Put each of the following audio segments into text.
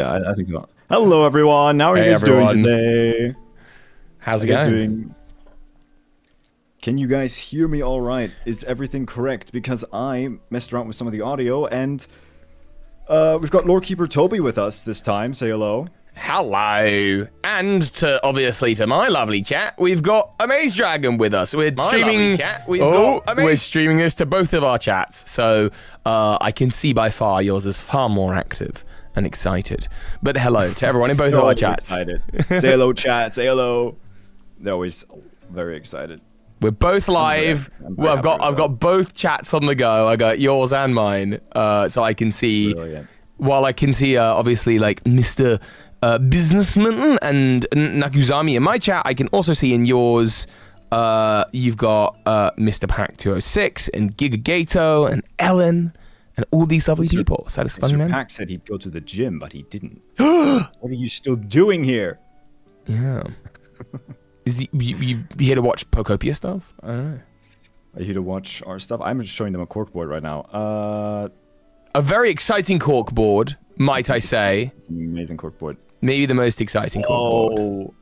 I think so. Hello, everyone. How are you Hey, guys doing everyone. today? How's it How you guys going? doing? Can you guys hear me all right? Is everything correct? Because I messed around with some of the audio, and we've got Lore Keeper Toby with us this time. Say hello. Hello. And obviously to my lovely chat, we've got a Maze Dragon with us. We're streaming we're streaming this to both of our chats. So I can see by far yours is far more active and excited. But hello to everyone in both of our chats. Excited. Say hello, chat. Say hello. They're always very excited. We're both live. Well, I've got both chats on the go. I got yours and mine. So I can see. Brilliant. While I can see obviously like Mr. Businessman and Nakuzami in my chat, I can also see in yours you've got Mr. Pack 206 and Gigagato and Ellen and all these lovely people. So that's funny, Mr. man. Pack said he'd go to the gym, but he didn't. What are you still doing here? Yeah. Is you here to watch Pokopia stuff? I don't know. Are you here to watch our stuff? I'm just showing them a corkboard right now. A very exciting corkboard, might I say. Amazing corkboard. Maybe the most exciting corkboard. Oh.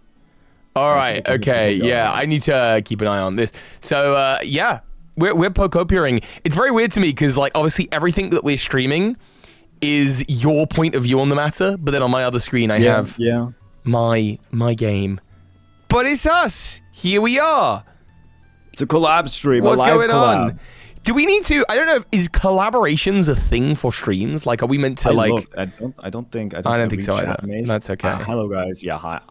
All right. Okay. Yeah, I need to keep an eye on this. So yeah, we're Pocopiering. It's very weird to me because like obviously everything that we're streaming is your point of view on the matter, but then on my other screen I have my game. But it's us. Here we are. It's a collab stream. What's a live going collab. on? Do we need to? I don't know. Is collaborations a thing for streams? Like, are we meant to like? I don't think so either. That's okay. Hello guys. Yeah, hi.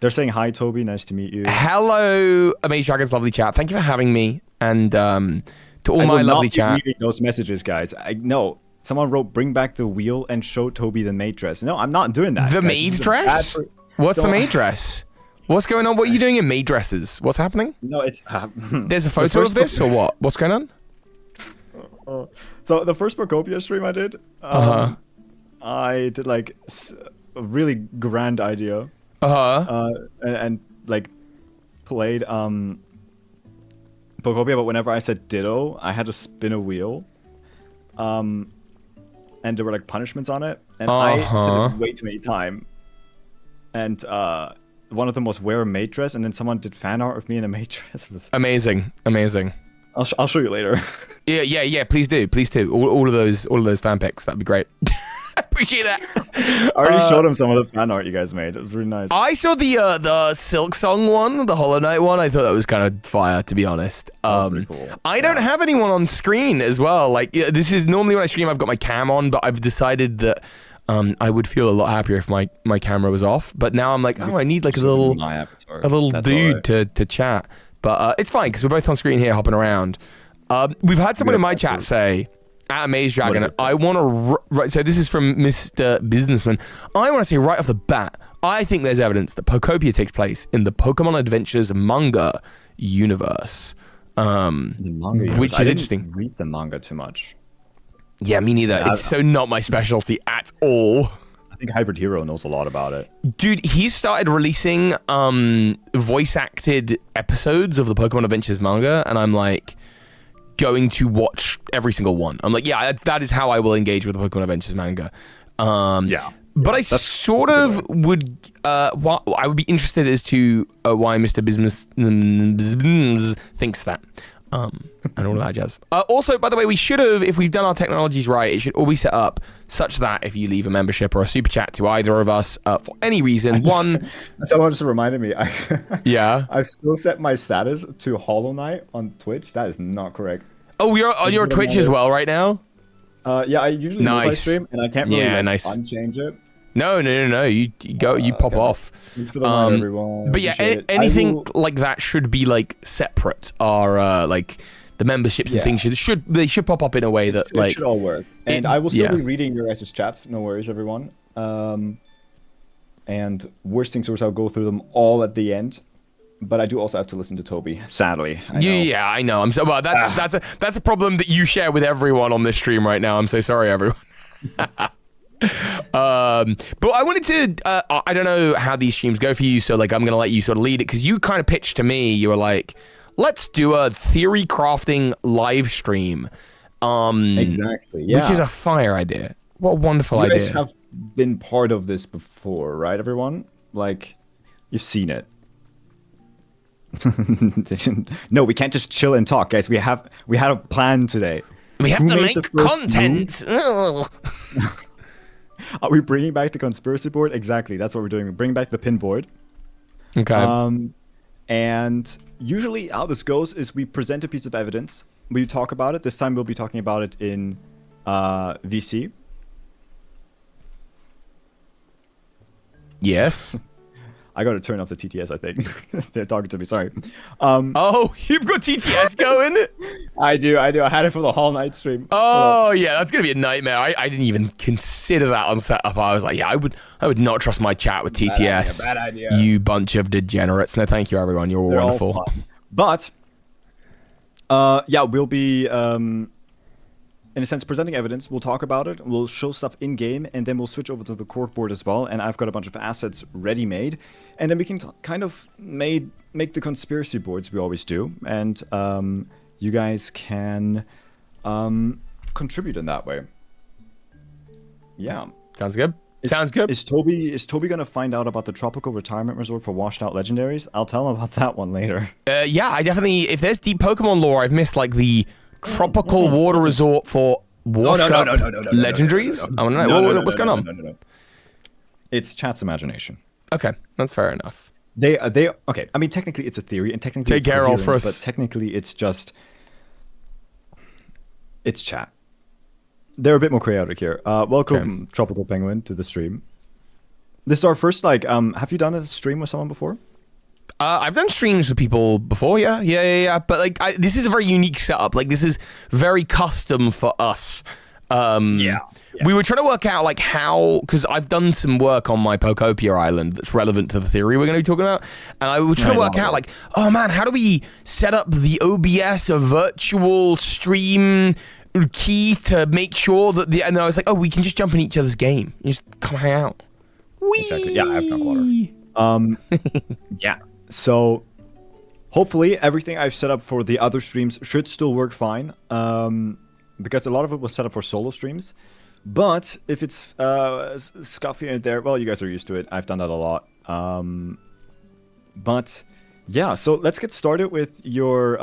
They're saying hi, Toby. Nice to meet you. Hello, Amaze Dragons, lovely chat. Thank you for having me, and to all my lovely chat. I'm not reading those messages, guys. No, someone wrote, "Bring back the wheel and show Toby the maid dress." No, I'm not doing that. The maid dress? What's the maid dress? What's going on? What are you doing in maid dresses? What's happening? No, it's. There's a photo of this, or what? What's going on? So the first Procopia stream I did, I did like a really grand idea. And like played Procopia, but whenever I said ditto, I had to spin a wheel. And there were like punishments on it, and I said it way too many times. And one of them was wear a maid dress, and then someone did fan art of me in a maid dress. It was amazing. I'll show you later. Yeah. Please do. All of those fan pics. That'd be great. Appreciate that. I already showed him some of the fan art you guys made. It was really nice. I saw the Silk Song one, the Hollow Knight one. I thought that was kind of fire, to be honest. Pretty cool. I don't have anyone on screen as well. Like this is normally when I stream, I've got my cam on, but I've decided that I would feel a lot happier if my camera was off. But now I'm like, oh, I need like a little dude to chat. But it's fine because we're both on screen here hopping around. We've had someone in my chat say, at Maze Dragon, I want to... So this is from Mr. Businessman. I want to say right off the bat, I think there's evidence that Pokopia takes place in the Pokemon Adventures manga universe. Which is interesting. I didn't read the manga too much. Yeah, me neither. Yeah, it's so not my specialty at all. I think Hybrid Hero knows a lot about it. Dude, he started releasing voice-acted episodes of the Pokemon Adventures manga, and I'm like going to watch every single one. I'm like, yeah, that is how I will engage with the Pokemon Adventures manga. But I sort of would... I would be interested as to why Mr. Business thinks that. And all that jazz. Also, by the way, we should have, if we've done our technologies right, it should all be set up such that if you leave a membership or a super chat to either of us for any reason, someone just reminded me. I've still set my status to Hollow Knight on Twitch. That is not correct. Oh, you're on your Twitch as well right now? Yeah, I usually do my stream, and I can't really unchange it. No. You go, you pop off. Thanks for the night, everyone. But yeah, anything like that should be like separate. Or like the memberships and things should pop up in a way that it should all work. And I will still be reading your guys' chats. No worries, everyone. And worst things worse, I'll go through them all at the end. But I do also have to listen to Toby, sadly. I know. Yeah, I know. I'm so well. That's a problem that you share with everyone on this stream right now. I'm so sorry, everyone. But I wanted to. I don't know how these streams go for you, so like I'm gonna let you sort of lead it because you kind of pitched to me. You were like, "Let's do a theory crafting live stream." Exactly. Yeah. Which is a fire idea. What a wonderful idea. been part of this before, right, everyone? Like, you've seen it. No, we can't just chill and talk, guys. We had a plan today. We have to make content. Are we bringing back the conspiracy board? Exactly. That's what we're doing. We're bringing back the pin board. Okay. And usually how this goes is we present a piece of evidence. We talk about it. This time we'll be talking about it in VC. Yes. I got to turn off the TTS, I think. They're talking to me, sorry. Oh, you've got TTS going? I do. I had it for the whole night stream. Oh, yeah, that's going to be a nightmare. I didn't even consider that on setup. I was like, yeah, I would not trust my chat with TTS. Bad idea. You bunch of degenerates. No, thank you, everyone. You're all wonderful. But, we'll be... in a sense, presenting evidence. We'll talk about it. We'll show stuff in game, and then we'll switch over to the corkboard as well. And I've got a bunch of assets ready-made, and then we can kind of make the conspiracy boards we always do, and you guys can contribute in that way. Yeah, sounds good. Sounds good. Is Toby gonna find out about the tropical retirement resort for washed out legendaries? I'll tell him about that one later. Yeah, I definitely. If there's deep Pokemon lore, I've missed like the tropical water resort for washed up legendaries? I don't know. What's going on? No. It's chat's imagination. Okay, that's fair enough. They okay. I mean, technically it's a theory, and technically take care of first. But technically it's chat. They're a bit more chaotic here. Welcome, Tropical Penguin, to the stream. This is our first have you done a stream with someone before? I've done streams with people before, yeah. But like, this is a very unique setup. Like, this is very custom for us. We were trying to work out like how, because I've done some work on my Pokopia island that's relevant to the theory we're going to be talking about, and I was trying to work out like, oh man, how do we set up the OBS, a virtual stream key to make sure that and I was like, oh, we can just jump in each other's game, you just come hang out. Exactly. Yeah, I have no water. Yeah. So, hopefully, everything I've set up for the other streams should still work fine, because a lot of it was set up for solo streams. But if it's scuffy in there, well, you guys are used to it. I've done that a lot. But, yeah, so let's get started with your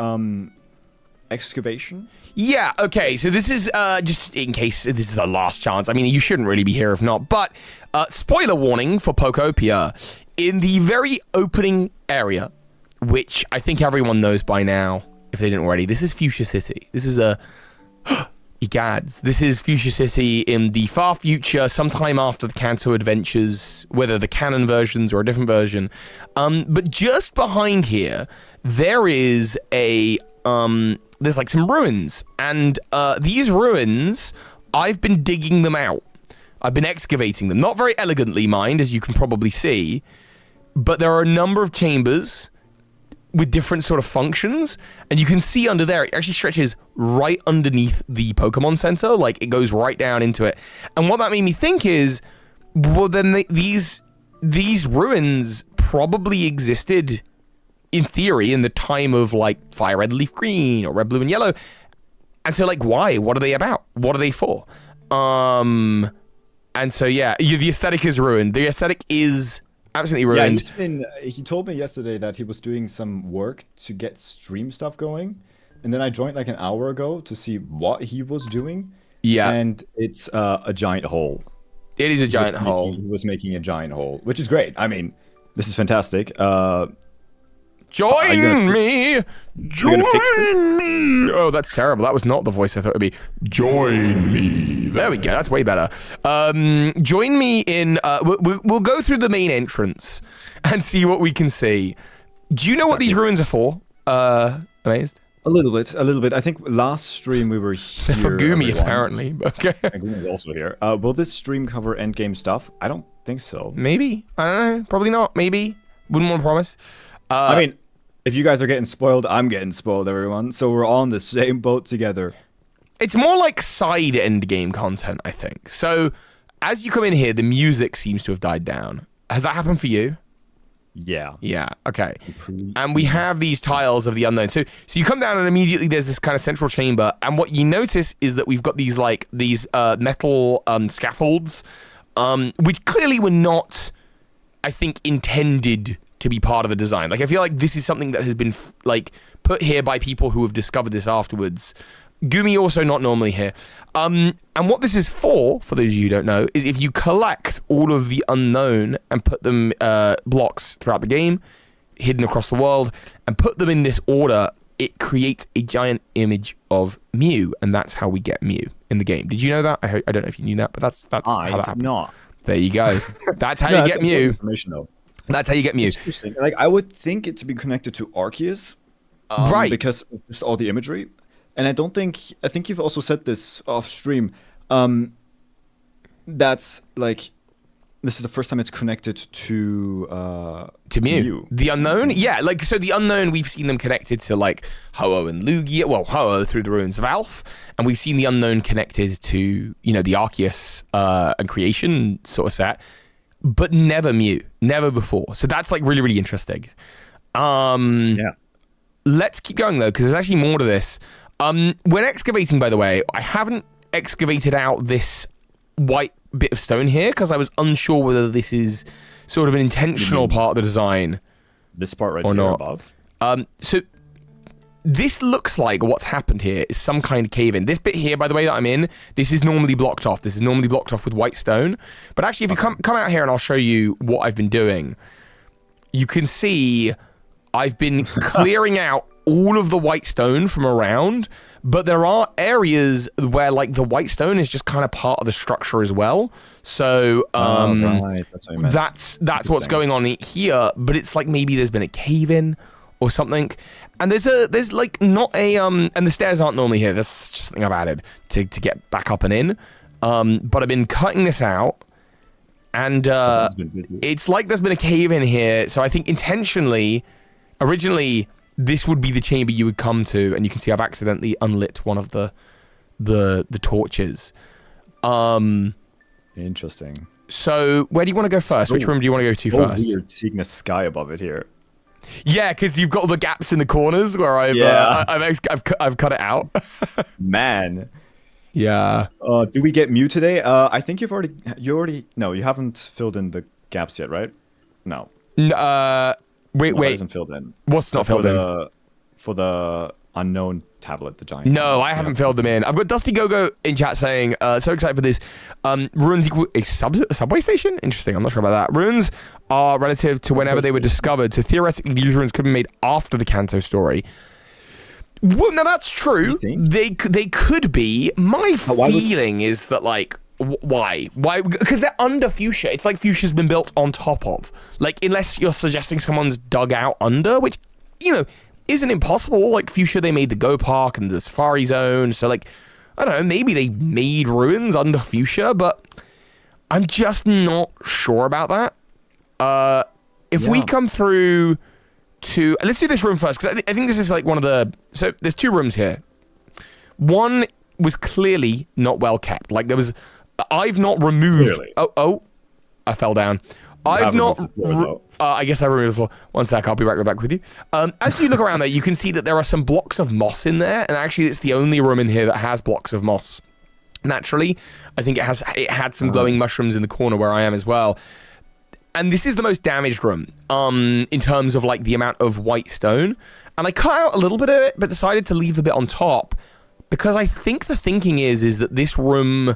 excavation. Yeah, okay, so this is, just in case this is the last chance. I mean, you shouldn't really be here if not, but spoiler warning for Pokopia. In the very opening area, which I think everyone knows by now, if they didn't already, this is Fuchsia City. This is egads. This is Fuchsia City in the far future, sometime after the Kanto adventures, whether the canon versions or a different version. But just behind here, there is there's like some ruins. And these ruins, I've been digging them out. I've been excavating them. Not very elegantly, mind, as you can probably see. But there are a number of chambers with different sort of functions, and you can see under there, it actually stretches right underneath the Pokemon Center, like it goes right down into it. And what that made me think is, well, then these ruins probably existed, in theory, in the time of like Fire Red, Leaf Green, or Red, Blue, and Yellow. And so, like, why? What are they about? What are they for? And so, yeah, the aesthetic is ruined. The aesthetic is absolutely ruined. Yeah, he told me yesterday that he was doing some work to get stream stuff going, and then I joined like an hour ago to see what he was doing. Yeah, and it's a giant hole. It is a giant hole. He was making a giant hole, which is great. I mean, this is fantastic. Join me! Join me! Oh, that's terrible. That was not the voice I thought it would be. Join me. There we go. That's way better. Join me in... We'll go through the main entrance and see what we can see. Do you know what these ruins are for? Amazed? A little bit. I think last stream we were here. For Gumi, apparently. Okay. Gumi is also here. Will this stream cover endgame stuff? I don't think so. Maybe. I don't know. Probably not. Maybe. Wouldn't want to promise. I mean, if you guys are getting spoiled, I'm getting spoiled, everyone. So we're all in the same boat together. It's more like side endgame content, I think. So as you come in here, the music seems to have died down. Has that happened for you? Yeah. Yeah, okay. And we have these tiles of the unknown. So you come down and immediately there's this kind of central chamber. And what you notice is that we've got these metal scaffolds which clearly were not, I think, intended to be part of the design. Like, I feel like this is something that has been like put here by people who have discovered this afterwards. Gumi also not normally here. And what this is for those of you who don't know, is if you collect all of the unknown and put them blocks throughout the game, hidden across the world, and put them in this order, it creates a giant image of Mew, and that's how we get Mew in the game. Did you know that? I don't know if you knew that, but that's how that happens. Not. There you go. That's how you get Mew. Information, though. That's how you get Mew. Interesting. Like, I would think it to be connected to Arceus, right? Because of just all the imagery. And I think you've also said this off stream. That's like, this is the first time it's connected to Mew. The unknown? Yeah, like, so the unknown, we've seen them connected to, like, Ho-Oh and Lugia. Well, Ho-Oh through the ruins of Alph. And we've seen the unknown connected to, you know, the Arceus and creation sort of set. But never Mew. Never before. So that's, like, really, really interesting. Yeah. Let's keep going, though, because there's actually more to this. When excavating, by the way, I haven't excavated out this white bit of stone here because I was unsure whether this is sort of an intentional part of the design. This part right or here not. above. So this looks like what's happened here is some kind of cave in. This bit here, by the way, that I'm in, this is normally blocked off. This is normally blocked off with white stone. But actually, if you come out here and I'll show you what I've been doing, you can see I've been clearing out all of the white stone from around, but there are areas where, like, the white stone is just kind of part of the structure as well. So right. that's what's going on here. But it's like maybe there's been a cave in or something. And there's like not a and the stairs aren't normally here. That's just something I've added to get back up and in. But I've been cutting this out, and it's like there's been a cave in here. So I think intentionally, originally, this would be the chamber you would come to, and you can see I've accidentally unlit one of the torches. Interesting. So where do you want to go first? Which room do you want to go to first? Weird seeing the sky above it here. Yeah, because you've got all the gaps in the corners where I've cut it out. Man. Yeah. Do we get Mew today? I think you haven't filled in the gaps yet, right? No. Wait. Isn't filled in. What's not filled in? For the unknown tablet, the giant. No, I haven't filled them in. I've got Dusty Gogo in chat saying, so excited for this. Ruins equal a subway station? Interesting, I'm not sure about that. Ruins are relative to whenever they were discovered, so theoretically these ruins could be made after the Kanto story. Well, now that's true. They could be. My feeling is that, like, why? Because they're under Fuchsia. It's like Fuchsia's been built on top of. Like, unless you're suggesting someone's dug out under, which, you know, isn't impossible. Like, Fuchsia, they made the Go Park and the Safari Zone. So, like, I don't know, maybe they made ruins under Fuchsia, but I'm just not sure about that. If we come through to... Let's do this room first, because I think this is, like, one of the... So, there's two rooms here. One was clearly not well kept. Like, there was... I've not removed... Clearly. Oh, I fell down. I've not... I guess I removed the floor. One sec, I'll be right back with you. As you look around there, you can see that there are some blocks of moss in there, and actually it's the only room in here that has blocks of moss. Naturally, I think it had some glowing mushrooms in the corner where I am as well. And this is the most damaged room, in terms of, like, the amount of white stone. And I cut out a little bit of it, but decided to leave the bit on top, because I think the thinking is that this room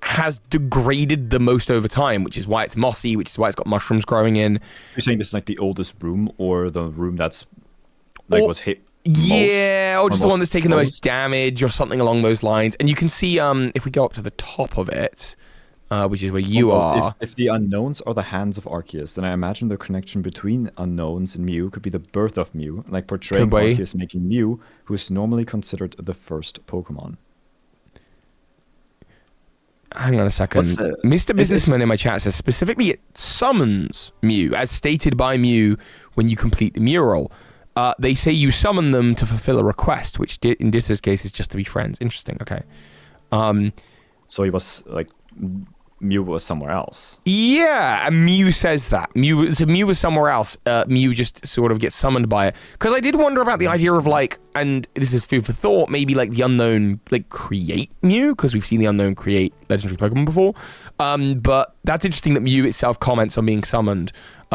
has degraded the most over time, which is why it's mossy, which is why it's got mushrooms growing in. You're saying this is like the oldest room, or the room that's like was hit or just the one that's taken the most damage, or something along those lines. And you can see, if we go up to the top of it, which is where you are. If the unknowns are the hands of Arceus, then I imagine the connection between unknowns and Mew could be the birth of Mew, like portraying Arceus making Mew, who is normally considered the first Pokemon. Hang on a second. Mr. Businessman in my chat says, specifically it summons Mew, as stated by Mew when you complete the mural. They say you summon them to fulfill a request, which in this case is just to be friends. Interesting, okay. So he was, like, Mew was somewhere else. Yeah, and Mew says that. Mew was somewhere else. Mew just sort of gets summoned by it. Because I did wonder about the idea of like, and this is food for thought, maybe like the Unown like create Mew, because we've seen the Unown create legendary Pokemon before. But that's interesting that Mew itself comments on being summoned.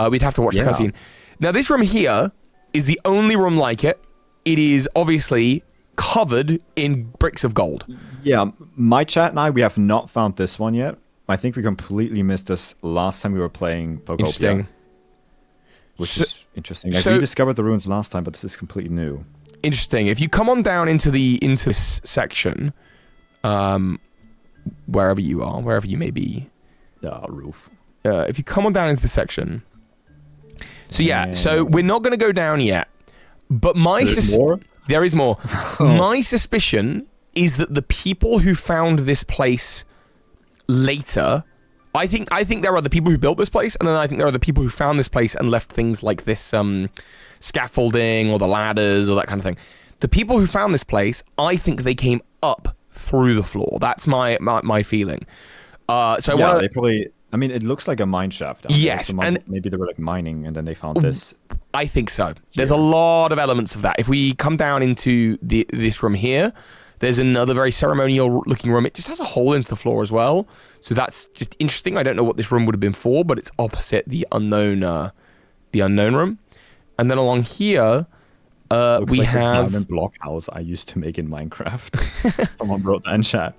We'd have to watch the cutscene. Now this room here is the only room like it. It is obviously covered in bricks of gold. Yeah, my chat and I, we have not found this one yet. I think we completely missed this last time we were playing Pokopia. Interesting. Which is interesting. Like, we discovered the ruins last time, but this is completely new. Interesting. If you come on down into this section, wherever you are, wherever you may be. Roof. If you come on down into the section. So yeah, so we're not going to go down yet. But there is more. My suspicion is that the people who found this place later, I think there are the people who built this place, and then I think there are the people who found this place and left things like this scaffolding or the ladders or that kind of thing. The people who found this place, I think they came up through the floor. That's my feeling. They probably. I mean, it looks like a mine shaft. Yes, so and maybe they were like mining, and then they found this. I think so. There's a lot of elements of that. If we come down into this room here, there's another very ceremonial-looking room. It just has a hole into the floor as well, so that's just interesting. I don't know what this room would have been for, but it's opposite the unknown room. And then along here, we have a diamond block house I used to make in Minecraft. Someone wrote that in chat.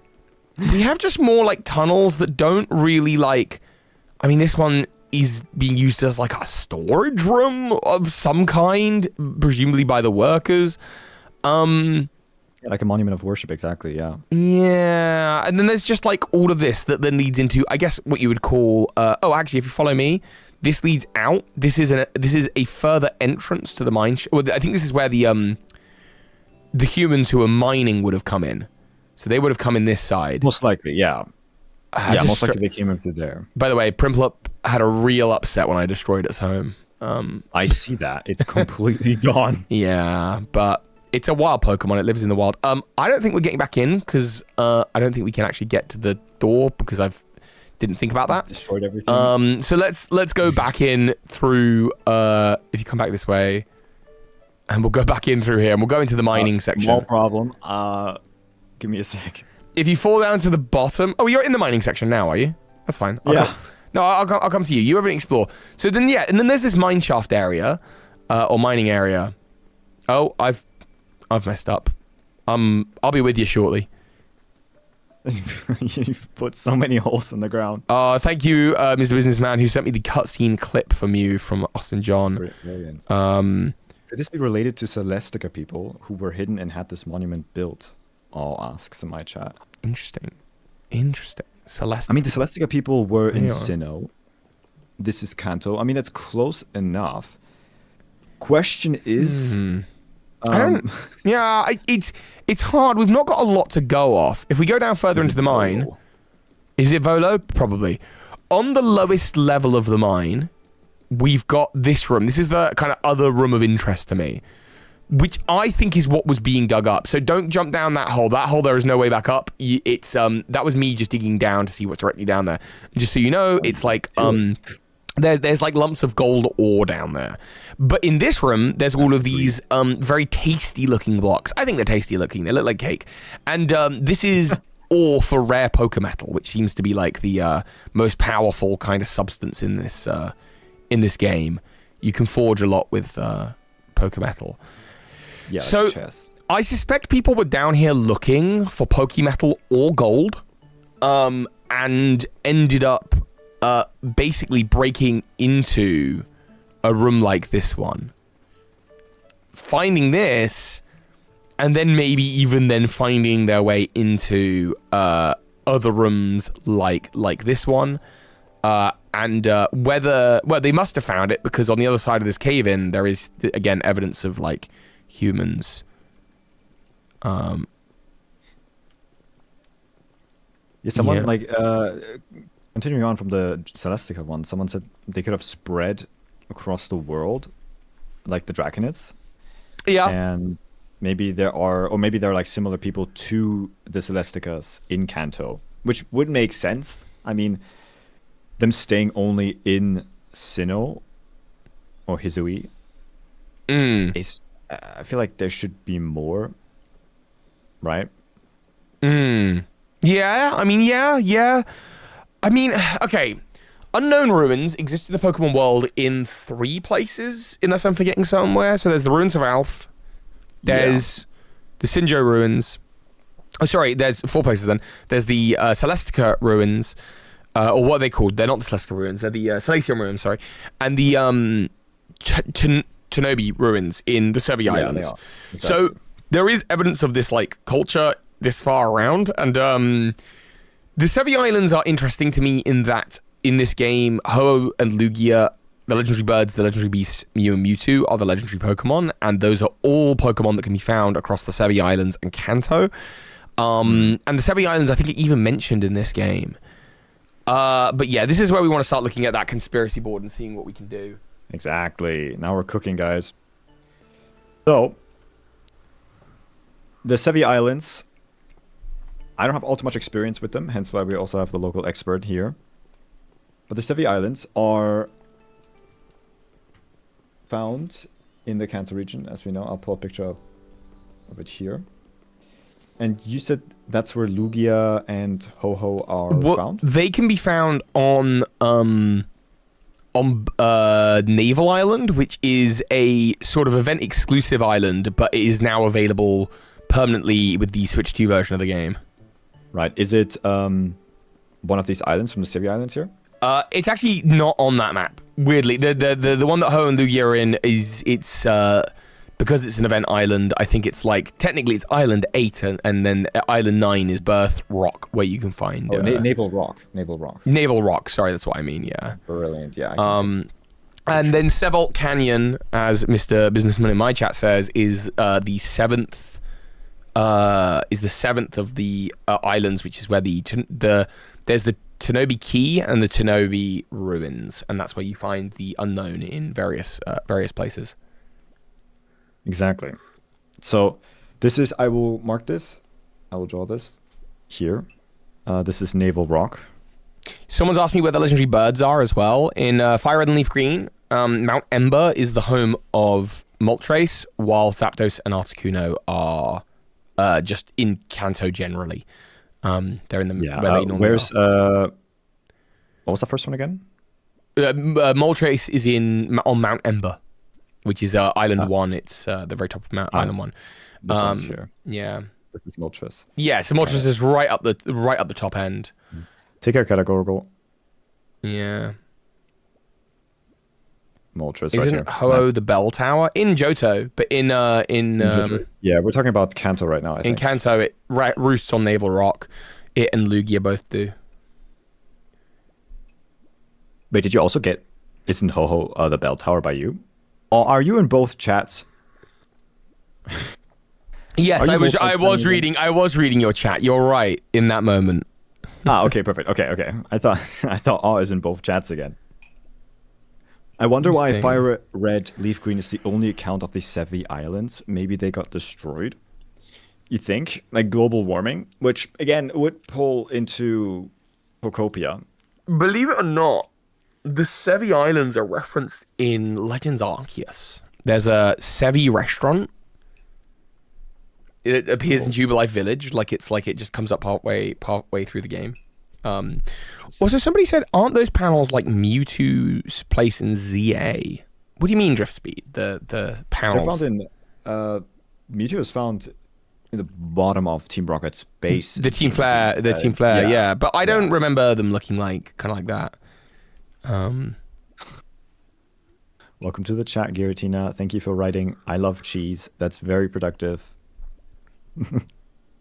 We have just more like tunnels that don't really like. I mean, this one is being used as like a storage room of some kind, presumably by the workers. Like a monument of worship, exactly, yeah. Yeah, and then there's just like all of this that then leads into, I guess, what you would call. Actually, if you follow me, this leads out. This is a further entrance to the mine. I think this is where the humans who are mining would have come in. So they would have come in this side. Most likely, yeah. Most likely they came in through there. By the way, Primplup had a real upset when I destroyed its home. I see that. It's completely gone. Yeah, but it's a wild Pokemon. It lives in the wild. I don't think we're getting back in because I don't think we can actually get to the door because didn't think about that. Destroyed everything. So let's go back in through. If you come back this way, and we'll go back in through here, and we'll go into the mining section. No problem. Give me a sec. If you fall down to the bottom... Oh, you're in the mining section now, are you? That's fine. I'll come to you. You haven't explored. So then, yeah, and then there's this mine shaft area, or mining area. Oh, I've messed up. I'll be with you shortly. You've put so many holes in the ground. Thank you, Mr. Businessman, who sent me the cutscene clip from you from us and John. Brilliant. Could this be related to Celestica people who were hidden and had this monument built? All asks in my chat. Interesting. Celestica. I mean, the Celestica people were in Sinnoh. This is Kanto. I mean, it's close enough. Question is... I don't... Yeah, it's hard. We've not got a lot to go off. If we go down further into the mine... Volo? Is it Volo? Probably. On the lowest level of the mine, we've got this room. This is the kind of other room of interest to me, which I think is what was being dug up. So don't jump down that hole. That hole, there is no way back up. It's that was me just digging down to see what's directly down there. And just so you know, it's like there's like lumps of gold ore down there. But in this room, there's all of these very tasty looking blocks. I think they're tasty looking. They look like cake. And this is ore for rare Pokemetal, which seems to be like the most powerful kind of substance in this game. You can forge a lot with Pokemetal. Yeah, so I suspect people were down here looking for Pokemetal or gold, and ended up basically breaking into a room like this one, finding this, and then maybe even then finding their way into other rooms like this one, and they must have found it because on the other side of this cave-in there is again evidence of like humans. Continuing on from the Celestica one, someone said they could have spread across the world like the Draconids. Yeah. And maybe there are like similar people to the Celesticas in Kanto, which would make sense. I mean, them staying only in Sinnoh or Hisui is, I feel like there should be more, right? Yeah, I mean, yeah. I mean, okay. Unknown ruins exist in the Pokemon world in 3 places, unless I'm forgetting somewhere. So there's the Ruins of Alph. There's the Sinjo ruins. Oh, sorry, there's 4 places then. There's the Celestica ruins, or what are they called? They're not the Celestica ruins. They're the Celestium ruins, sorry. And the Tonobi ruins in the Sevy Islands. They are. Exactly. So there is evidence of this like culture this far around, and the Sevy Islands are interesting to me in that in this game, Ho and Lugia, the legendary birds, the legendary beasts, Mew and Mewtwo are the legendary Pokemon, and those are all Pokemon that can be found across the Sevy Islands and Kanto. And the Sevy Islands, I think, are even mentioned in this game. But yeah, this is where we want to start looking at that conspiracy board and seeing what we can do. Exactly. Now we're cooking, guys. So, the Sevy Islands, I don't have all too much experience with them, hence why we also have the local expert here. But the Sevy Islands are found in the Kanto region, as we know. I'll pull a picture of it here. And you said that's where Lugia and Ho-Ho are found? They can be found on Naval Island, which is a sort of event-exclusive island, but it is now available permanently with the Switch 2 version of the game. Right. Is it one of these islands from the Sevy Islands here? It's actually not on that map. Weirdly, the one that Ho and Lugia are in is because it's an event island. I think it's like technically it's Island 8 and then Island 9 is Birth Rock, where you can find Naval Rock. Naval Rock. Sorry, that's what I mean. Yeah. Brilliant. Yeah. And then Sevolt Canyon, as Mr. Businessman in my chat says, is the seventh. Is the 7th of the islands, which is where there's the Tonobi Key and the Tonobi ruins, and that's where you find the unknown in various places. Exactly. So this is, I will mark this. I will draw this here. This is Naval Rock. Someone's asked me where the legendary birds are as well. In Fire Red and Leaf Green, Mount Ember is the home of Moltres, while Zapdos and Articuno are just in Kanto generally. They're in the where they normally are. What was the first one again? Moltres is on Mount Ember, which is Island 1. It's the very top of Island 1. This one's here. Yeah. This is Moltres. Yeah, so Moltres is right up the top end. Take care, Categorical. Yeah. Moltres. Isn't right Ho-Oh the bell tower in Johto? But in Johto. Yeah, we're talking about Kanto right now. I think. In Kanto, it roosts on Naval Rock. It and Lugia both do. Wait, did you also get? Isn't Ho-Oh the bell tower by you? Or are you in both chats? Yes, I was reading your chat. You're right in that moment. Okay, perfect. Okay. I thought all is in both chats again. I wonder why Fire Red Leaf Green is the only account of the Sevy Islands. Maybe they got destroyed. You think? Like global warming, which again would pull into Pokopia. Believe it or not, the Sevy Islands are referenced in Legends Arceus. There's a Sevy restaurant. It appears in Jubilife Village, like it just comes up partway through the game. Also, somebody said, aren't those panels like Mewtwo's place in ZA? What do you mean, Drift Speed? The panels? They're found in Mewtwo is found in the bottom of Team Rocket's base. The Team Flare, yeah. But I don't remember them looking like kind of like that. Welcome to the chat, Giratina. Thank you for writing. I love cheese. That's very productive.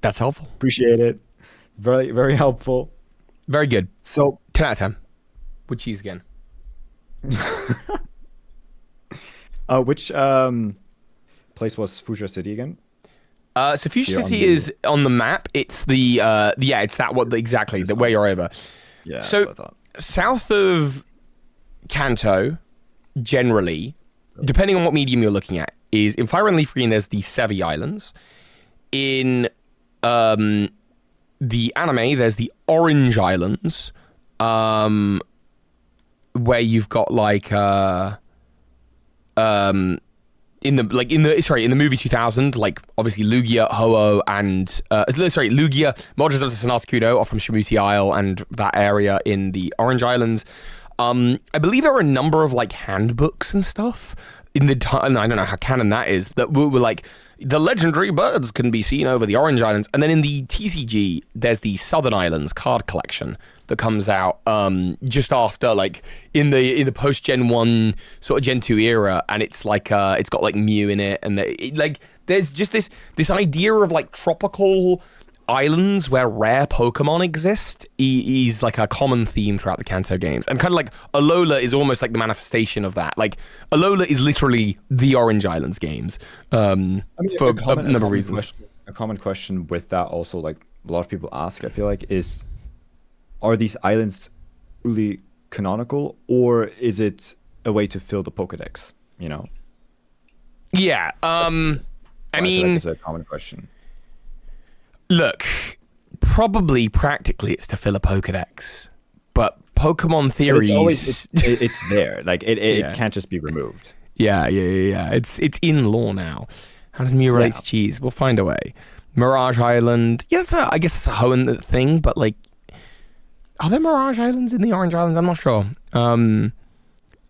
That's helpful. Appreciate it. Very, very helpful. Very good. So 10 out of 10. With cheese again. Which place was Fuchsia City again? So Fuchsia City is on the map. It's the it's that one exactly the way you're over. Yeah. So south of Kanto, generally, depending on what medium you're looking at, is in Fire and Leaf Green. There's the Sevy Islands. In the anime, there's the Orange Islands. where you've got like in the movie 2000, like obviously Lugia, Ho-Oh, and Lugia, Moltres of Sanarsakudo are from Shamuti Isle and that area in the Orange Islands. I believe there are a number of like handbooks and stuff in the time. I don't know how canon that is. That were like the legendary birds can be seen over the Orange Islands, and then in the TCG there's the Southern Islands card collection that comes out just after, like in the post Gen 1 sort of Gen 2 era, and it's like it's got like Mew in it, and like there's just this idea of like tropical islands where rare Pokemon exist is like a common theme throughout the Kanto games, and kind of like Alola is almost like the manifestation of that. Like Alola is literally the Orange Islands games for a number of reasons. A common question with that also, like a lot of people ask, I feel like, is are these islands truly canonical, or is it a way to fill the Pokedex, you know? Yeah, I mean, it's a common question. Look, probably practically it's to fill a Pokedex, but Pokemon theories... It's there. Like, it can't just be removed. Yeah. It's in lore now. How does Mew relate to cheese? We'll find a way. Mirage Island. Yeah, I guess that's a Hoenn thing, but like... Are there Mirage Islands in the Orange Islands? I'm not sure.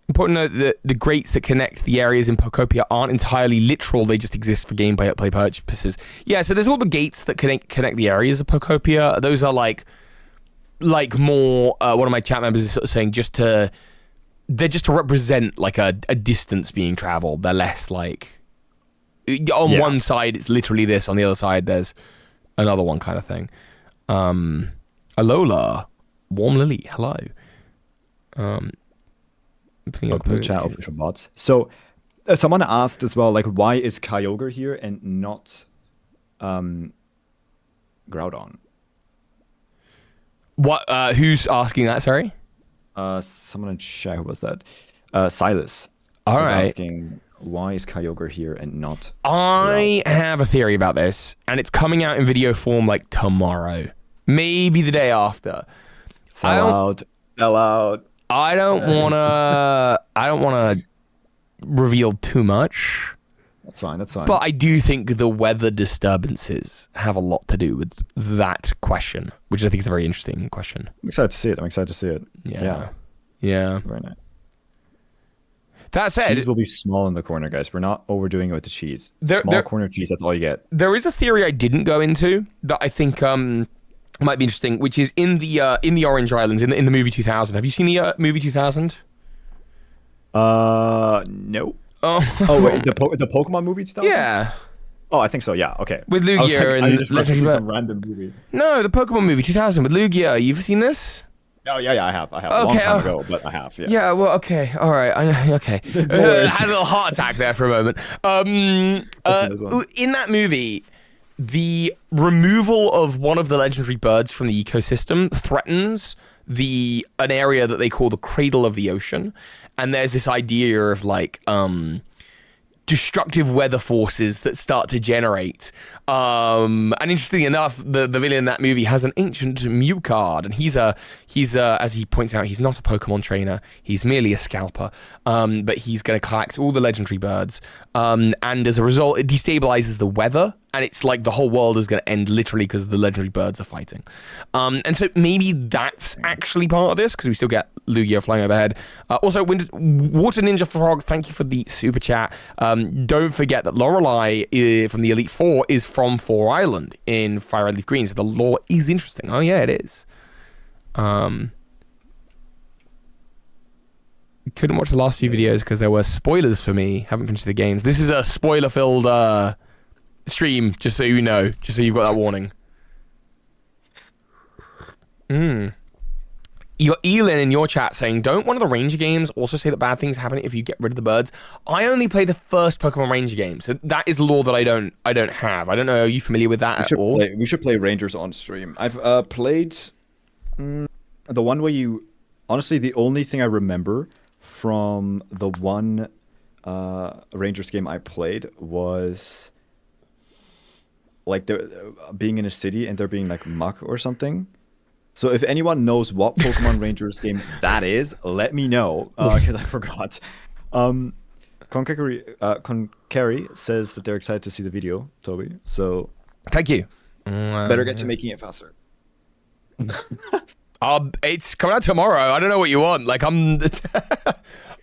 Important to note that the grates that connect the areas in Pokopia aren't entirely literal. They just exist for gameplay purposes. Yeah, so there's all the gates that connect the areas of Pokopia. Those are like more, one of my chat members is sort of saying they're just to represent like a distance being traveled. They're less like, on one side it's literally this, on the other side there's another one kind of thing. Alola. Warm Lily, hello. Welcome to chat, official bots. So, someone asked as well, like, why is Kyogre here and not Groudon? What? Who's asking that? Sorry. Someone in chat. Who was that? Silas. All right. Asking why is Kyogre here and not? I have a theory about this, and it's coming out in video form like tomorrow, maybe the day after. Sell out. I don't wanna reveal too much. That's fine. But I do think the weather disturbances have a lot to do with that question, which I think is a very interesting question. I'm excited to see it. Yeah. Very nice. That said, cheese will be small in the corner, guys. We're not overdoing it with the cheese. Small corner cheese. That's all you get. There is a theory I didn't go into that I think might be interesting, which is in the Orange Islands in the movie 2000. Have you seen the movie 2000? No. Oh wait, the Pokemon movie 2000? Yeah. Oh, I think so. Yeah. Okay. With Lugia I just watched some random movie. No, the Pokemon movie 2000 with Lugia. You've seen this? Oh yeah, I have. Okay, a long time ago, but I have. Yes. Yeah. Well, okay. All right. Okay. I had a little heart attack there for a moment. In that movie, the removal of one of the legendary birds from the ecosystem threatens an area that they call the cradle of the ocean, and there's this idea of like destructive weather forces that start to generate. And interestingly enough, the villain in that movie has an ancient Mew card, and he's as he points out, he's not a Pokemon trainer. He's merely a scalper. But he's going to collect all the legendary birds. And as a result, it destabilizes the weather, and it's like the whole world is going to end literally because the legendary birds are fighting. And so maybe that's actually part of this, because we still get Lugia flying overhead. Also, Water Ninja Frog, thank you for the super chat. Don't forget that Lorelei from the Elite Four is from Four Island in Fire Red Leaf Green, so the lore is interesting. Oh yeah, it is. Couldn't watch the last few videos because there were spoilers for me. Haven't finished the games. This is a spoiler-filled stream, just so you know, just so you've got that warning. Your Elin in your chat saying, don't one of the Ranger games also say that bad things happen if you get rid of the birds? I only play the first Pokemon Ranger game, so that is lore that I don't have. I don't know, are you familiar with that at all? We should play Rangers on stream. I've played the one where you... Honestly, the only thing I remember from the one Rangers game I played was like being in a city and there being like muck or something. So if anyone knows what Pokemon Rangers game that is, let me know, because I forgot. Concari says that they're excited to see the video, Toby. So thank you. Better get to making it faster. It's coming out tomorrow. I don't know what you want. Like I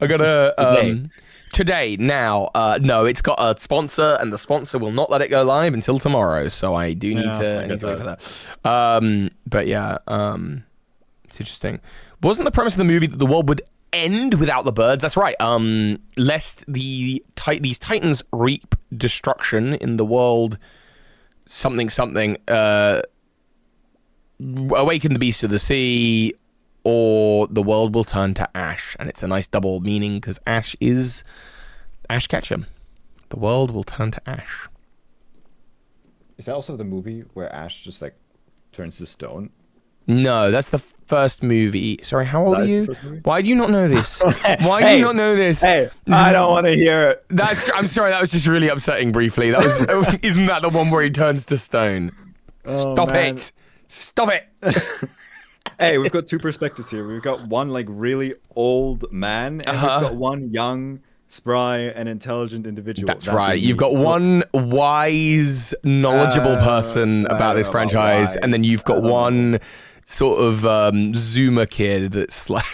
gotta today now. No, it's got a sponsor, and the sponsor will not let it go live until tomorrow. So I do need to wait for that. But yeah, it's interesting. Wasn't the premise of the movie that the world would end without the birds? That's right. Lest these titans reap destruction in the world. Something. Awaken the beasts of the sea, or the world will turn to ash. And it's a nice double meaning because ash is Ash Ketchum. The world will turn to ash. Is that also the movie where Ash just like turns to stone? No, that's the first movie. Sorry, how old are you? Why do you not know this? Why do you not know this? Hey, I don't want to hear it. I'm sorry, that was just really upsetting briefly. That was isn't that the one where he turns to stone? Stop it. Stop it. Hey, we've got two perspectives here. We've got one like really old man, and we've got one young, spry, and intelligent individual. That's right. You've got one wise, knowledgeable person about this franchise, and then you've got one sort of Zoomer kid that's like...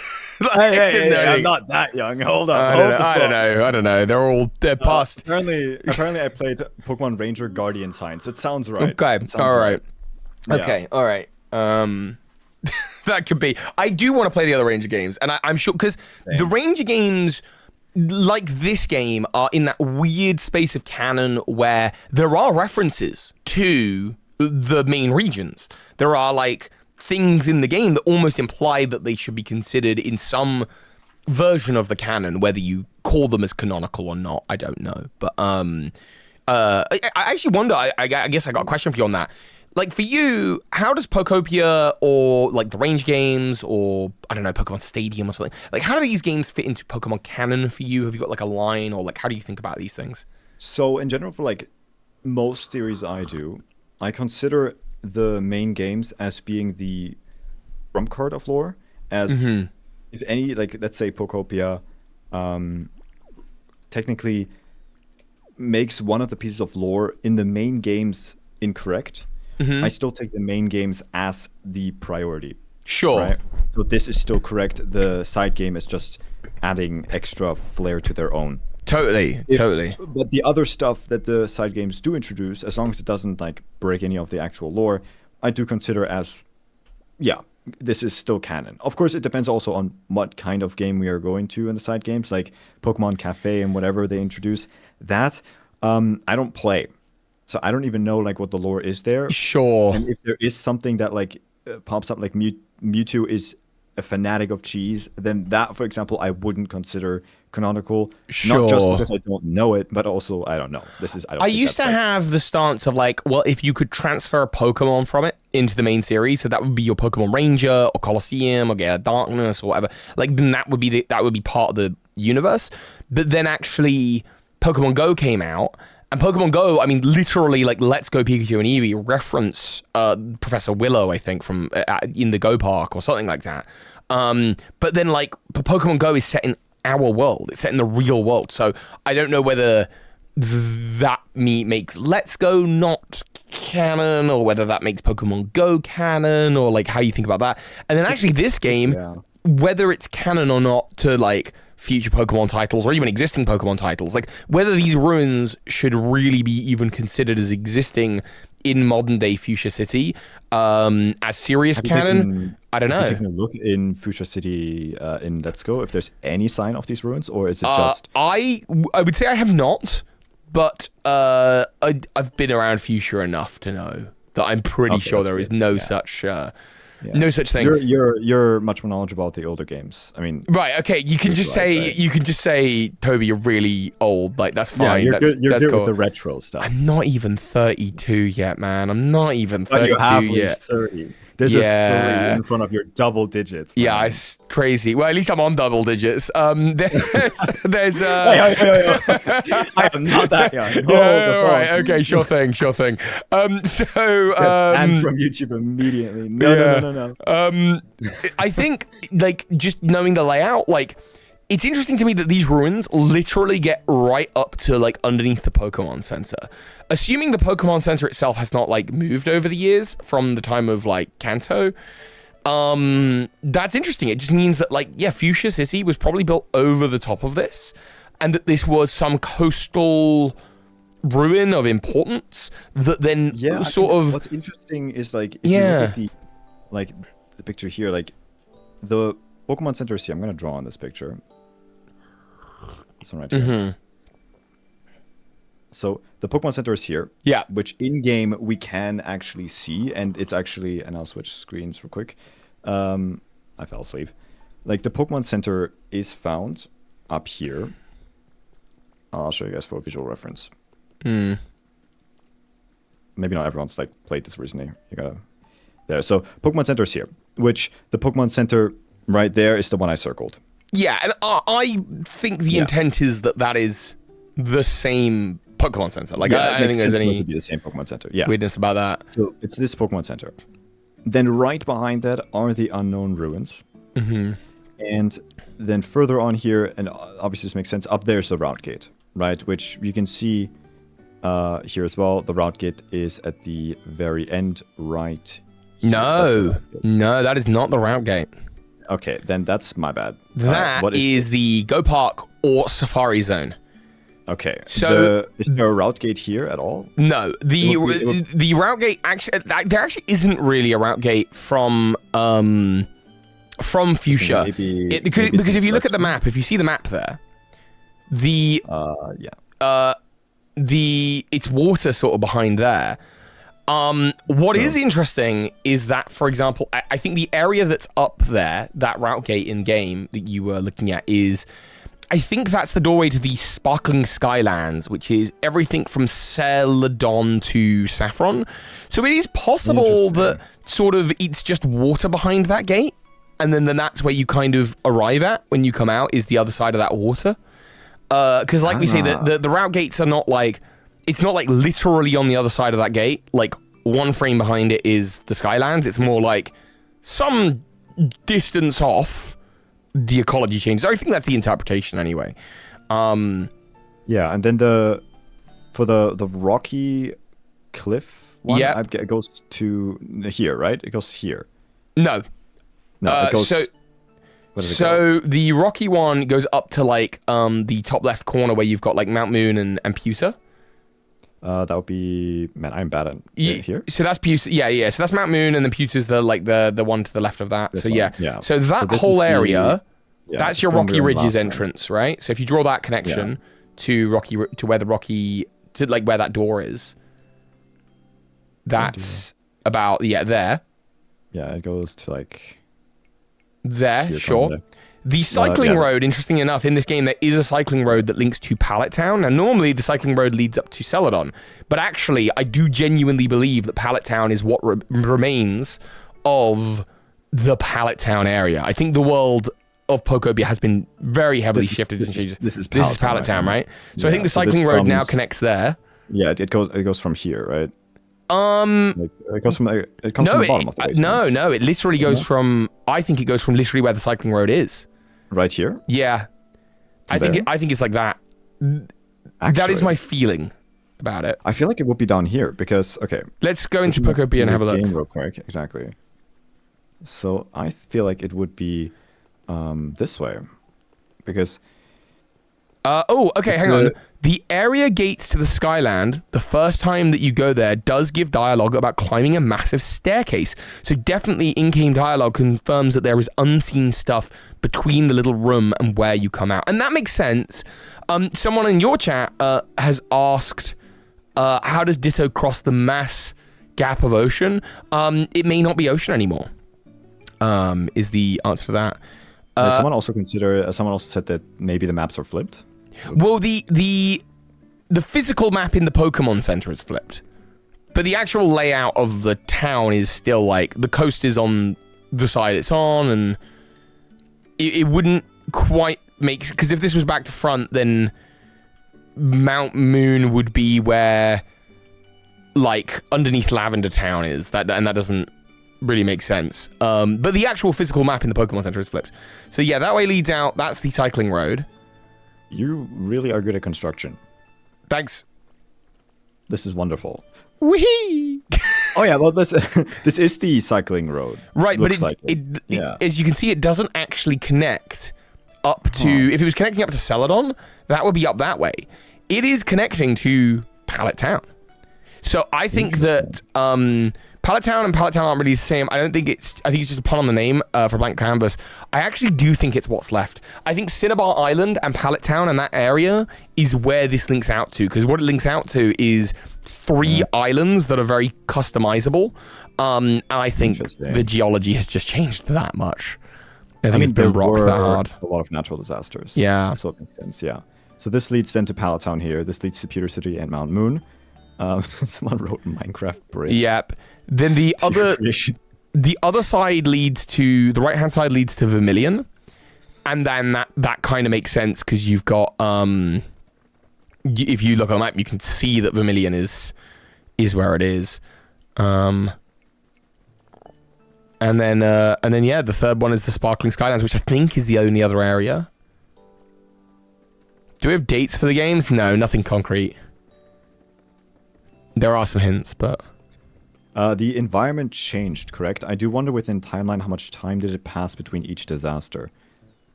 hey, I'm not that young. Hold on. I don't know. They're past. Apparently I played Pokemon Ranger Guardian Science. It sounds right. Okay. All right. Yeah. Okay. All right. That could be. I do want to play the other Ranger games, and I'm sure because the Ranger games, like this game, are in that weird space of canon where there are references to the main regions. There are like things in the game that almost imply that they should be considered in some version of the canon, whether you call them as canonical or not, I don't know. But I actually wonder, I guess I got a question for you on that. Like for you, how does Pokopia or like the range games or I don't know, Pokemon Stadium or something, like how do these games fit into Pokemon canon for you? Have you got like a line, or like how do you think about these things? So in general, for like most series I do, I consider the main games as being the trump card of lore, as if any, like let's say Pokopia technically makes one of the pieces of lore in the main games incorrect, I still take the main games as the priority. Sure. Right? So this is still correct. The side game is just adding extra flair to their own. Totally. But the other stuff that the side games do introduce, as long as it doesn't like break any of the actual lore, I do consider as, this is still canon. Of course, it depends also on what kind of game we are going to in the side games, like Pokemon Cafe and whatever they introduce. That I don't play, so I don't even know like what the lore is there. Sure. And if there is something that like pops up, like Mewtwo is a fanatic of cheese, then that, for example, I wouldn't consider canonical. Sure. Not just because I don't know it, but also I don't know. I used to have the stance of like, well, if you could transfer a Pokemon from it into the main series, so that would be your Pokemon Ranger or Colosseum or Gate of Darkness or whatever, like then that would be part of the universe. But then actually Pokemon Go came out, and Pokemon Go, I mean, literally, like, Let's Go Pikachu and Eevee reference Professor Willow, I think, from in the Go Park or something like that. But then, like, Pokemon Go is set in our world. It's set in the real world. So I don't know whether that makes Let's Go not canon, or whether that makes Pokemon Go canon, or, like, how you think about that. And then actually this game, whether it's canon or not to, like, future Pokemon titles or even existing Pokemon titles, like whether these ruins should really be even considered as existing in modern day Fuchsia City as serious canon, I don't know. Taking a look in Fuchsia City in Let's Go if there's any sign of these ruins, or is it just I would say I have not, but I've been around Fuchsia enough to know that I'm pretty sure there is no such no such thing. You're much more knowledgeable about the older games. I mean, right? Okay, you can just say, Toby, you're really old. Like that's fine. You're that's good cool. with the retro stuff. I'm not even 32 yet, man. I'm not even 32 yet. 30. There's a 3 in front of your double digits. Man. Yeah, it's crazy. Well, at least I'm on double digits. There's I am not that young. Right. Okay. Sure thing. And from YouTube immediately. No. I think like just knowing the layout, like it's interesting to me that these ruins literally get right up to like underneath the Pokemon Center. Assuming the Pokemon Center itself has not like moved over the years from the time of like Kanto, that's interesting. It just means that like, yeah, Fuchsia City was probably built over the top of this, and that this was some coastal ruin of importance that then sort of. What's interesting is like if you look at the picture here, like the Pokemon Center is here. I'm gonna draw on this picture. This one right here. So the Pokemon Center is here. Yeah. Which in game we can actually see, and it's actually, and I'll switch screens real quick. I fell asleep. Like the Pokemon Center is found up here. I'll show you guys for a visual reference. Maybe not everyone's like played this recently. You gotta there. So Pokemon Center is here, which the Pokemon Center right there is the one I circled. Yeah, and I think the intent is that is the same Pokemon Center. Like I don't think there's any to be the same Pokemon Center. weirdness about that. So it's this Pokemon Center. Then right behind that are the Unown ruins. And then further on here, and obviously this makes sense, up there's the route gate, right? Which you can see here as well. The route gate is at the very end, right? No, that is not the route gate. Okay, then that's my bad. That is the Go Park or Safari Zone. Okay, so is there a route gate here at all? No, the route gate actually there actually isn't really a route gate from Fuchsia. Because if you look at the map, if you see the map there, it's water sort of behind there. What is interesting is that, for example, I think the area that's up there, that route gate in game that you were looking at is, I think that's the doorway to the Sparkling Skylands, which is everything from Celadon to Saffron. So it is possible that sort of it's just water behind that gate, and then that's where you kind of arrive at when you come out is the other side of that water. Because like we say, the route gates are not like, it's not like literally on the other side of that gate. Like one frame behind it is the Skylands. It's more like some distance off, the ecology changes. I think that's the interpretation anyway. Yeah, and then for the rocky cliff one, it goes to here, right? It goes here. No, it goes. So the rocky one goes up to like the top left corner where you've got like Mount Moon and Pewter. That would be, man, I'm bad at here. So that's Pewter. Yeah. So that's Mount Moon, and then Pewter's the one to the left of that. This so one. Yeah. So that whole area, that's your Rocky Ridges entrance, right? So if you draw that connection to where where that door is, that's about there. Yeah, it goes to like there. Sure. The cycling road, interestingly enough, in this game, there is a cycling road that links to Pallet Town. Now, normally, the cycling road leads up to Celadon. But actually, I do genuinely believe that Pallet Town is what remains of the Pallet Town area. I think the world of Pokobia has been very heavily shifted. This is Pallet Town, right? So I think the cycling road now connects there. Yeah, it goes from here, right? It comes from the bottom of the way. No, it literally goes from, I think it goes from literally where the cycling road is. Right here? Yeah. I think it's like that. Actually, that is my feeling about it. I feel like it would be down here because, okay. Let's go into Pokobia and have a look. Real quick. Exactly. So I feel like it would be this way because... okay, hang on. The area gates to the Skyland, the first time that you go there, does give dialogue about climbing a massive staircase. So definitely in-game dialogue confirms that there is unseen stuff between the little room and where you come out. And that makes sense. Someone in your chat has asked, how does Ditto cross the mass gap of ocean? It may not be ocean anymore, is the answer to that. Someone also said that maybe the maps are flipped. Well, the physical map in the Pokemon Center is flipped, But the actual layout of the town is still like the coast is on the side it's on, and it wouldn't quite make, because if this was back to front, then Mount Moon would be where like underneath Lavender Town is, and that doesn't really make sense. But the actual physical map in the Pokemon Center is flipped. So yeah, that way leads out. That's the cycling road. You really are good at construction. Thanks. This is wonderful. Whee! Oh yeah, well this is the cycling road. Right, Looks but like as you can see, it doesn't actually connect up to. If it was connecting up to Celadon, that would be up that way. It is connecting to Pallet Town. So I think that Pallet Town and Pallet Town aren't really the same. I think it's just a pun on the name for Blank Canvas. I actually do think it's what's left. I think Cinnabar Island and Pallet Town and that area is where this links out to, because what it links out to is 3 islands that are very customizable. And I think the geology has just changed that much. I think it's been rocked that hard. A lot of natural disasters. Yeah. So it makes sense, yeah. So this leads then to Pallet Town here. This leads to Pewter City and Mount Moon. Someone wrote Minecraft Bridge. Yep. Then the other side leads to, the right-hand side leads to Vermilion. And then that kind of makes sense because you've got, if you look on the map, you can see that Vermilion is where it is. And then yeah, the third one is the Sparkling Skylands, which I think is the only other area. Do we have dates for the games? No, nothing concrete. There are some hints, but... the environment changed, correct? I do wonder within timeline how much time did it pass between each disaster?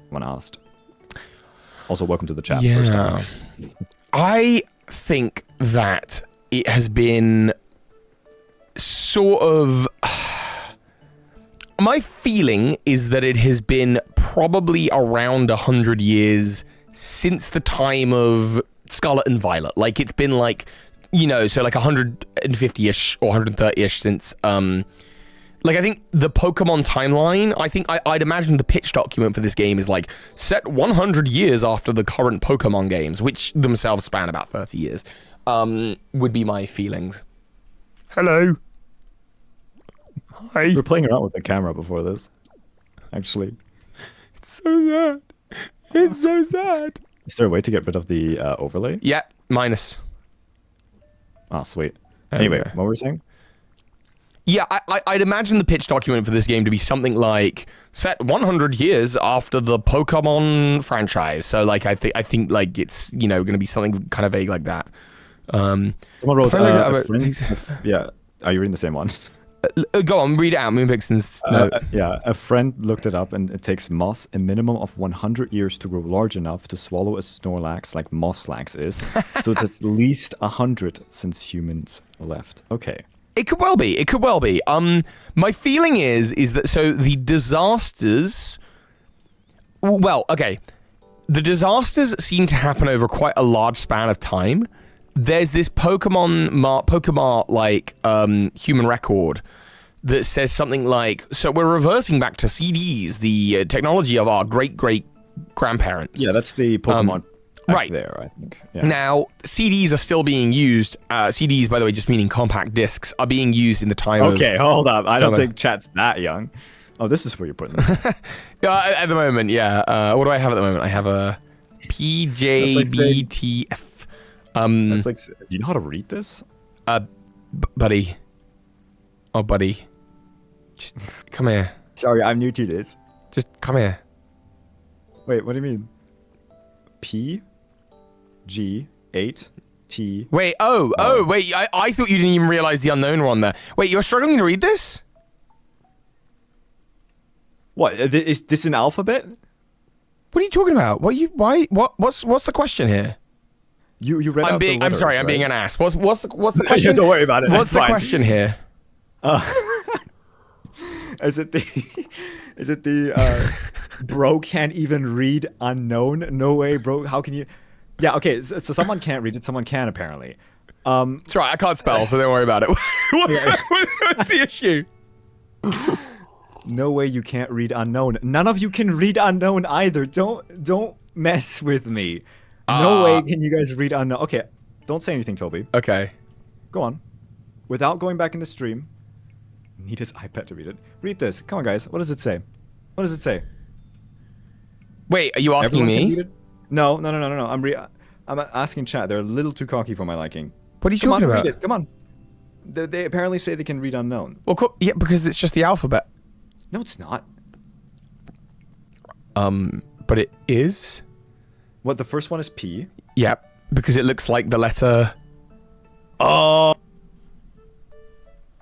When asked. Also, welcome to the chat. Yeah. First time. I think that it has been sort of... My feeling is that it has been probably around 100 years since the time of Scarlet and Violet. Like, it's been like... You know, so like 150-ish or 130-ish since, like I think the Pokemon timeline, I'd imagine the pitch document for this game is like set 100 years after the current Pokemon games, which themselves span about 30 years, would be my feelings. Hello. Hi. We were playing around with the camera before this, actually. It's so sad. It's so sad. Is there a way to get rid of the overlay? Yeah, minus. Oh, sweet. Anyway, what were we saying? Yeah, I'd imagine the pitch document for this game to be something like set 100 years after the Pokemon franchise. So, like, I think like it's going to be something kind of vague like that. Someone wrote yeah. Are you reading the same one? Go on, read it out. Moonpixton's note. Yeah, a friend looked it up, and it takes moss a minimum of 100 years to grow large enough to swallow a Snorlax like Mosslax is. So it's at least 100 since humans left. Okay. It could well be. It could well be. My feeling is that so the disasters. Well, okay. The disasters seem to happen over quite a large span of time. There's this Pokemon like human record that says something like, so we're reverting back to CDs, the technology of our great-great-grandparents. Yeah, that's the Pokemon right there, I think. Yeah. Now, CDs are still being used. CDs, by the way, just meaning compact discs, are being used in the time of... Okay, hold up. I don't think chat's that young. Oh, this is where you're putting it. At the moment, yeah. What do I have at the moment? I have a PJBTF. That's like, do you know how to read this? Buddy. Oh, buddy. Just come here. Sorry, I'm new to this. Just come here. Wait, what do you mean? P, G, 8, T. Wait, wait. I thought you didn't even realize the unknown one there. Wait, you're struggling to read this? What? Is this an alphabet? What are you talking about? What's the question here? You read out the letters, I'm sorry, I'm right? being an ass. What's the question? Don't worry about it. What's the question here? Is it the bro can't even read unknown? No way, bro. How can you? Yeah, okay. So someone can't read it. Someone can apparently. It's right. I can't spell, so don't worry about it. What's the issue? No way you can't read unknown. None of you can read unknown either. Don't mess with me. No way can you guys read unknown. Okay, don't say anything, Toby. Okay. Go on. without going back in the stream. Need his iPad to read it. Read this. Come on, guys. What does it say? What does it say? Wait, are you asking me? No. I'm asking chat. They're a little too cocky for my liking. What are you talking about? Read it. Come on. They apparently say they can read Unown. Well, cool. Yeah, because it's just the alphabet. No, it's not. But it is. What, the first one is P? Yep, because it looks like the letter. Oh.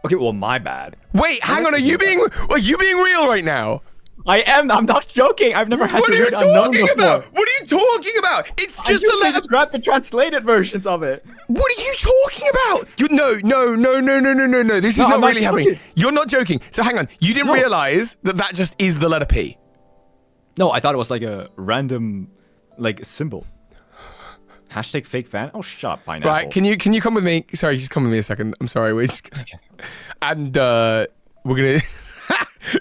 Okay, well, my bad. Wait, hang on. Are you being real right now? I am. I'm not joking. I've never had to read Unown before. What are you talking about? It's just the letter. Just grab the translated versions of it. What are you talking about? No. This is not really happening. You're not joking. So hang on. You didn't realize that just is the letter P. No, I thought it was like a random, like, symbol. Hashtag fake fan. Oh, shut up, pineapple. Right? Can you come with me? Sorry, just come with me a second. I'm sorry. We're just. Okay. And we're gonna.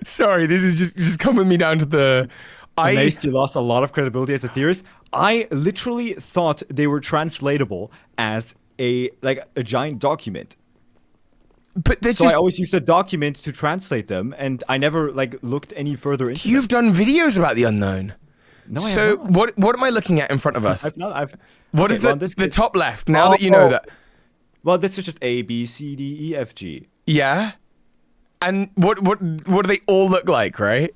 Sorry, this is just come with me down to the. Amazed you lost a lot of credibility as a theorist. I literally thought they were translatable as a giant document. But so I always used a document to translate them, and I never looked any further into. You've done videos about the Unown. No, I have not. what am I looking at in front of us? I've not. What is the top left? Now that you know that. Well, this is just A, B, C, D, E, F, G. Yeah. And what do they all look like, right?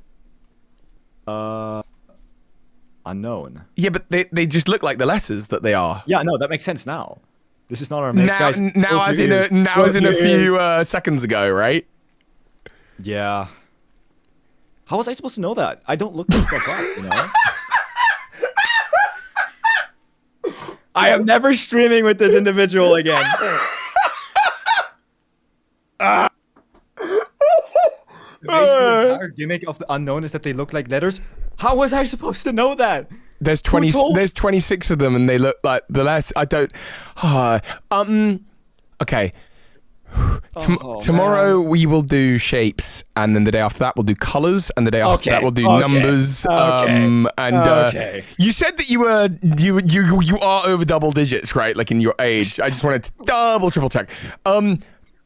Unknown. Yeah, but they just look like the letters that they are. Yeah, no, that makes sense now. This is not our main guys. Now as in a few seconds ago, right? Yeah. How was I supposed to know that? I don't look this stuff up, you know? I am never streaming with this individual again. The entire gimmick of the Unown is that they look like letters. How was I supposed to know that? There's 26 of them, and they look like the letters. I don't. Okay. Tomorrow we will do shapes, and then the day after that we'll do colors, and the day after that we'll do numbers. You said that you are over double digits, right? Like in your age. I just wanted to triple check.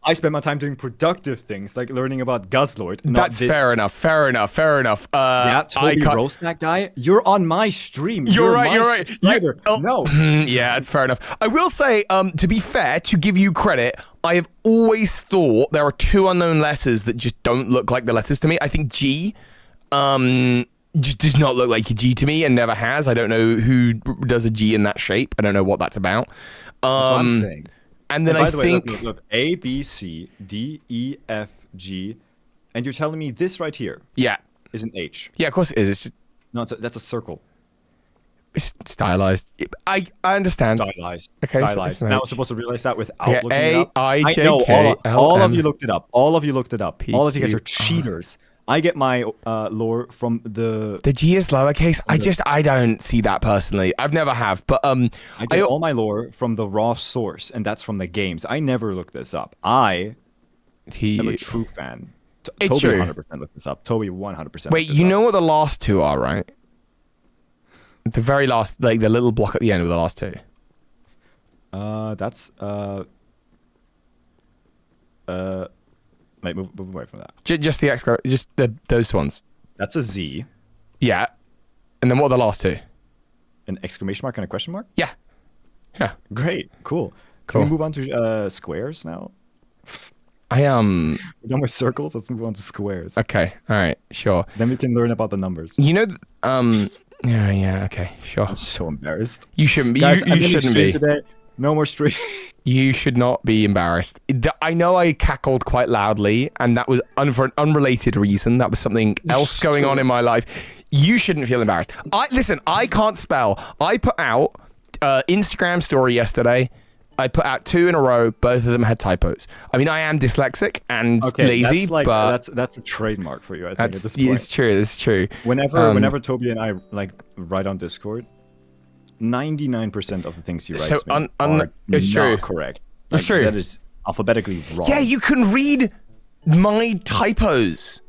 I spend my time doing productive things, like learning about Guzzlord. That's fair enough. Yeah, Toby roast that guy. You're on my stream. You're right. No. Yeah, it's fair enough. I will say, to be fair, to give you credit, I have always thought there are two unknown letters that just don't look like the letters to me. I think G, just does not look like a G to me and never has. I don't know who does a G in that shape. I don't know what that's about. That's what I'm saying. And then I think look, A, B, C, D, E, F, G, and you're telling me this right here, is an H. Yeah, of course it is. It's just, no, that's a circle. It's stylized. I understand. Stylized. Okay, stylized. And I was supposed to realize that without looking it up. I know all of you looked it up. All of you looked it up. All of you guys are cheaters. I get my lore from the G is lowercase. I don't see that personally. I've never have, but I get all my lore from the raw source, and that's from the games. I never look this up. I am a true fan. It's Toby true. 100% looked this up. Toby 100%. Wait, you know what the last two are, right? The very last, like the little block at the end of the last two. That's Mate, move away from that. Just those ones. That's a Z. Yeah. And then what are the last two? An exclamation mark and a question mark? Yeah. Yeah. Great. Cool. Can we move on to squares now? We're done with circles. Let's move on to squares. Okay. All right. Sure. Then we can learn about the numbers. You know, yeah. Okay. Sure. I'm so embarrassed. You shouldn't be. Guys, you shouldn't be. Today. No more stream. You should not be embarrassed. I know I cackled quite loudly, and that was for an unrelated reason. That was something else going on in my life. You shouldn't feel embarrassed. Listen, I can't spell. I put out Instagram story yesterday. I put out 2 in a row. Both of them had typos. I mean, I am dyslexic and lazy, but that's a trademark for you. I think at this point. It's true. It's true. Whenever Toby and I write on Discord, 99% of the things you write are it's not true. correct. It's true. That is alphabetically wrong. Yeah, you can read my typos.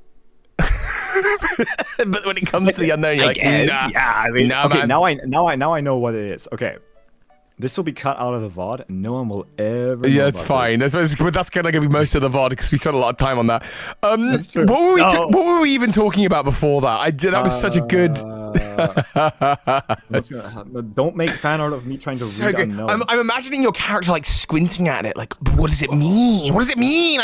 But when it comes to the unknown, you're like, nah. Yeah, I mean, nah, okay, man. now I know what it is. Okay, This will be cut out of the VOD, and no one will ever. Yeah, it's fine. That's kind of going to be most of the VOD because we spent a lot of time on that. What were we even talking about before that? That was such a good. Don't make fan art of me trying to read Unown. I'm imagining your character like squinting at it, like, what does it mean? What does it mean?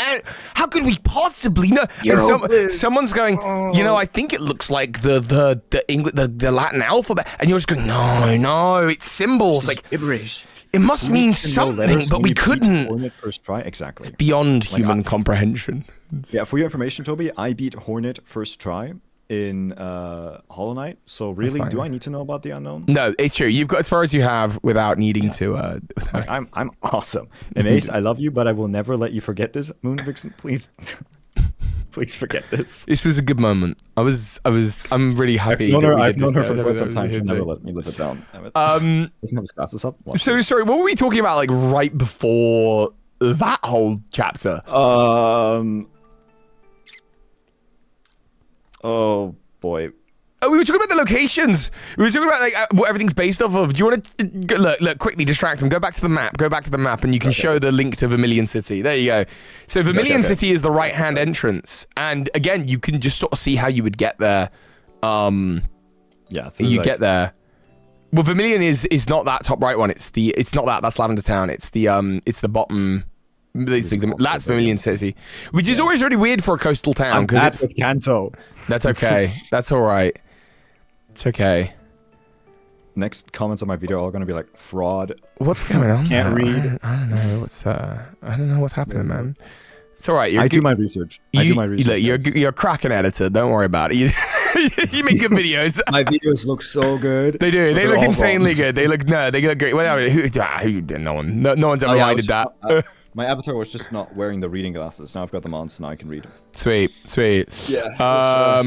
How could we possibly know? And someone's going, I think it looks like the Latin alphabet, and you're just going, no, it's symbols. Like gibberish. It must mean something, but we couldn't. Hornet first try, exactly. It's beyond human comprehension. Yeah, for your information, Toby, I beat Hornet first try in Hollow Knight. So really, do I need to know about the Unown? No, it's true. You've got as far as you have without needing to. I'm awesome. And Ace, I love you, but I will never let you forget this. Moon Vixen, please. Please forget this. This was a good moment. I'm really happy. I've known her for quite some time. She'll never let me live it down. Doesn't have his glasses up. So sorry, what were we talking about? Like right before that whole chapter? Oh boy. Oh, we were talking about the locations. We were talking about like what everything's based off of. Do you want to look quickly distract them? Go back to the map. And you can show the link to Vermilion City. There you go. So Vermilion City is the right-hand entrance, and again, you can just sort of see how you would get there. Get there. Well, Vermilion is not that top right one. It's not that. That's Lavender Town. It's the bottom. That's Vermilion City, which is always really weird for a coastal town because it's with Kanto. That's okay. That's all right. It's okay. Next comments on my video are all gonna be like fraud. What's going on? Can't read. I don't know. I don't know what's happening, man. It's all right. I do my research. Look, you're a cracking editor. Don't worry about it. You make good videos. My videos look so good. They do. They look insanely good. They look great. Whatever. No one's ever minded that. My avatar was just not wearing the reading glasses. Now I've got them on, so now I can read. Sweet. Yeah.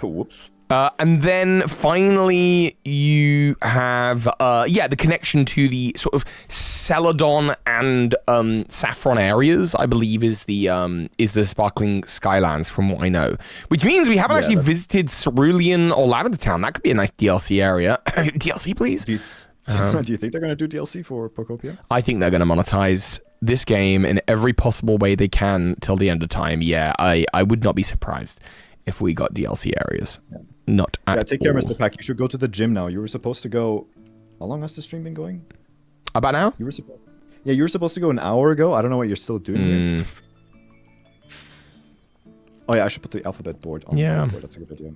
Whoops. And then finally you have the connection to the sort of Celadon and Saffron areas, I believe is the Sparkling Skylands from what I know. Which means we haven't actually visited Cerulean or Lavender Town. That could be a nice DLC area. DLC, please. Do you think they're going to do DLC for Pokopia? I think they're going to monetize this game in every possible way they can till the end of time. Yeah, I would not be surprised if we got DLC areas. Yeah. Not at all. Take care, Mr. Pack. You should go to the gym now. You were supposed to go... How long has the stream been going? About now? You were supposed to go an hour ago. I don't know what you're still doing here. Oh yeah, I should put the alphabet board on the board. That's a good idea.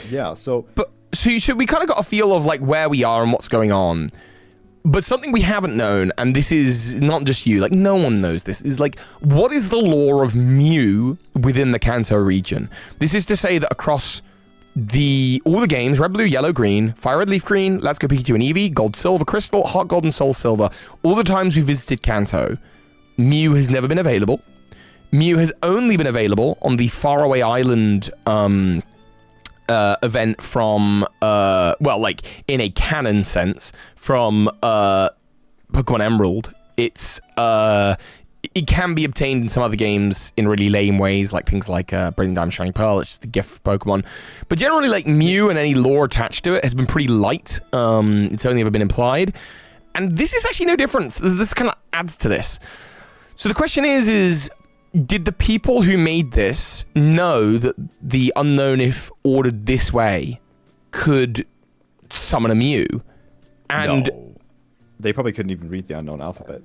Yeah, so... So we kind of got a feel of like where we are and what's going on. But something we haven't known, and this is not just you, like no one knows this, is like, what is the lore of Mew within the Kanto region? This is to say that across all the games, Red, Blue, Yellow, Green, Fire Red, Leaf Green, Let's Go Pikachu and Eevee, Gold, Silver, Crystal, Heart Gold, and Soul Silver, all the times we visited Kanto, Mew has never been available. Mew has only been available on the Faraway Island event from, like in a canon sense, from Pokemon Emerald. It can be obtained in some other games in really lame ways, like things like Brilliant Diamond, Shining Pearl. It's just a gift Pokemon. But generally, like Mew and any lore attached to it has been pretty light. It's only ever been implied. And this is actually no difference. This kind of adds to this. So the question is did the people who made this know that the Unown, if ordered this way, could summon a Mew? And no. They probably couldn't even read the Unown alphabet.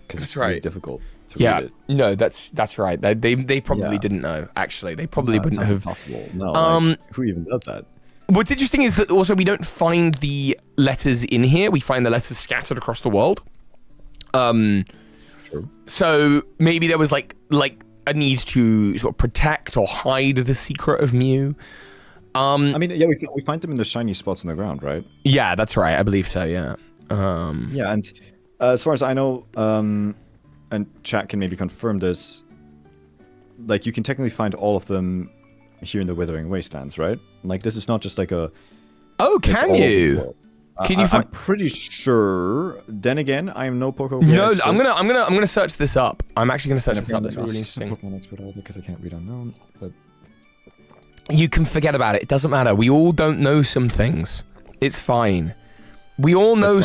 Because it's really difficult to read it. No, that's right. They probably didn't know, actually. They probably wouldn't have. Impossible. No, who even does that? What's interesting is that also we don't find the letters in here. We find the letters scattered across the world. True. So maybe there was like a need to sort of protect or hide the secret of Mew. I mean, we find them in the shiny spots on the ground, right? Yeah, that's right. I believe so. Yeah. Yeah, and as far as I know, and chat can maybe confirm this, like you can technically find all of them here in the Withering Wastelands, right? Like this is not just like a. Oh, can you? Can you find? I'm pretty sure. Then again, I am no Pokemon. No, expert. I'm gonna search this up. I'm actually gonna search this up. That's really interesting. Pokemon expert because I can't read Unown, but you can forget about it. It doesn't matter. We all don't know some things. It's fine. We all know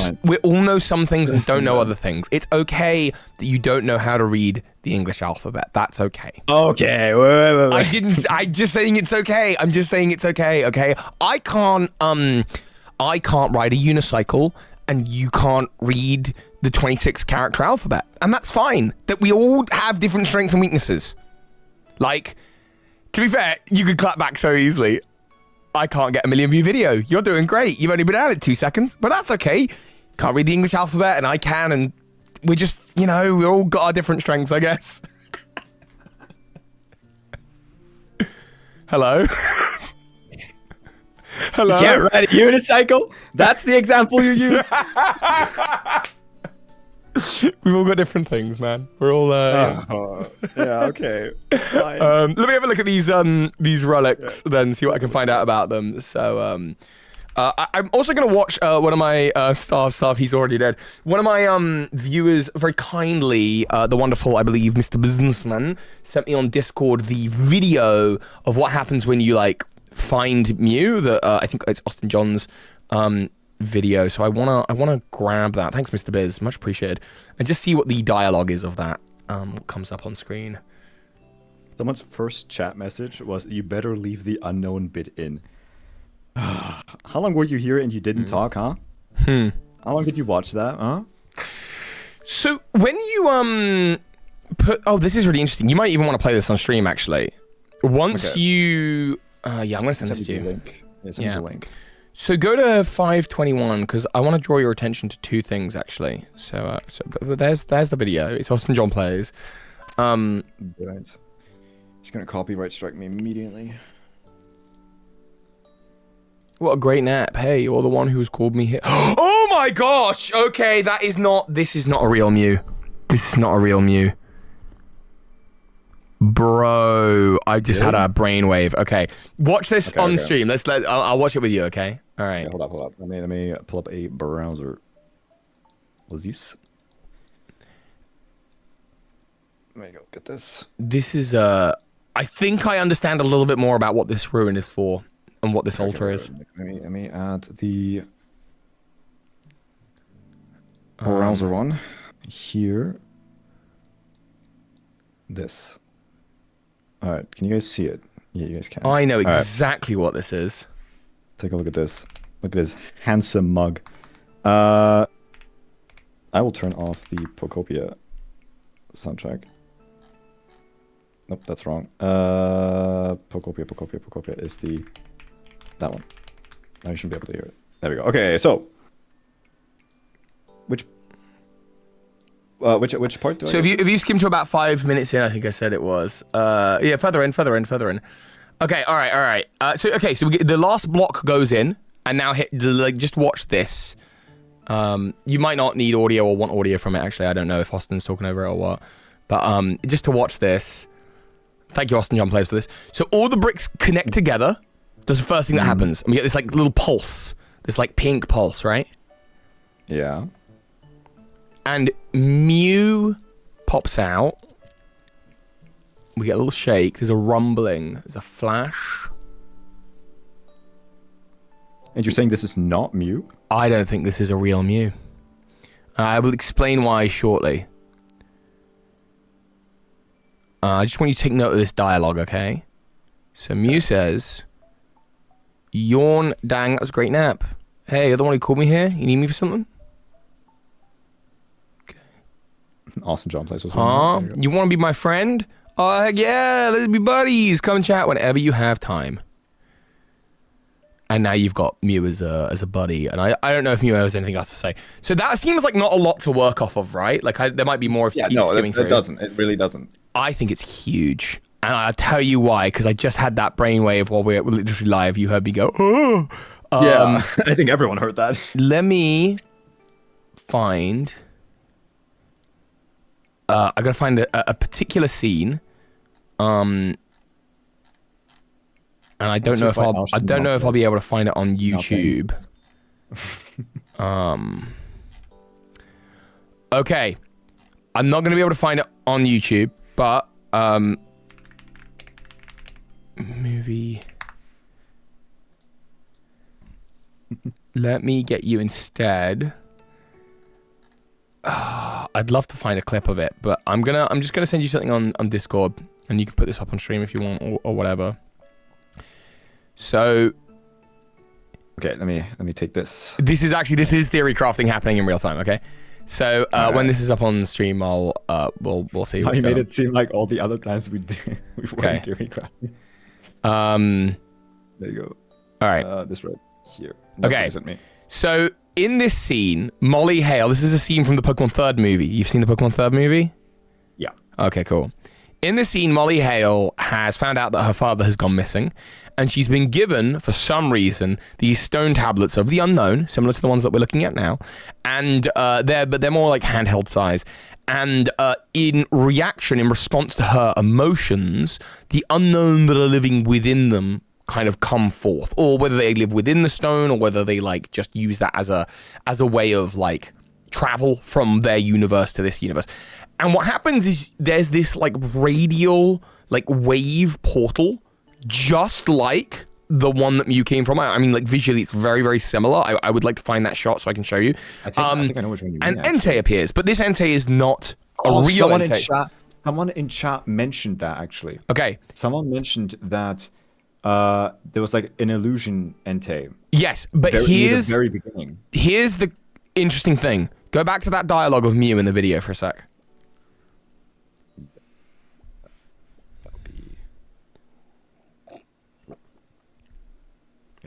some things and don't know other things. It's okay that you don't know how to read the English alphabet. That's okay. Okay. Wait. I'm just saying it's okay. I'm just saying it's okay. Okay. I can't ride a unicycle, and you can't read the 26 character alphabet, and that's fine. That we all have different strengths and weaknesses. Like, to be fair, you could clap back so easily. I can't get a 1 million view video. You're doing great. You've only been at it 2 seconds, but that's okay. Can't read the English alphabet, and I can, and we're just, we all got our different strengths, I guess. Hello? Hello? You can't ride a unicycle? That's the example you use? We've all got different things, man. We're all yeah, okay. Let me have a look at these relics, then see what I can find out about them. So I'm also gonna watch one of my staff. He's already dead. One of my viewers very kindly, the wonderful, I believe, Mr. Businessman, sent me on Discord the video of what happens when you like find Mew. That I think it's Austin John's video, so I wanna grab that. Thanks, Mr. Biz, much appreciated, and just see what the dialogue is of that. What comes up on screen. Someone's first chat message was, "You better leave the unknown bit in." How long were you here and you didn't talk, huh? How long did you watch that, huh? So when you this is really interesting. You might even want to play this on stream, actually. Once you I'm gonna send this to you. Link. Send me the link. So go to 521, because I want to draw your attention to 2 things, actually. So but there's the video. It's Austin John Plays. Right. He's gonna copyright strike me immediately. What a great nap. Hey, you're the one who's called me here. Oh my gosh! Okay, this is not a real Mew. This is not a real Mew. Bro, I just had a brainwave. Okay, watch this on stream. I'll watch it with you. Okay. All right. Yeah, hold up. Let me pull up a browser. What's this? There you go. Get this. This is I think I understand a little bit more about what this ruin is for and what this altar is. Let me add the browser on here. This. All right, can you guys see it? Yeah, you guys can. I know exactly what this is. Take a look at this. Look at this handsome mug. I will turn off the Procopia soundtrack. Nope, that's wrong. Procopia is that one. Now you should be able to hear it. There we go. Okay, so which part do I? So if you skim to about 5 minutes in, I think I said it was. Yeah, further in. Okay, all right. So we get, the last block goes in, and now just watch this. You might not need audio or want audio from it. Actually, I don't know if Austin's talking over it or what. But just to watch this. Thank you, Austin John Plays, for this. So all the bricks connect together. That's the first thing that happens. And we get this like little pulse, this like pink pulse, right? Yeah. And Mew pops out. We get a little shake. There's a rumbling. There's a flash. And you're saying this is not Mew? I don't think this is a real Mew. I will explain why shortly. I just want you to take note of this dialogue, okay? So Mew says, "Yawn, dang, that was a great nap. Hey, you're the one who called me here? You need me for something?" Austin John Plays was You want to be my friend? Oh, heck yeah, let's be buddies. Come and chat whenever you have time. And now you've got Mew as a buddy, and I don't know if Mew has anything else to say. So that seems like not a lot to work off of, right? Like there might be more if you keep skimming through. It doesn't. It really doesn't. I think it's huge, and I'll tell you why. Because I just had that brainwave while we're literally live. You heard me go, "Oh." Yeah, I think everyone heard that. Let me find. I gotta find a particular scene. And I don't know if I'll be able to find it on YouTube. Okay, I'm not gonna be able to find it on YouTube, but movie. let me get you instead. I'd love to find a clip of it, but I'm just gonna send you something on Discord, and you can put this up on stream if you want, or whatever. So, okay, let me take this. This is theory crafting happening in real time. Okay, so when this is up on the stream, we'll see. I made it seem like all the other times we were theory crafting. There you go. All right. This right here. Okay. So in this scene, Molly Hale. This is a scene from the Pokemon Third movie. You've seen the Pokemon Third movie? Yeah. Okay, cool. In this scene, Molly Hale has found out that her father has gone missing, and she's been given, for some reason, these stone tablets of the unknown, similar to the ones that we're looking at now, and they're more like handheld size. And in response to her emotions, the unknown that are living within them kind of come forth, or whether they live within the stone, or whether they like just use that as a way of like travel from their universe to this universe. And what happens is there's this like radial like wave portal, just like the one that Mew came from. I mean, like visually, it's very, very similar. I would like to find that shot so I can show you. I think I know which one you mean. And Entei appears, but this Entei is not a real Entei. Someone in chat mentioned that actually. Okay. Someone mentioned that there was like an illusion Entei. Yes, but here's the very beginning. Here's the interesting thing. Go back to that dialogue of Mew in the video for a sec.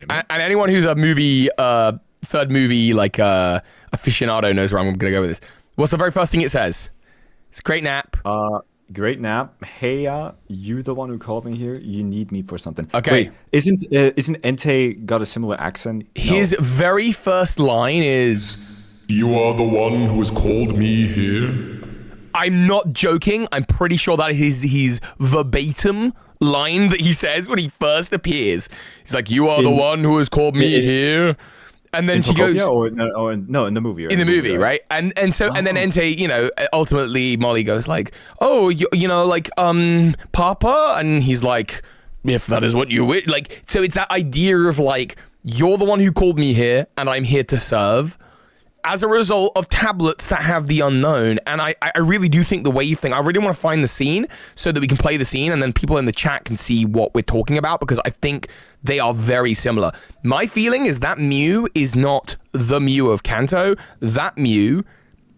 And anyone who's a movie, third movie, like, aficionado knows where I'm going to go with this. What's the very first thing it says? It's great nap. Great nap. Hey, you the one who called me here? You need me for something. Okay. Wait, isn't Entei got a similar accent? His very first line is... You are the one who has called me here? I'm not joking. I'm pretty sure that is his verbatim line that he says when he first appears. He's like, you are the one who has called me here. And then she goes... No, in the movie. In the movie, right? And then Entei, you know, ultimately Molly goes like, oh, you know, like, Papa? And he's like, if that is what you wish. Like, so it's that idea of like, you're the one who called me here and I'm here to serve. As a result of tablets that have the unknown. And I really do think the wave thing, I really want to find the scene so that we can play the scene and then people in the chat can see what we're talking about, because I think they are very similar. My feeling is that Mew is not the Mew of Kanto. That Mew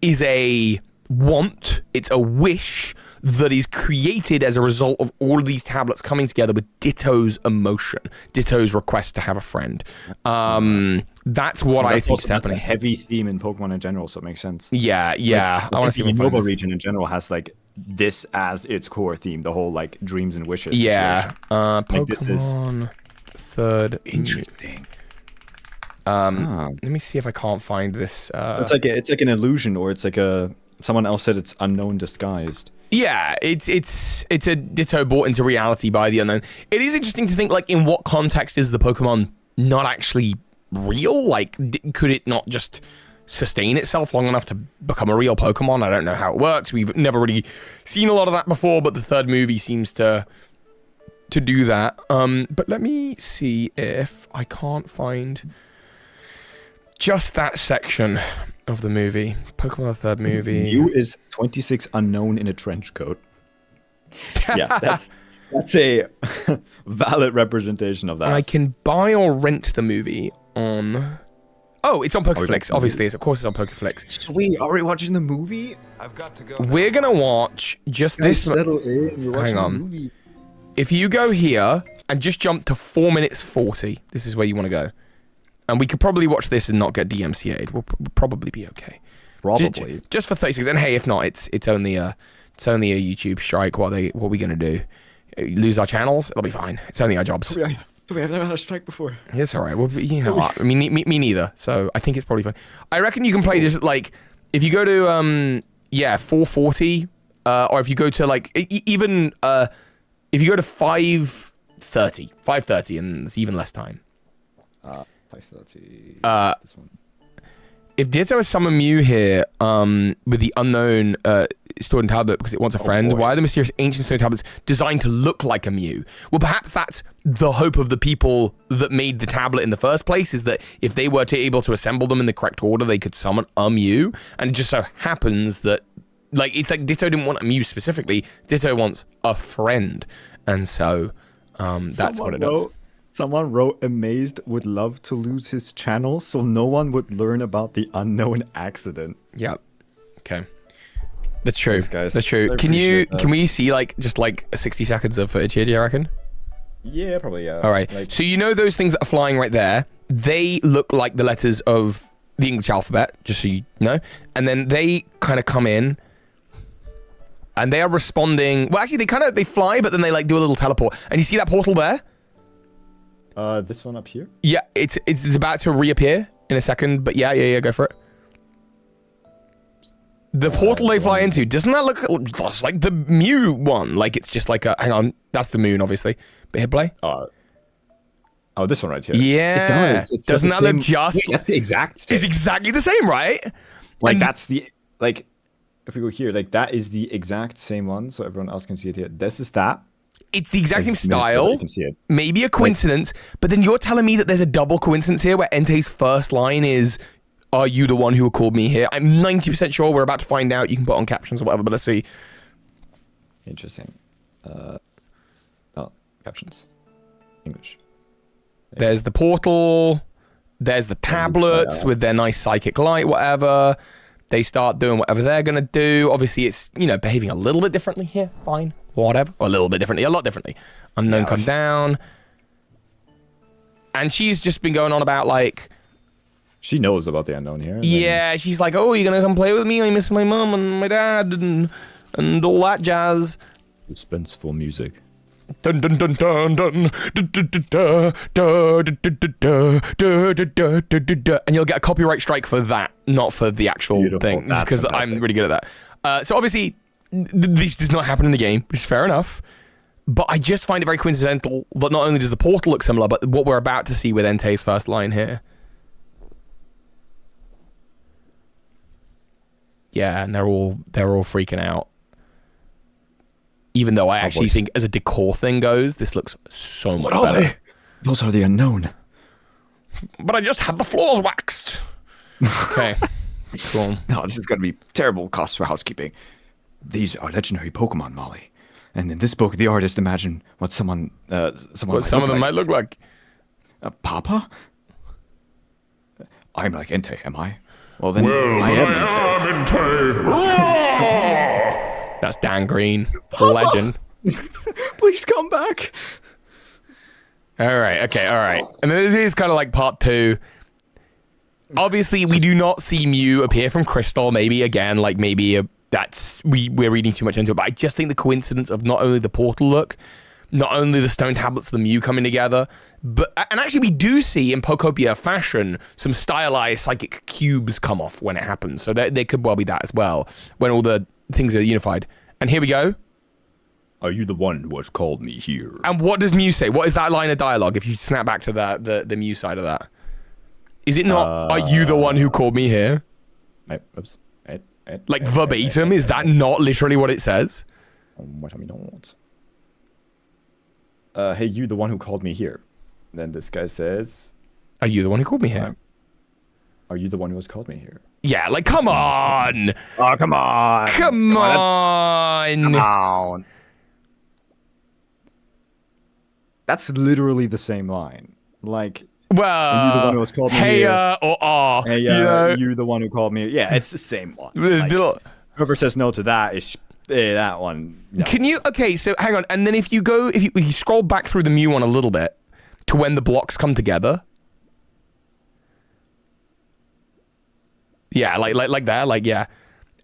is a want, it's a wish that is created as a result of all of these tablets coming together with Ditto's emotion, Ditto's request to have a friend. That's what I think is happening. A heavy theme in Pokemon in general, so it makes sense. Yeah. Like, I want to see the Unova region in general has like this as its core theme, the whole like dreams and wishes. Yeah. Like, Pokemon Third. Interesting. Let me see if I can't find this. It's like an illusion, or it's like someone else said it's unknown disguised. Yeah, it's a Ditto brought into reality by the unknown. It is interesting to think, like, in what context is the Pokemon not actually real? Like, could it not just sustain itself long enough to become a real Pokemon? I don't know how it works. We've never really seen a lot of that before, but the third movie seems to do that. But let me see if I can't find just that section of the movie. Pokemon the third movie. Mew is 26 unknown in a trench coat. Yeah, that's a valid representation of that. And I can buy or rent the movie on... Oh, it's on Pokeflix. Obviously, of course it's on Pokeflix. Sweet. Are we watching the movie? I've got to go. We're going to watch just this... Hang on. If you go here and just jump to 4 minutes 40, this is where you want to go. And we could probably watch this and not get DMCA'd. We'll probably be okay. Probably. Just for 30 seconds. And hey, if not, it's only a YouTube strike. What are we gonna do? Lose our channels? It'll be fine. It's only our jobs. We have never had a strike before. It's all right. Well, you know what? I mean, me neither. So I think it's probably fine. I reckon you can play this like if you go to 440, or if you go to like even if you go to 5:30, and it's even less time. 5:30. This one. If Ditto is summon Mew here, with the unknown, stored in tablet because it wants a friend. Why are the mysterious ancient stone tablets designed to look like a Mew? Well, perhaps that's the hope of the people that made the tablet in the first place, is that if they were able to assemble them in the correct order, they could summon a Mew. And it just so happens that, like, it's like Ditto didn't want a Mew specifically. Ditto wants a friend. And so that's what it does. Someone wrote, Amazed would love to lose his channel so no one would learn about the unknown accident. Yep. Okay. That's true. Thanks, guys. That's true. Can we see just 60 seconds of footage here, do you reckon? Yeah, probably, yeah. All right. So you know those things that are flying right there, they look like the letters of the English alphabet, just so you know. And then they kind of come in and they are responding. Well, actually they fly, but then they do a little teleport. And you see that portal there? This one up here? Yeah, it's about to reappear in a second, but yeah, go for it. The portal they fly into, doesn't that look just like the Mew one? Like it's just like hang on, that's the moon, obviously. But hit play. Oh, this one right here. Yeah, it does. Doesn't that look just? Wait, that's the exact same. It's exactly the same, right? That's the if we go here, that is the exact same one, so everyone else can see it here. This is that. It's the exact same style. You can see it. Maybe a coincidence, but then you're telling me that there's a double coincidence here where Entei's first line is, "Are you the one who called me here?" I'm 90% sure. We're about to find out. You can put on captions or whatever, but let's see. Interesting. Captions. English. There's the portal. There's the tablets with their nice psychic light, whatever. They start doing whatever they're going to do. Obviously, it's, behaving a little bit differently here. Fine. Whatever. Or a little bit differently. A lot differently. Unown come down. And she's just been going on about, she knows about the unknown here. Yeah, she's like, "Oh, you're going to come play with me? I miss my mum and my dad and all that jazz." Suspenseful music. Dun dun dun dun dun and you'll get a copyright strike for that, not for the actual thing, just because I'm really good at that. So obviously, this does not happen in the game, which is fair enough. But I just find it very coincidental that not only does the portal look similar, but what we're about to see with Entei's first line here. Yeah, and they're all freaking out. Even though I actually think, as a decor thing goes, this looks so much better. Those are the unknown. But I just had the floors waxed. Okay, cool. No, this is going to be terrible cost for housekeeping. These are legendary Pokemon, Molly. And in this book, the artist imagined what some of them might look like. Papa? I'm like Entei, am I? Well, then I am Entei. That's Dan Green, the legend. Please come back. All right, okay, all right. And then this is kind of like part 2. Obviously, we do not see Mew appear from Crystal. Maybe, again, we're reading too much into it. But I just think the coincidence of not only the portal look, not only the stone tablets, the Mew coming together, and actually we do see in Pokopia fashion some stylized psychic cubes come off when it happens. So there could well be that as well, when all the things are unified. And here we go. Are you the one who has called me here? And what does Mew say? What is that line of dialogue? If you snap back to the Mew side of that, is it not? Are you the one who called me here? Verbatim? Is that not literally what it says? What I mean, not. Hey, you the one who called me here. Then this guy says, "Are you the one who called me here?" Are you the one who has called me here? Yeah, come on! Oh, come on! Come on! That's literally the same line. Well, are you the one who has called me here? Or hey, you the one who called me. Yeah, it's the same one. Whoever says no to that is that one. No. Can you? Okay, so hang on. And then if you scroll back through the Mew one a little bit to when the blocks come together. Yeah, like that, yeah.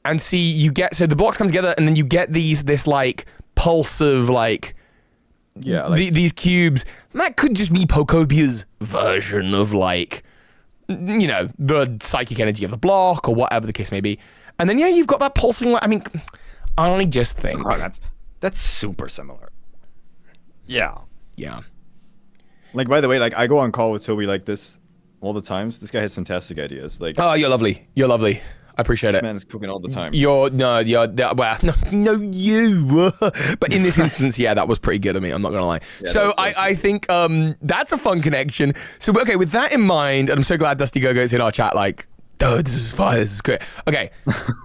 And see, you get, so the blocks come together and then you get this pulse of these cubes. And that could just be Pokopia's version of the psychic energy of the block or whatever the case may be. And then, yeah, you've got that pulsing, I just think. Oh, that's super similar. Yeah. Yeah. By the way, I go on call with Toby like this all the times. This guy has fantastic ideas. Oh, you're lovely. You're lovely. I appreciate This it. man's cooking all the time. Well, no, you. But in this instance, yeah, that was pretty good of me. I'm not gonna lie. Yeah, so I think that's a fun connection. So okay, with that in mind, and I'm so glad Dusty Go-Go's in our chat. Like, dude, this is fire. This is great. Okay,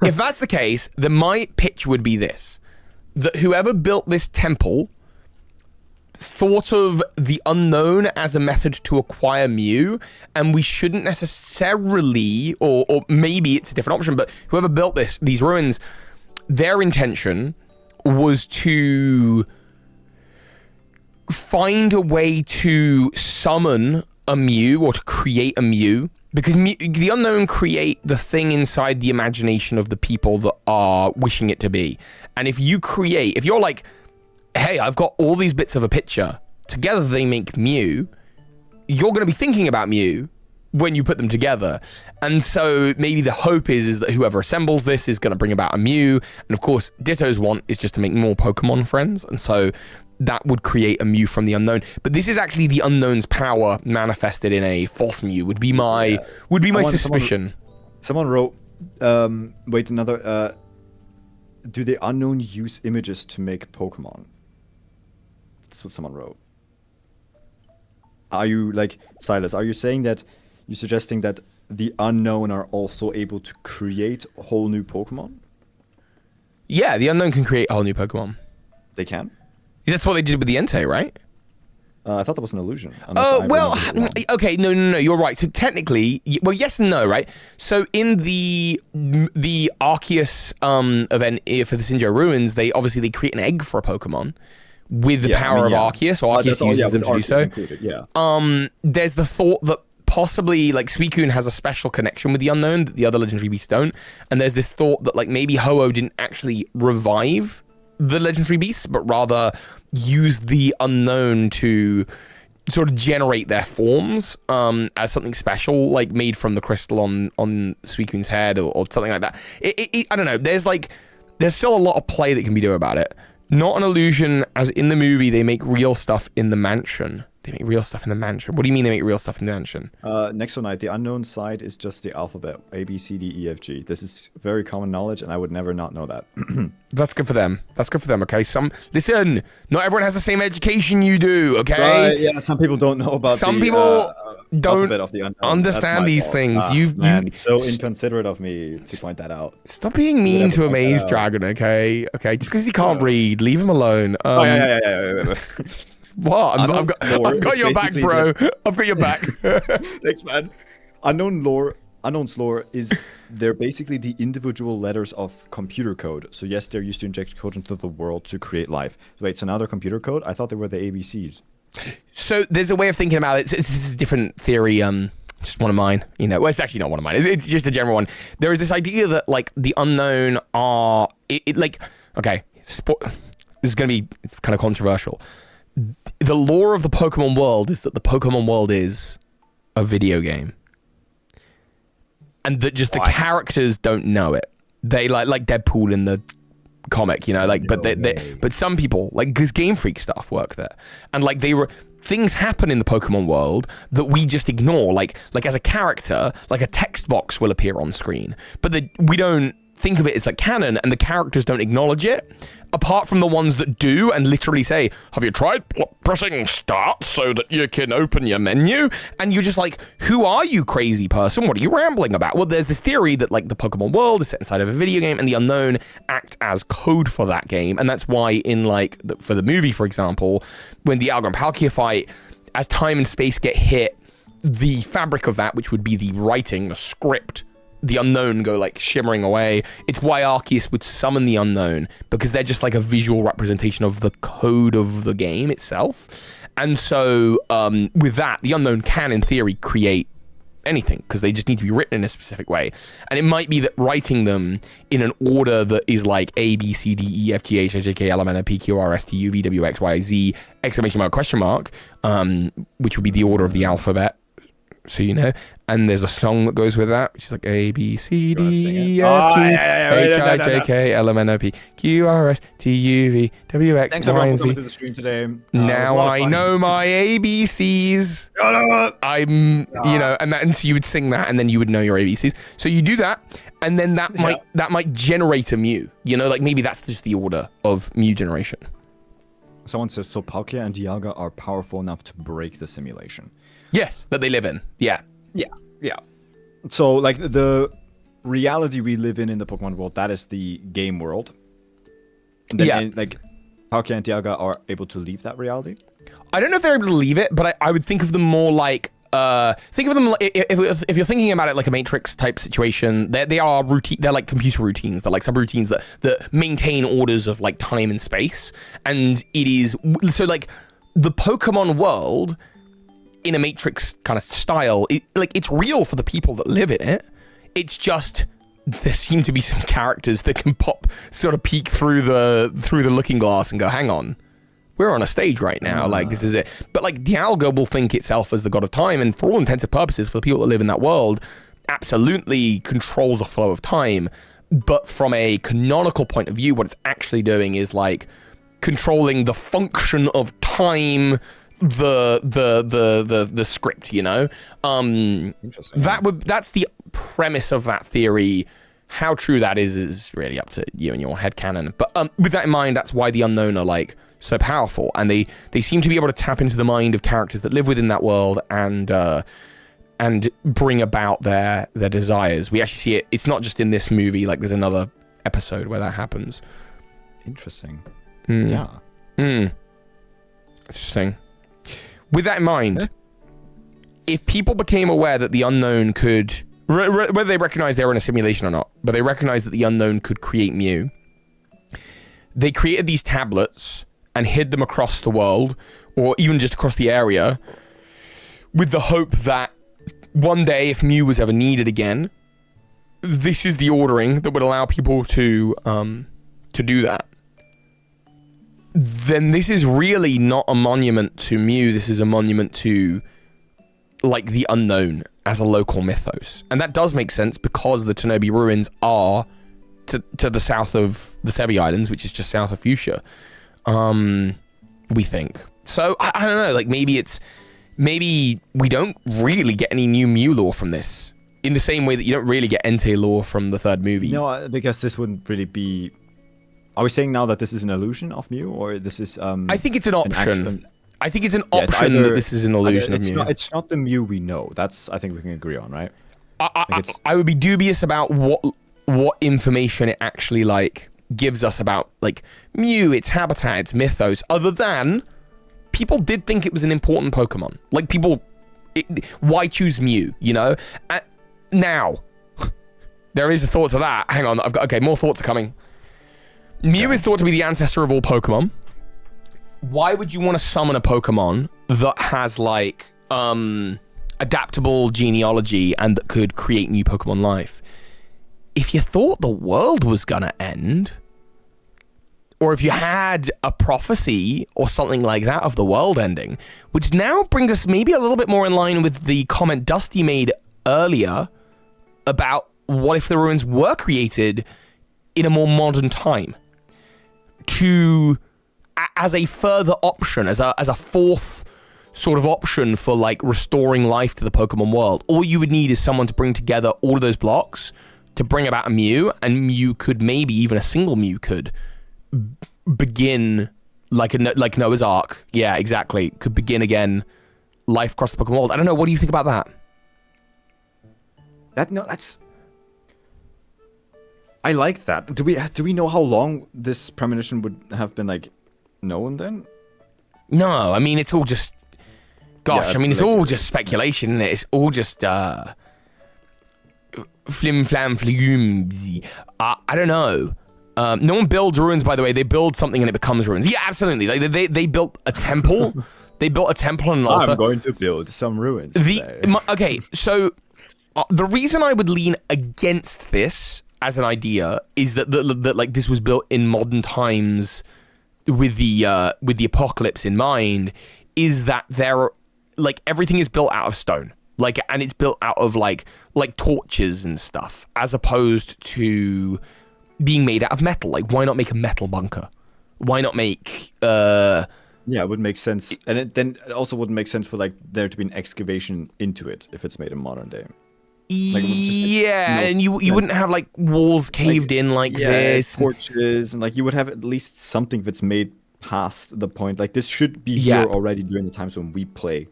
if that's the case, then my pitch would be this: that whoever built this temple thought of the unknown as a method to acquire Mew, and we shouldn't necessarily, or maybe it's a different option, but whoever built these ruins, their intention was to find a way to summon a Mew or to create a Mew, because the unknown create the thing inside the imagination of the people that are wishing it to be. And if you're like, hey, I've got all these bits of a picture, together they make Mew, you're going to be thinking about Mew when you put them together. And so maybe the hope is that whoever assembles this is going to bring about a Mew. And of course, Ditto's want is just to make more Pokemon friends. And so that would create a Mew from the unknown. But this is actually the unknown's power manifested in a false Mew, would be my suspicion. Someone wrote, do the unknown use images to make Pokemon? That's what someone wrote. Are you, like, Silas, are you suggesting that the unknown are also able to create a whole new Pokemon? Yeah, the unknown can create a whole new Pokemon. They can? That's what they did with the Entei, right? I thought that was an illusion. Okay, no, you're right. So technically, well, yes and no, right? So in the Arceus event for the Sinjoh Ruins, they create an egg for a Pokemon with the power of Arceus, or Arceus uses them to do so. Included, yeah. There's the thought that possibly, like, Suicune has a special connection with the unknown that the other legendary beasts don't, and there's this thought that, like, maybe Ho-Oh didn't actually revive the legendary beasts, but rather use the unknown to sort of generate their forms as something special, like made from the crystal on Suicune's head or something like that. I don't know. There's still a lot of play that can be done about it. Not an illusion, as in the movie, they make real stuff in the mansion. They make real stuff in the mansion. What do you mean they make real stuff in the mansion? Nexonite, the unknown side is just the alphabet. A, B, C, D, E, F, G. This is very common knowledge, and I would never not know that. That's good for them. Okay? Listen, not everyone has the same education you do, okay? Right, yeah, some people don't know about some people don't alphabet of the unknown. Understand these fault. things. It's so inconsiderate of me to point that out. Stop being mean to a maze dragon, okay? Okay, just because he can't read, leave him alone. Yeah. What? I've got your back, bro. I've got your back. Thanks, man. Unknown's lore is they're basically the individual letters of computer code. So yes, they're used to inject code into the world to create life. Wait, so now they're computer code? I thought they were the ABCs. So there's a way of thinking about it. It's a different theory. Just one of mine. Well, it's actually not one of mine. It's just a general one. There is this idea that, like, the unknown are okay. This is gonna be, it's kind of controversial. The lore of the Pokemon world is that the Pokemon world is a video game, and that just the characters don't know it. They like Deadpool in the comic, but some people, like, because Game Freak stuff work there, and like things happen in the Pokemon world that we just ignore. Like as a character, like a text box will appear on screen, but we don't think of it as like canon, and the characters don't acknowledge it, apart from the ones that do and literally say, have you tried pressing start so that you can open your menu? And you're just like, who are you, crazy person? What are you rambling about? Well, there's this theory that, like, the Pokemon world is set inside of a video game, and the unknown act as code for that game. And that's why in, like, for the movie, for example, when the Algor and Palkia fight, as time and space get hit, the fabric of that, which would be the writing, the script, the unknown go, like, shimmering away. It's why Arceus would summon the unknown, because they're just like a visual representation of the code of the game itself. And so with that, the unknown can, in theory, create anything, because they just need to be written in a specific way. And it might be that writing them in an order that is like A, B, C, D, E, F, G, H, I, J, K, L, M, N, O, P, Q, R, S, T, U, V, W, X, Y, Z, exclamation mark, question mark, which would be the order of the alphabet, so you know. And there's a song that goes with that, which is like A, B, C, D, E, F, G, H, I, J, K, L, M, N, O, P, Q, R, S, T, U, V, W, X, Thanks, Y, everyone, and for coming Z. to the stream today. Now I know my ABCs. I'm, you know, and so you would sing that, and then you would know your ABCs. So you do that, and then that might generate a Mew. You know, like maybe that's just the order of Mew generation. Someone says, so Palkia and Dialga are powerful enough to break the simulation. Yes, that they live in. Yeah. Yeah. So, like, the reality we live in the Pokemon world, that is the game world. And then, and, like, Palkia and Dialga are able to leave that reality? I don't know if they're able to leave it, but I would think of them more like, think of them, if you're thinking about it like a Matrix type situation, they are routine, they're like computer routines, they're like subroutines that maintain orders of like time and space. And it is, so like the Pokemon world in a Matrix kind of style, it's real for the people that live in it. It's just, there seem to be some characters that can sort of peek through the looking glass and go, hang on, we're on a stage right now, like this is it. But like Dialga will think itself as the god of time, and for all intents and purposes, for the people that live in that world, absolutely controls the flow of time. But from a canonical point of view, what it's actually doing is like controlling the function of time, the script, you know. That's the premise of that theory. How true that is really up to you and your headcanon. But with that in mind, that's why the Unown are like so powerful, and they seem to be able to tap into the mind of characters that live within that world and bring about their desires. We actually see it. It's not just in this movie. Like there's another episode where that happens. Interesting. Yeah. Interesting. With that in mind, if people became aware that the Unown could, whether they recognize they were in a simulation or not, but they recognize that the Unown could create Mew, they created these tablets and hid them across the world, or even just across the area, with the hope that one day, if Mew was ever needed again, this is the ordering that would allow people to do that. Then this is really not a monument to Mew. This is a monument to like the Unown as a local mythos, and that does make sense because the Toby ruins are to the south of the Sevy Islands, which is just south of Fuchsia. We think so. I don't know. Like maybe we don't really get any new Mew lore from this, in the same way that you don't really get Entei lore from the third movie. No, because this wouldn't really be. Are we saying now that this is an illusion of Mew, or this is? I think it's an option. I think it's an option that this is an illusion of Mew. It's not the Mew we know. That's, I think we can agree on, right? I would be dubious about what information it actually like gives us about like Mew, its habitat, its mythos, other than people did think it was an important Pokemon. Like why choose Mew, you know? Now, there is a thought to that. Hang on, more thoughts are coming. Mew is thought to be the ancestor of all Pokemon. Why would you want to summon a Pokemon that has like adaptable genealogy and that could create new Pokemon life? If you thought the world was gonna end, or if you had a prophecy or something like that of the world ending, which now brings us maybe a little bit more in line with the comment Dusty made earlier about what if the ruins were created in a more modern time, as a further option, as a fourth sort of option for like restoring life to the Pokemon world. All you would need is someone to bring together all of those blocks to bring about a Mew, and Mew could, maybe even a single Mew could begin like Noah's Ark. Yeah, exactly. Could begin again life across the Pokemon world. I don't know. What do you think about that? That's. I like that. Do we know how long this premonition would have been like known then? No, I mean it's all just. Gosh, I mean it's all just speculation, isn't it? It's all just flim flam flume. I don't know. No one builds ruins, by the way. They build something and it becomes ruins. Yeah, absolutely. Like they built a temple. They built a temple and an altar. I'm going to build some ruins. Okay, so the reason I would lean against this as an idea is that like this was built in modern times with the apocalypse in mind, is that there like everything is built out of stone. Like, and it's built out of like torches and stuff, as opposed to being made out of metal. Like, why not make a metal bunker? Why not make Yeah, it would make sense, and then it also wouldn't make sense for like there to be an excavation into it if it's made in modern day. Like, and you wouldn't have like walls caved in like this, torches, and like you would have at least something that's made past the point. Like this should be here already during the times when we play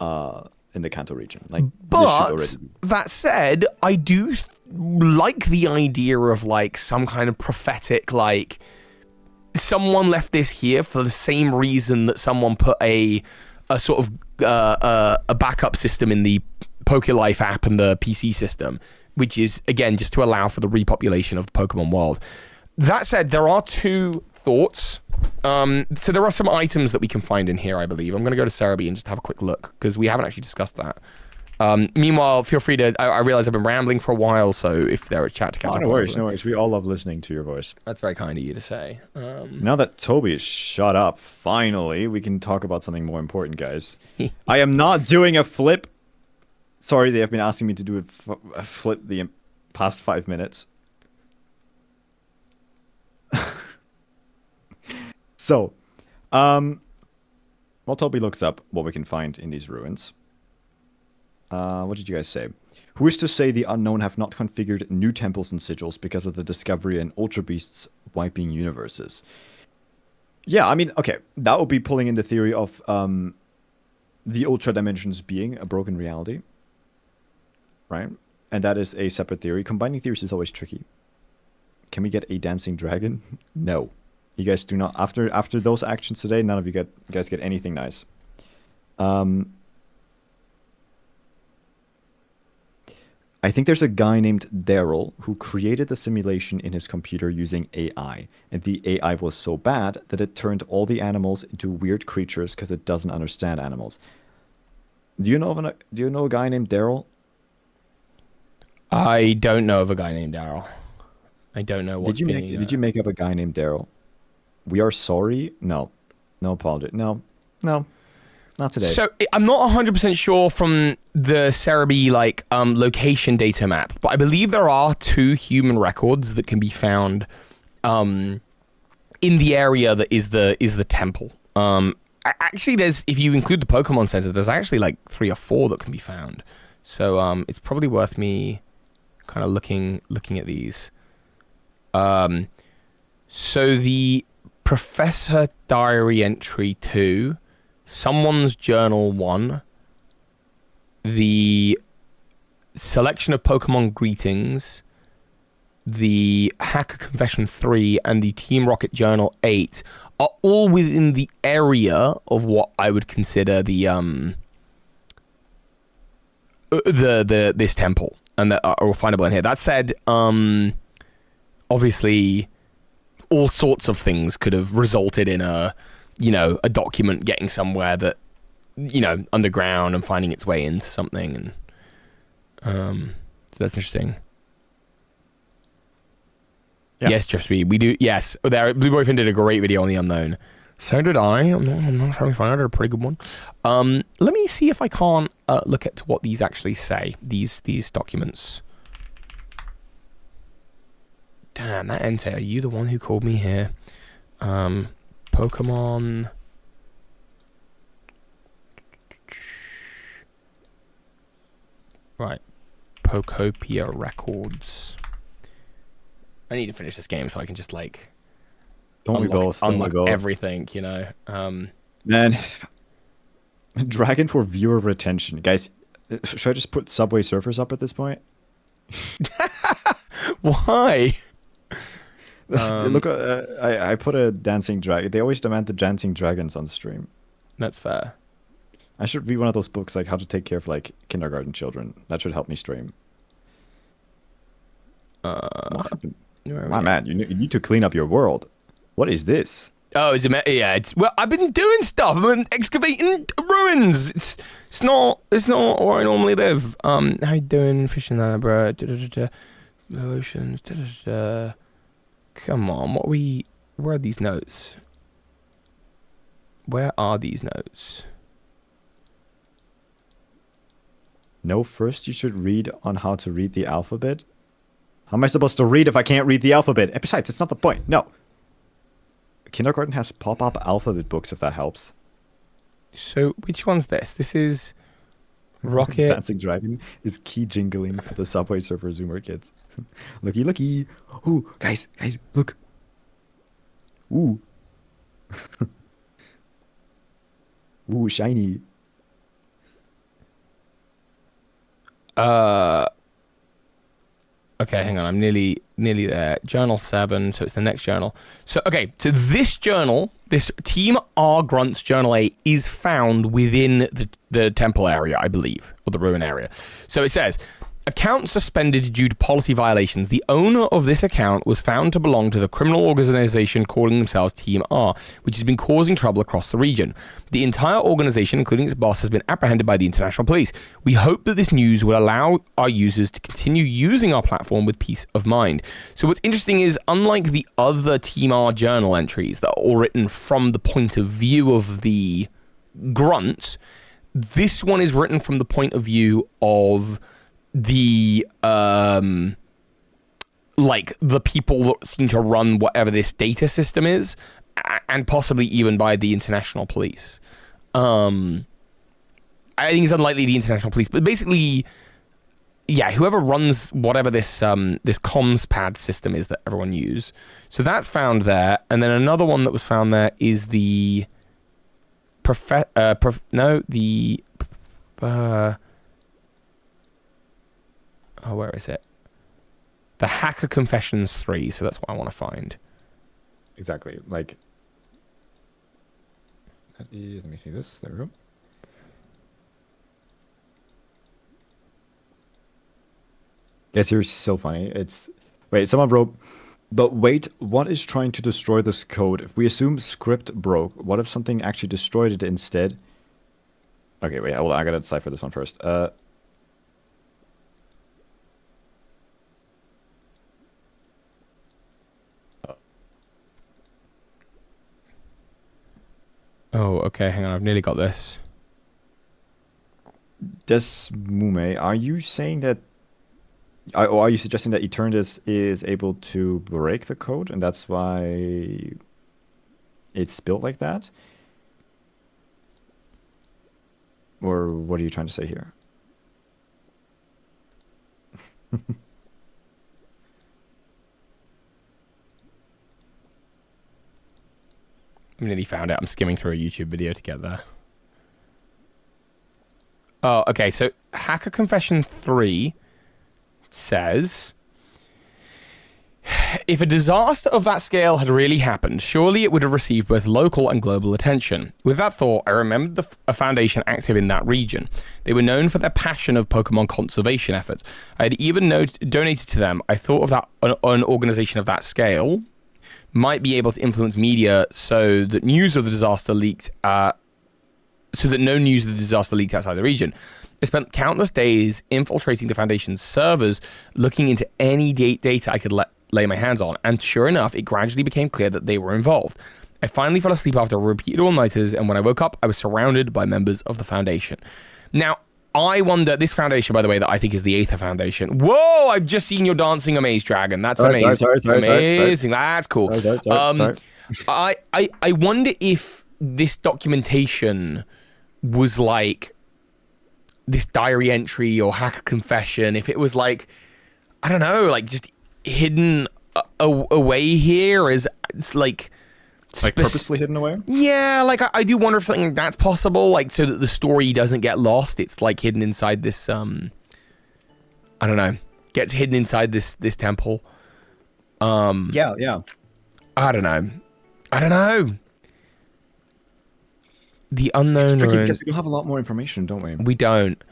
in the Kanto region. Like, but that said, I do like the idea of like some kind of prophetic, like someone left this here for the same reason that someone put a sort of a backup system in the PokéLife app and the PC system, which is again just to allow for the repopulation of the Pokemon world. That said, there are two thoughts. So there are some items that we can find in here, I believe. I'm going to go to Sevy and just have a quick look because we haven't actually discussed that. Meanwhile, feel free to. I realize I've been rambling for a while, so if there are chat to catch up. No worries. We all love listening to your voice. That's very kind of you to say. Now that Toby is shut up, finally, we can talk about something more important, guys. I am not doing a flip. Sorry, they have been asking me to do a flip the past 5 minutes. So, while Toby looks up what we can find in these ruins, what did you guys say? Who is to say the Unown have not configured new temples and sigils because of the discovery and Ultra Beasts wiping universes? Yeah, I mean, okay, that would be pulling in the theory of the Ultra Dimensions being a broken reality, right? And that is a separate theory. Combining theories is always tricky. Can we get a dancing dragon? No. You guys do not. After those actions today, none of you guys get anything nice. I think there's a guy named Daryl who created the simulation in his computer using AI, and the AI was so bad that it turned all the animals into weird creatures because it doesn't understand animals. Do you know a guy named Daryl? I don't know of a guy named Daryl. I don't know what. Did you make up a guy named Daryl? We are sorry. No apology. No, not today. So I'm not 100% sure from the Sevy location data map, but I believe there are 2 human records that can be found in the area that is the temple. Actually, if you include the Pokemon Center, there's actually like 3 or 4 that can be found. So it's probably worth me kind of looking at these. So the Professor Diary Entry 2, Someone's Journal 1, the Selection of Pokemon Greetings, the Hacker Confession 3, and the Team Rocket Journal 8 are all within the area of what I would consider the this temple, and that are all findable in here. That said, obviously all sorts of things could have resulted in a document getting somewhere that, underground and finding its way into something, and so that's interesting. Yeah. Yes, Jeffrey, we do. Yes, Blue Boyfriend did a great video on the Unown. So did I. I'm not trying to find out a pretty good one. Let me see if I can't look at what these actually say. These documents. Damn, that Entei, are you the one who called me here? Pokemon. Right. Pokopia Records. I need to finish this game so I can just unlock everything, Man, Dragon for viewer retention. Guys, should I just put Subway Surfers up at this point? Why? Look, I put a dancing dragon. They always demand the dancing dragons on stream. That's fair. I should read one of those books, like How to Take Care of Kindergarten Children. That should help me stream. What happened? My man, you need to clean up your world. What is this? Oh, I've been doing stuff. I've been excavating ruins. It's not where I normally live. How you doing, fishing there, bro? Oceans. Come on, where are these notes? Where are these notes? No, first you should read on how to read the alphabet. How am I supposed to read if I can't read the alphabet? And besides, it's not the point. No. Kindergarten has pop-up alphabet books, if that helps. So, which one's this? This is Rocket. Dancing Dragon is key jingling for the Subway Surfer Zoomer kids. Looky, looky. Ooh, guys, look. Ooh. Ooh, shiny. Okay, hang on. I'm nearly there. Journal 7. So it's the next journal. So, okay. So this journal, this Team R Grunts Journal 8 is found within the temple area, I believe, or the ruin area. So it says, account suspended due to policy violations. The owner of this account was found to belong to the criminal organization calling themselves Team R, which has been causing trouble across the region. The entire organization, including its boss, has been apprehended by the international police. We hope that this news will allow our users to continue using our platform with peace of mind. So what's interesting is, unlike the other Team R journal entries that are all written from the point of view of the grunts, this one is written from the point of view of the like the people that seem to run whatever this data system is, and possibly even by the international police. I think it's unlikely the international police, but basically, yeah, whoever runs whatever this this comms pad system is that everyone use. So that's found there, and then another one that was found there is the where is it? The Hacker Confessions 3, so that's what I want to find. Exactly. Like, that is, let me see this. There we go. Guys, you're so funny. It's, wait, someone wrote, but wait, what is trying to destroy this code? If we assume script broke, what if something actually destroyed it instead? Okay, wait, hold on, I gotta decipher this one first. Oh, okay, hang on, I've nearly got this. Desmume, are you saying that, or are you suggesting that Eternus is able to break the code and that's why it's built like that? Or what are you trying to say here? I nearly found it. I'm skimming through a YouTube video to get there. Oh, okay. So Hacker Confession 3 says, if a disaster of that scale had really happened, surely it would have received both local and global attention. With that thought, I remembered a foundation active in that region. They were known for their passion of Pokemon conservation efforts. I had even donated to them. I thought of that an organization of that scale might be able to influence media so that news of the disaster leaked, so that no news of the disaster leaked outside the region. I spent countless days infiltrating the Foundation's servers, looking into any data I could lay my hands on, and sure enough, it gradually became clear that they were involved. I finally fell asleep after repeated all-nighters, and when I woke up, I was surrounded by members of the Foundation. Now, I wonder, this foundation, by the way, that I think is the Aether Foundation. Whoa, I've just seen your dancing Amaze Dragon. That's amazing. Amazing. That's cool. I wonder if this documentation was like this diary entry or hacker confession, if it was like, I don't know, like just hidden away here as it's like purposefully hidden away? Yeah, like I do wonder if something like that's possible, like so that the story doesn't get lost. It's like hidden inside this I don't know, gets hidden inside this temple. Yeah. I don't know. The unknown. It's tricky because we don't have a lot more information, don't we? We don't.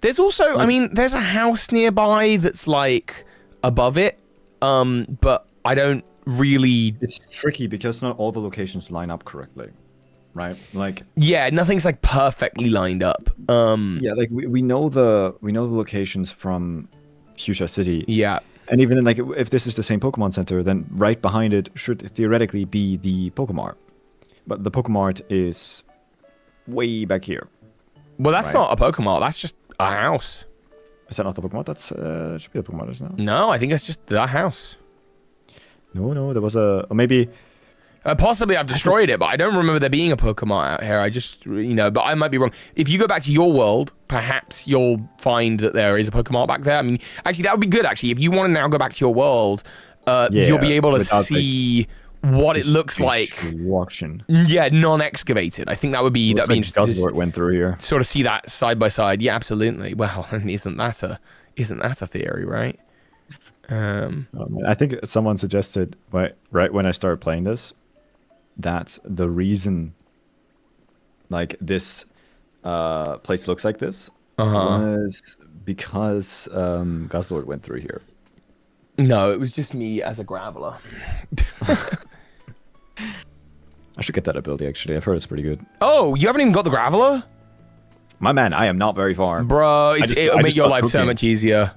There's also, I mean, there's a house nearby that's like above it, but I don't really. It's tricky because not all the locations line up correctly, right? Like, yeah, nothing's like perfectly lined up. Yeah, like we know the locations from Fuchsia City. Yeah. And even then, like, if this is the same Pokemon Center, then right behind it should theoretically be the Pokemart. But the Pokemart is way back here. Well, that's not a Pokemart. That's just a house. Is that not the Pokemon? That's should be the Pokemon, isn't it? No, I think it's just the house. No, there was a... Or maybe... Possibly I've destroyed it, but I don't remember there being a Pokemon out here. I just, but I might be wrong. If you go back to your world, perhaps you'll find that there is a Pokemon back there. I mean, actually, that would be good, actually. If you want to now go back to your world, you'll be able to see what it looks like. Yeah, non-excavated. I think that'd be interesting. Guzzlord went through here. Sort of see that side by side. Yeah, absolutely. Well, isn't that a theory, right? I think someone suggested right when I started playing this that the reason like this place looks like this was because Guzzlord went through here. No, it was just me as a graveler. I should get that ability, actually. I've heard it's pretty good. Oh, you haven't even got the graveler? My man, I am not very far. Bro, it'll make your life so much easier.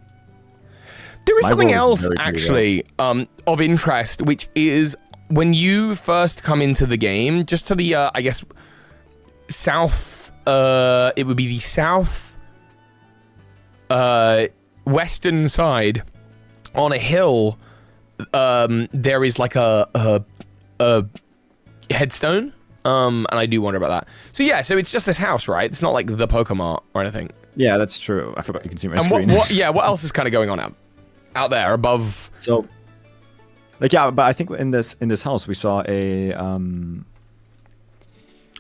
There is something else, actually, of interest, which is when you first come into the game, just to the, I guess, south, it would be the south western side. On a hill, there is like a headstone, and I do wonder about that. So yeah, so it's just this house, right? It's not like the Pokemon or anything. Yeah, that's true. I forgot you can see my screen. What else is kind of going on out there above? So, like, yeah, but I think in this house we saw a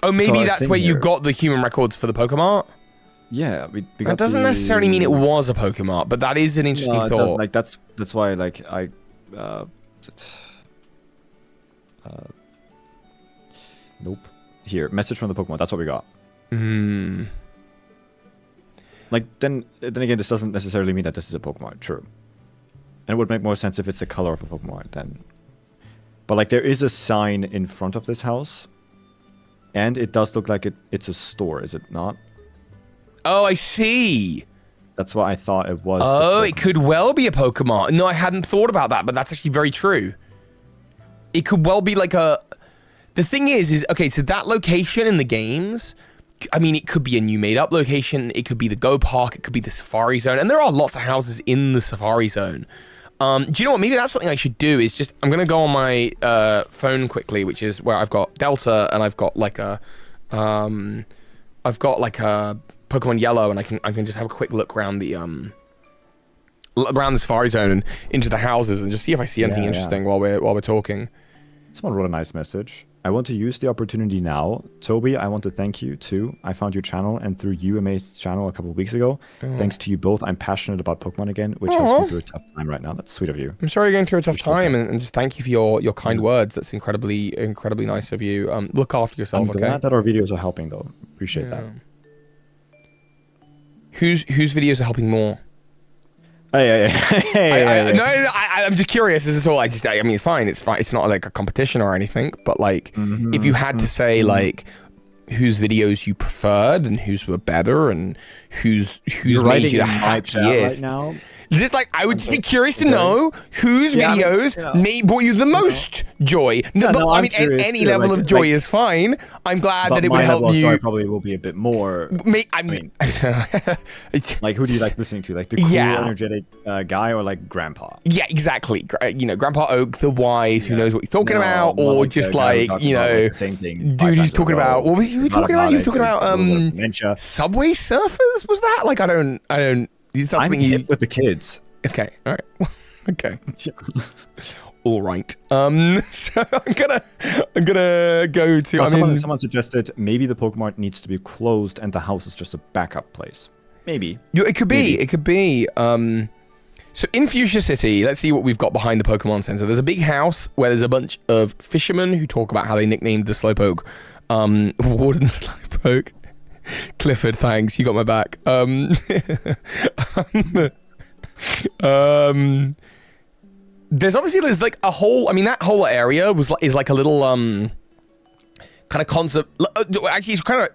Oh, maybe that's where you got the human records for the Pokemon. Yeah, we got that doesn't necessarily mean it was a Pokemon, but that is an interesting thought. Like that's why like I nope. Here, message from the Pokemon. That's what we got. Like then again, this doesn't necessarily mean that this is a Pokemon. True. And it would make more sense if it's the color of a Pokemon then. But like there is a sign in front of this house, and it does look like it's a store. Is it not? Oh, I see. That's what I thought it was. Oh, it could well be a Pokemon. No, I hadn't thought about that, but that's actually very true. It could well be like a... The thing is okay, so that location in the games, I mean, it could be a new made-up location. It could be the Go Park. It could be the Safari Zone. And there are lots of houses in the Safari Zone. Do you know what? Maybe that's something I should do is just... I'm going to go on my phone quickly, which is where I've got Delta, and I've got like a... I've got like a... Pokemon Yellow, and I can just have a quick look around the Safari Zone and into the houses and just see if I see anything interesting while we're talking. Someone wrote a nice message. I want to use the opportunity now. Toby, I want to thank you too. I found your channel and through you Amaze's channel a couple of weeks ago. Thanks to you both, I'm passionate about Pokemon again, which helps me through a tough time right now. That's sweet of you. I'm sorry you're going through a tough time, and just thank you for your kind words. That's incredibly nice of you. Look after yourself, I'm glad that our videos are helping though. Appreciate that. Whose videos are helping more? Hey. I'm just curious. This is all. I mean, it's fine. It's fine. It's not like a competition or anything. But like, if you had to say like, whose videos you preferred and whose were better and whose made you the happiest. Right now. Just like, I would just be curious to know whose videos brought you the most joy. I mean, any level of joy is fine. I'm glad that it would help you. Joy probably will be a bit more. I mean, like, who do you like listening to? Like the cool, energetic guy, or like Grandpa? Yeah, exactly. Grandpa Oak, the wise, who knows what he's talking about, or just like, same thing. Dude, he's talking about what was he talking about? You were talking about Subway Surfers? Was that like I don't. I'm hip with the kids. Okay, all right. Okay. All right. So I'm gonna go to. Someone suggested maybe the Pokemon needs to be closed and the house is just a backup place. Maybe. It could be. It could be. So in Fuchsia City, let's see what we've got behind the Pokemon Center. There's a big house where there's a bunch of fishermen who talk about how they nicknamed the Slowpoke, Warden Slowpoke. Clifford, thanks. You got my back. There's like a whole. I mean, that whole area is like a little kind of concept. Actually, it's kind of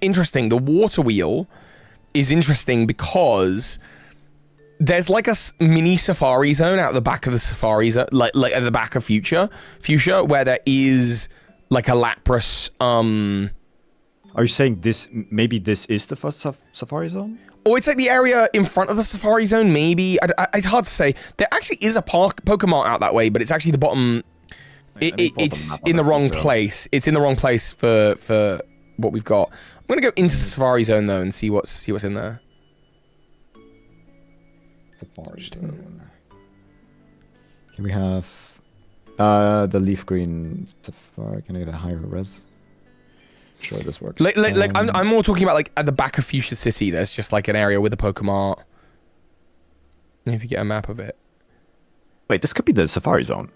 interesting. The water wheel is interesting because there's like a mini safari zone out the back of the safari zone, like at the back of Fuchsia, where there is like a Lapras. Are you saying maybe this is the first safari zone? or it's like the area in front of the Safari Zone, maybe. It's hard to say. There actually is a Pokemon out that way, but it's actually the bottom. It's in the wrong place. It's in the wrong place for what we've got. I'm gonna go into the Safari Zone though and see what's in there. Safari Zone. Here we have the leaf green Safari. Can I get a higher res? Sure, this works. Like I'm more talking about like at the back of Fuchsia City. There's just like an area with a Pokemon. And if you get a map of it. Wait, this could be the Safari Zone.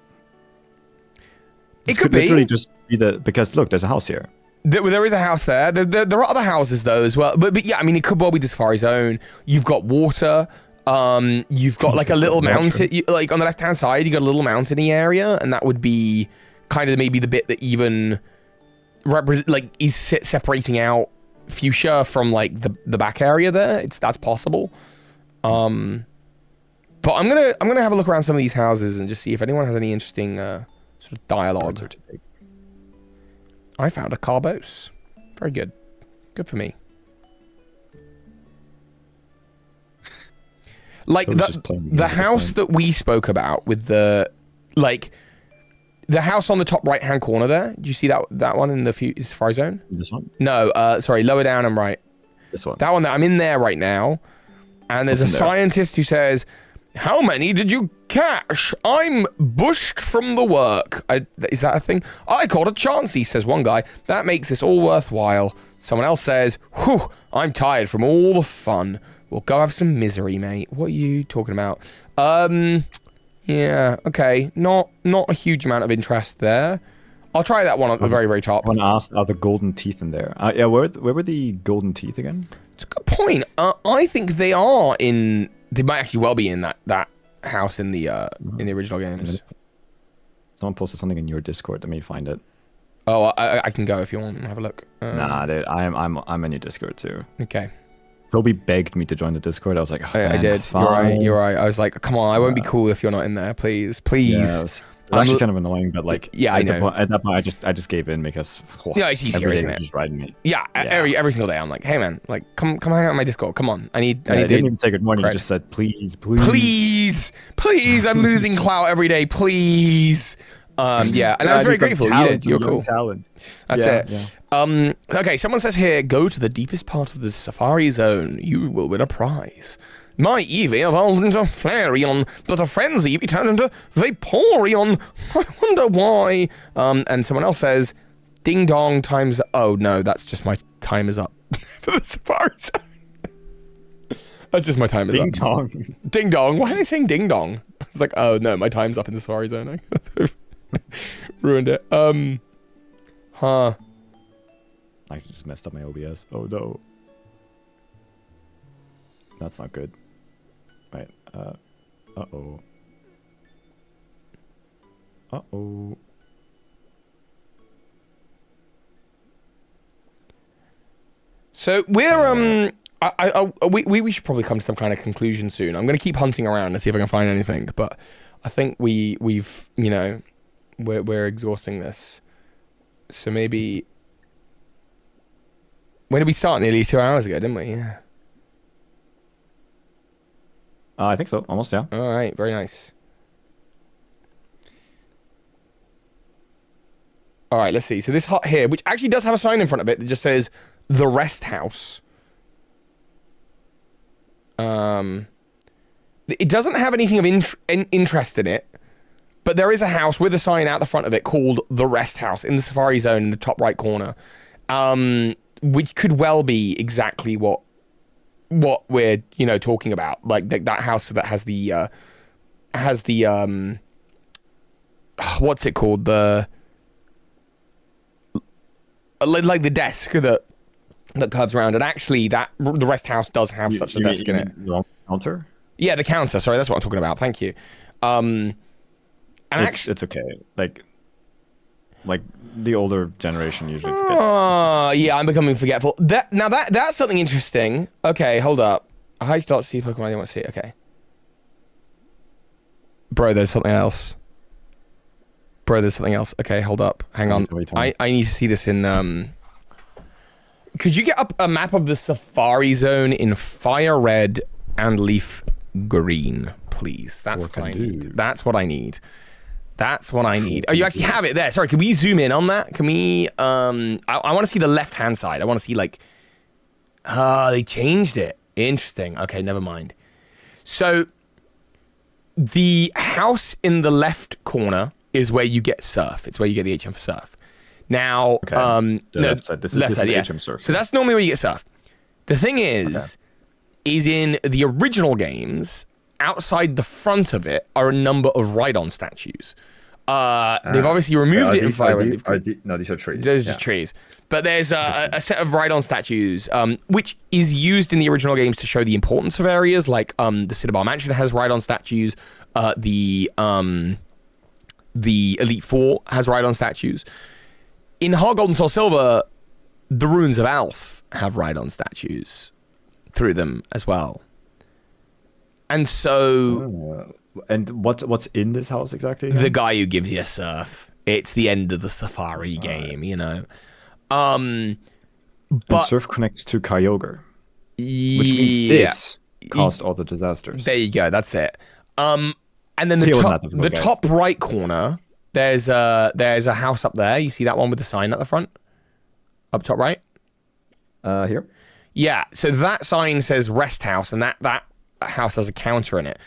It could be. Literally just be because look, there's a house here. There is a house there. There are other houses though as well. But yeah, I mean, it could well be the Safari Zone. You've got water. You've got like a little mountain. Like on the left-hand side, you got a little mountainy area, and that would be kind of maybe the bit that even is separating out Fuchsia from like the back area there. That's possible. But I'm gonna have a look around some of these houses and just see if anyone has any interesting sort of dialogue. I found a Carbos. Very good. Good for me. Like the house that we spoke about with the house on the top right hand corner there. Do you see that one in the Safari Zone? This one? No, sorry, lower down and right. This one. That one. I'm in there right now, and there's a scientist who says, "How many did you catch? I'm bushed from the work." Is that a thing? "I caught a Chansey," says one guy. "That makes this all worthwhile." Someone else says, "Whew, I'm tired from all the fun. Well, go have some misery, mate." What are you talking about? Yeah, okay. Not a huge amount of interest there. I'll try that one at the very, very top. I want to ask, are the golden teeth in there? Yeah, where were the golden teeth again? It's a good point. I think they are in... They might actually well be in that house in the original games. Someone posted something in your Discord. Let me find it. Oh, I can go if you want and have a look. Nah, dude, I'm in your Discord too. Okay. Toby begged me to join the Discord. I was like, oh, man, I did. You're right. I was like, come on, I won't be cool if you're not in there. Please. Yeah, it's actually kind of annoying, but like, yeah, I know. At that point, I just gave in because yeah, it's easier, isn't it? Just riding me. Yeah, every single day, I'm like, hey man, like, come hang out on my Discord. Come on, I didn't even say good morning. You just said please. I'm losing clout every day. Please. Yeah, and I was very grateful. You're cool. Talent. That's it. Yeah. Okay, someone says here, go to the deepest part of the Safari Zone. You will win a prize. My Eevee evolved into Flareon, but a friend's Eevee turned into Vaporeon. I wonder why. And someone else says, ding dong times... Oh, no, that's just my time is up for the Safari Zone. That's just my time is up. Ding dong. Ding dong. Why are they saying ding dong? It's like, oh, no, my time's up in the Safari Zone. Ruined it. Huh. I just messed up my OBS. Oh, no. That's not good. Right. Uh-oh. Uh-oh. So we're we should probably come to some kind of conclusion soon. I'm gonna keep hunting around and see if I can find anything, but I think we've you know we're exhausting this. So maybe when did we start? Nearly 2 hours ago, didn't we? Yeah. I think so. Almost, yeah. All right. Very nice. All right. Let's see. So this hut here, which actually does have a sign in front of it that just says "The Rest House." It doesn't have anything of interest in it, but there is a house with a sign out the front of it called "The Rest House" in the Safari Zone in the top right corner, which could well be exactly what we're talking about, like that house that has the what's it called, the like the desk that curves around, and actually the Rest House does have such a desk in it. The counter? Yeah, the counter. Sorry, that's what I'm talking about. Thank you. And it's okay. Like the older generation usually forgets. Oh, yeah, I'm becoming forgetful. That's something interesting. Okay, hold up. I don't see Pokemon I don't want to see. Okay. Bro, there's something else. Okay, hold up. Hang on. I need to see this in could you get up a map of the Safari Zone in fire red and leaf green, please? That's what I need. That's what I need. That's what I need. Oh, you actually have it there. Sorry, can we zoom in on that? Can we, I want to see the left-hand side. I want to see, like, they changed it. Interesting. Okay, never mind. So, the house in the left corner is where you get surf. It's where you get the HM for surf. Now, left side. This is HM surf. So that's normally where you get surf. The thing is in the original games, outside the front of it are a number of Rhydon statues. They've obviously removed it in Fire Red. No, these are trees. Those are just trees. But there's a set of Rhydon statues, which is used in the original games to show the importance of areas. Like the Cinnabar Mansion has Rhydon statues. The Elite Four has Rhydon statues. In Heart Gold and Soul Silver, the Ruins of Alph have Rhydon statues through them as well. And so... and what's in this house exactly? The guy who gives you a surf. It's the end of the Safari game, you know. But and surf connects to Kyogre. Which means this caused all the disasters. There you go, that's it. And then the top right corner, there's a house up there. You see that one with the sign at the front? Up top right? Here? Yeah, so that sign says rest house, and that house has a counter in it.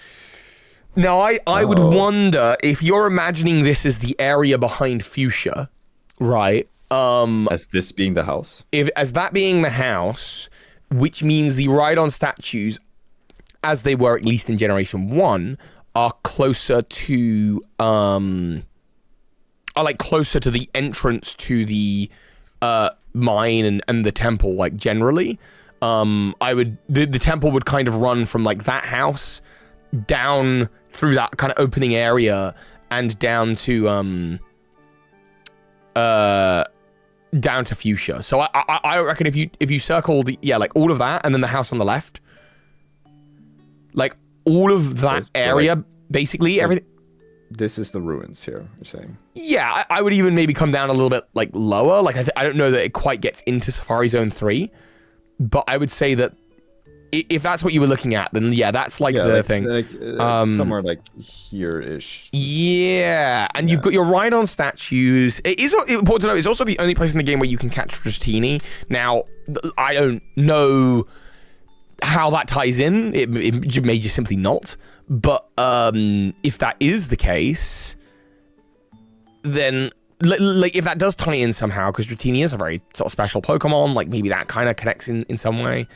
Now, I would wonder if you're imagining this as the area behind Fuchsia, right? As this being the house? As that being the house, which means the Rhydon statues, as they were at least in Generation 1, are closer to closer to the entrance to the mine and the temple, like generally. The temple would kind of run from like that house down through that kind of opening area and down to Fuchsia. So I reckon if you circle like all of that and then the house on the left, like all of that area, basically everything. This is the ruins here, you're saying? Yeah, I would even maybe come down a little bit like lower. Like I don't know that it quite gets into Safari Zone 3, but I would say that if that's what you were looking at, then yeah, that's like the thing. Somewhere like here-ish. Yeah, and you've got your Rhydon statues. It is important to know, it's also the only place in the game where you can catch Dratini. Now, I don't know how that ties in. It may just simply not. But if that is the case, then like if that does tie in somehow, because Dratini is a very sort of special Pokemon, like maybe that kind of connects in some way.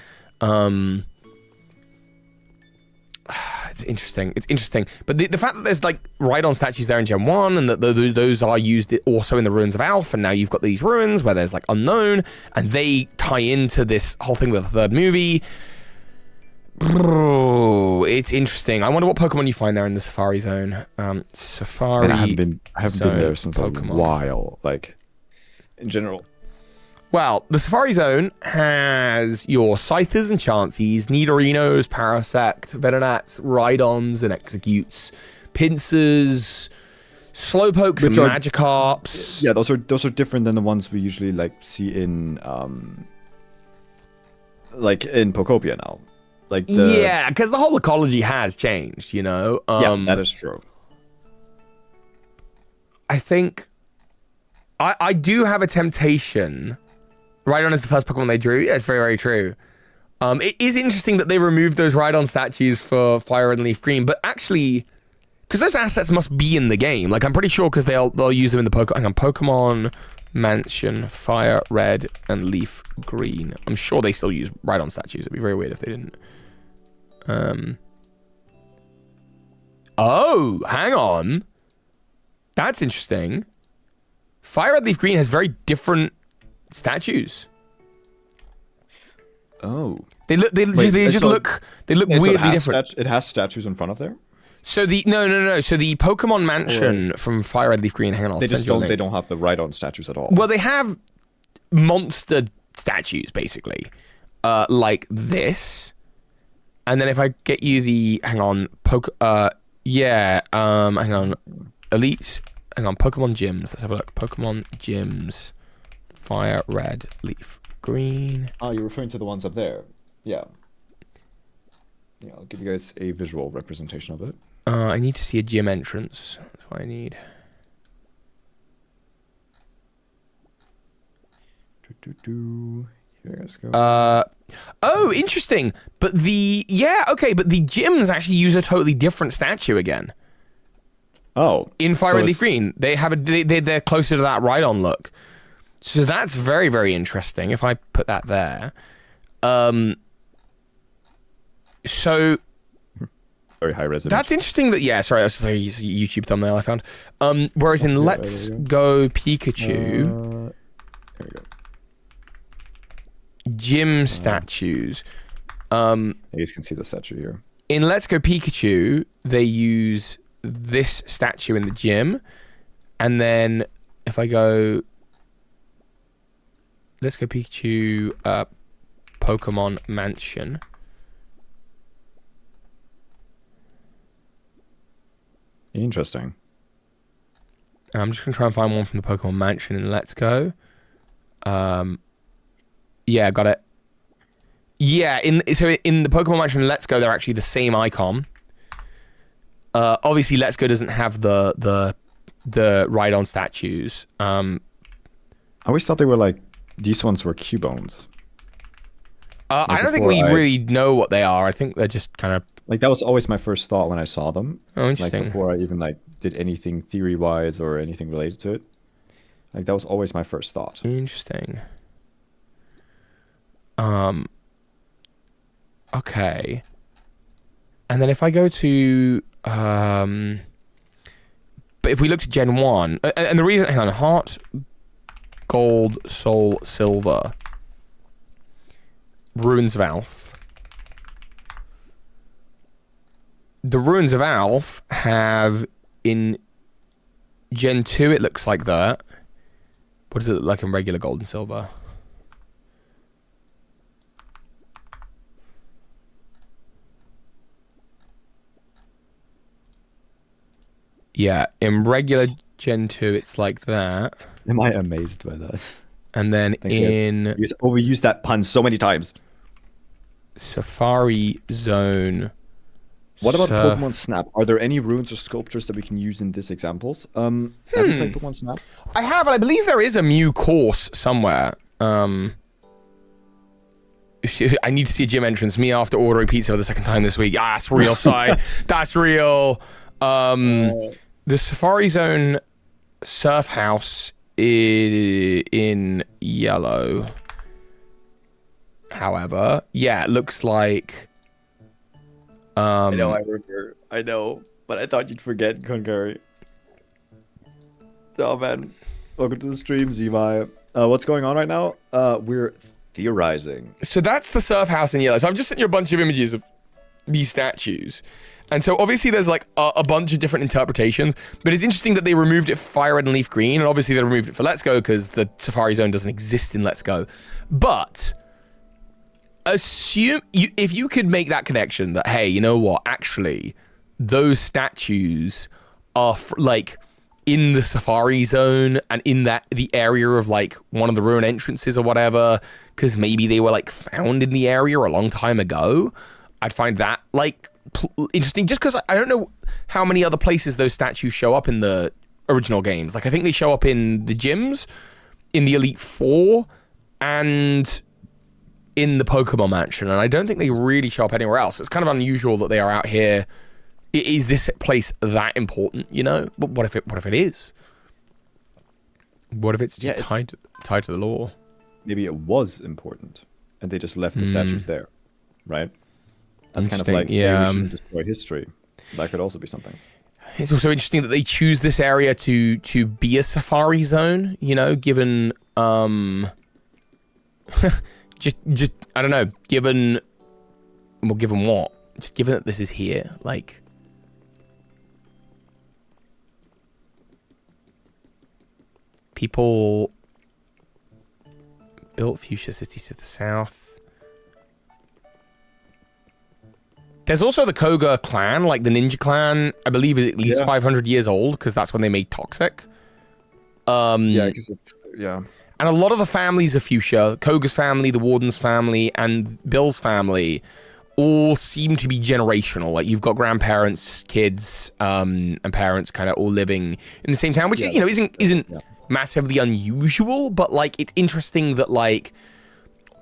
It's interesting. It's interesting. But the fact that there's like Rhydon statues there in Gen 1 and that those are used also in the Ruins of Alph, and now you've got these ruins where there's like Unown, and they tie into this whole thing with the third movie. Bro, it's interesting. I wonder what Pokemon you find there in the Safari Zone. Safari. And I haven't been there since Pokemon. A while, like in general. Well, the Safari Zone has your Scythers and Chanseys, Nidorinos, Parasect, Venonats, Rhydons and Executes, Pincers, Slowpokes and Magikarps. Yeah, those are different than the ones we usually like see in Pokopia now. Like yeah, because the whole ecology has changed, you know? Yeah, that is true. I think I do have a temptation. Rhydon is the first Pokemon they drew. Yeah, it's very, very true. It is interesting that they removed those Rhydon statues for Fire Red and Leaf Green, but actually, because those assets must be in the game. Like, I'm pretty sure because they'll use them in the Pokemon Mansion, Fire Red and Leaf Green. I'm sure they still use Rhydon statues. It'd be very weird if they didn't. Oh, hang on. That's interesting. Fire Red Leaf Green has very different statues. Oh. They look weirdly different. It has statues in front of there? So no. So the Pokemon Mansion from Fire Red Leaf Green, hang on. They don't have the Rhydon statues at all. Well, they have monster statues basically. Like this. And then if I get you the hang on, Pokemon gyms. Let's have a look. Pokemon gyms Fire red, leaf green. Oh, you're referring to the ones up there. Yeah. Yeah, I'll give you guys a visual representation of it. I need to see a gym entrance. That's what I need. Here, let's go. Oh, interesting. But but the gyms actually use a totally different statue again. Oh. In Fire Red Leaf Green, they have they're closer to that Rhydon look. So that's very, very interesting. If I put that there. So very high resolution. that's interesting that sorry, that's like a YouTube thumbnail I found. Whereas in Let's Go Pikachu, there we go. Gym statues. You guys can see the statue here. In Let's Go Pikachu, they use this statue in the gym, and then if I go Let's Go Pikachu Pokemon Mansion. Interesting. I'm just gonna try and find one from the Pokemon Mansion in Let's Go. Yeah, got it. Yeah, in the Pokemon Mansion in Let's Go, they're actually the same icon. Obviously, Let's Go doesn't have the Rhydon statues. I always thought they were like these ones were Cubones. I don't think we really know what they are. I think they're just kind of like that was always my first thought when I saw them. Oh, interesting. Like before I even like did anything theory wise or anything related to it. Like that was always my first thought. Interesting. Okay. And then if I go to but if we look to Gen 1, and the reason, hang on, Heart, Gold, Soul, Silver, Ruins of Alph. The Ruins of Alph have, in Gen 2, it looks like that. What does it look like in regular Gold and Silver? Yeah, in regular Gen 2, it's like that. Am I amazed by that? And then in... You overused that pun so many times. Safari Zone. What about Pokemon Snap? Are there any runes or sculptures that we can use in these examples? Have you played Pokemon Snap? I have, and I believe there is a Mew course somewhere. I need to see a gym entrance. Me after ordering pizza for the second time this week. Ah, that's real, Sai. That's real. The Safari Zone Surf House is in yellow. However, yeah, it looks like... I know, I remember. I know, but I thought you'd forget, Konkari. Oh, man. Welcome to the stream, Zevi. What's going on right now? We're theorizing. So that's the Surf House in yellow. So I've just sent you a bunch of images of these statues. And so obviously there's like a bunch of different interpretations, but it's interesting that they removed it for Fire Red and Leaf Green, and obviously they removed it for Let's Go because the Safari Zone doesn't exist in Let's Go. But if you could make that connection that, hey, you know what, actually those statues are like in the Safari Zone and in the area of like one of the ruin entrances or whatever, because maybe they were like found in the area a long time ago, I'd find that like interesting, just because I don't know how many other places those statues show up in the original games. Like I think they show up in the gyms, in the Elite Four, and in the Pokemon Mansion, and I don't think they really show up anywhere else. It's kind of unusual that they are out here. Is this place that important, you know? But what if it is? What if it's just tied to the lore? Maybe it was important, and they just left the statues there, right? That's kind of like, we shouldn't destroy history. That could also be something. It's also interesting that they choose this area to be a Safari Zone, you know, given just I don't know, given what? Just given that this is here, like people built Fuchsia City to the south. There's also the Koga clan, like the ninja clan, I believe is at least 500 years old, because that's when they made Toxic. Yeah, because it's, yeah. And a lot of the families of Fuchsia, Koga's family, the Warden's family, and Bill's family, all seem to be generational. Like, you've got grandparents, kids, and parents kind of all living in the same town, which, isn't massively unusual, but, like, it's interesting that, like,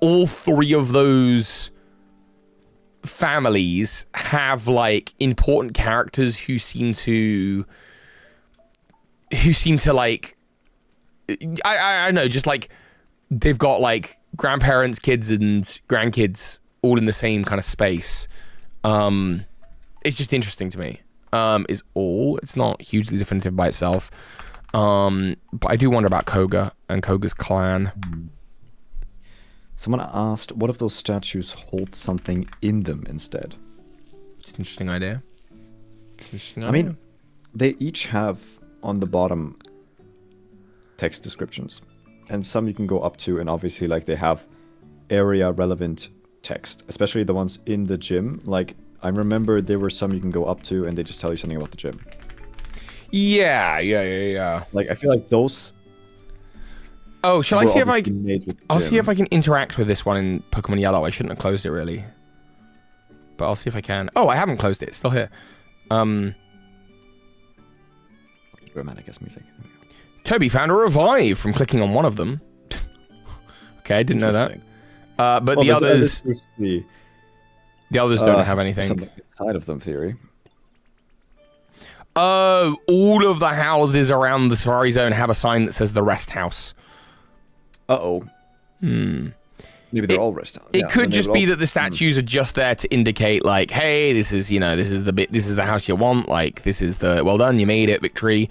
all three of those families have, like, important characters who seem to, like, I don't know, just like they've got like grandparents, kids, and grandkids all in the same kind of space. It's just interesting to me. Is all. It's not hugely definitive by itself. But I do wonder about Koga and Koga's clan. Someone asked, what if those statues hold something in them instead? It's an interesting idea. I mean, they each have on the bottom text descriptions, and some you can go up to, and obviously like they have area relevant text, especially the ones in the gym. Like, I remember there were some you can go up to and they just tell you something about the gym. Yeah. Like, I feel like those. Oh, shall I see if I'll see if I can interact with this one in Pokemon Yellow. I shouldn't have closed it really, but I'll see if I can. Oh, I haven't closed it. It's still here. Romantic as music. Toby found a revive from clicking on one of them. Okay, I didn't know that. But the others, the others don't have anything. Something inside of them, theory. Oh, all of the houses around the Safari Zone have a sign that says the rest house. Uh-oh. Maybe they're all rest houses. It could just be that the statues are just there to indicate, like, hey, this is the house you want. Like, this is the, well done, you made it, victory.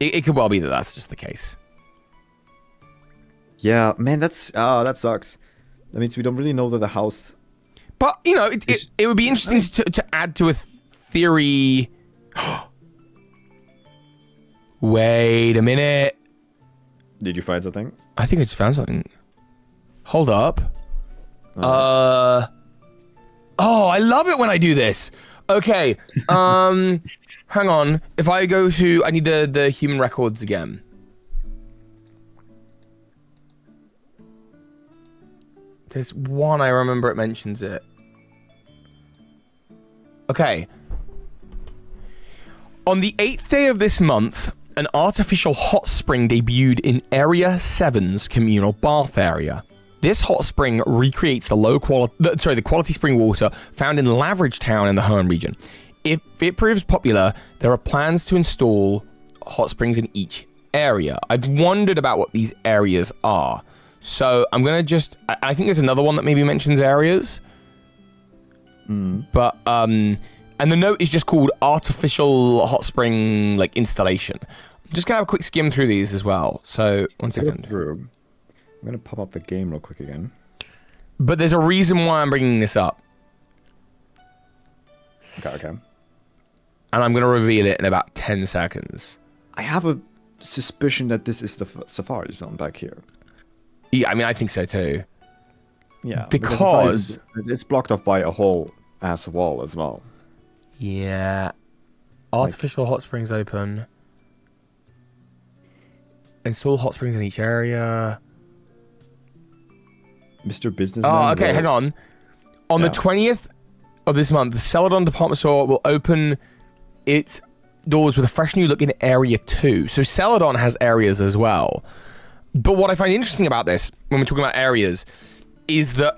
It could well be that that's just the case. Yeah, man, that sucks. That means we don't really know that the house. But it would be interesting to add to a theory. Wait a minute. Did you find something? I think I just found something. Hold up. Oh, I love it when I do this. Okay. Hang on. If I go to, I need the human records again. There's one I remember it mentions it. Okay. On the 8th day of this month, an artificial hot spring debuted in Area 7's communal bath area. This hot spring recreates the quality spring water found in Laveridge Town in the Hoenn region. If it proves popular, there are plans to install hot springs in each area. I've wondered about what these areas are. So I'm going to just... I think there's another one that maybe mentions areas. But, and the note is just called Artificial Hot Spring, like, Installation. I'm just going to have a quick skim through these as well. So, one second. I'm going to pop up the game real quick again. But there's a reason why I'm bringing this up. Okay. And I'm going to reveal it in about 10 seconds. I have a suspicion that this is the Safari Zone back here. Yeah, I mean, I think so too. Yeah. Because... It's blocked off by a whole ass wall as well. Yeah. Artificial hot springs open. Install hot springs in each area. Mr. Businessman. Oh, okay, hang on. On the 20th of this month, the Celadon department store will open its doors with a fresh new look in Area 2. So Celadon has areas as well. But what I find interesting about this, when we're talking about areas, is that,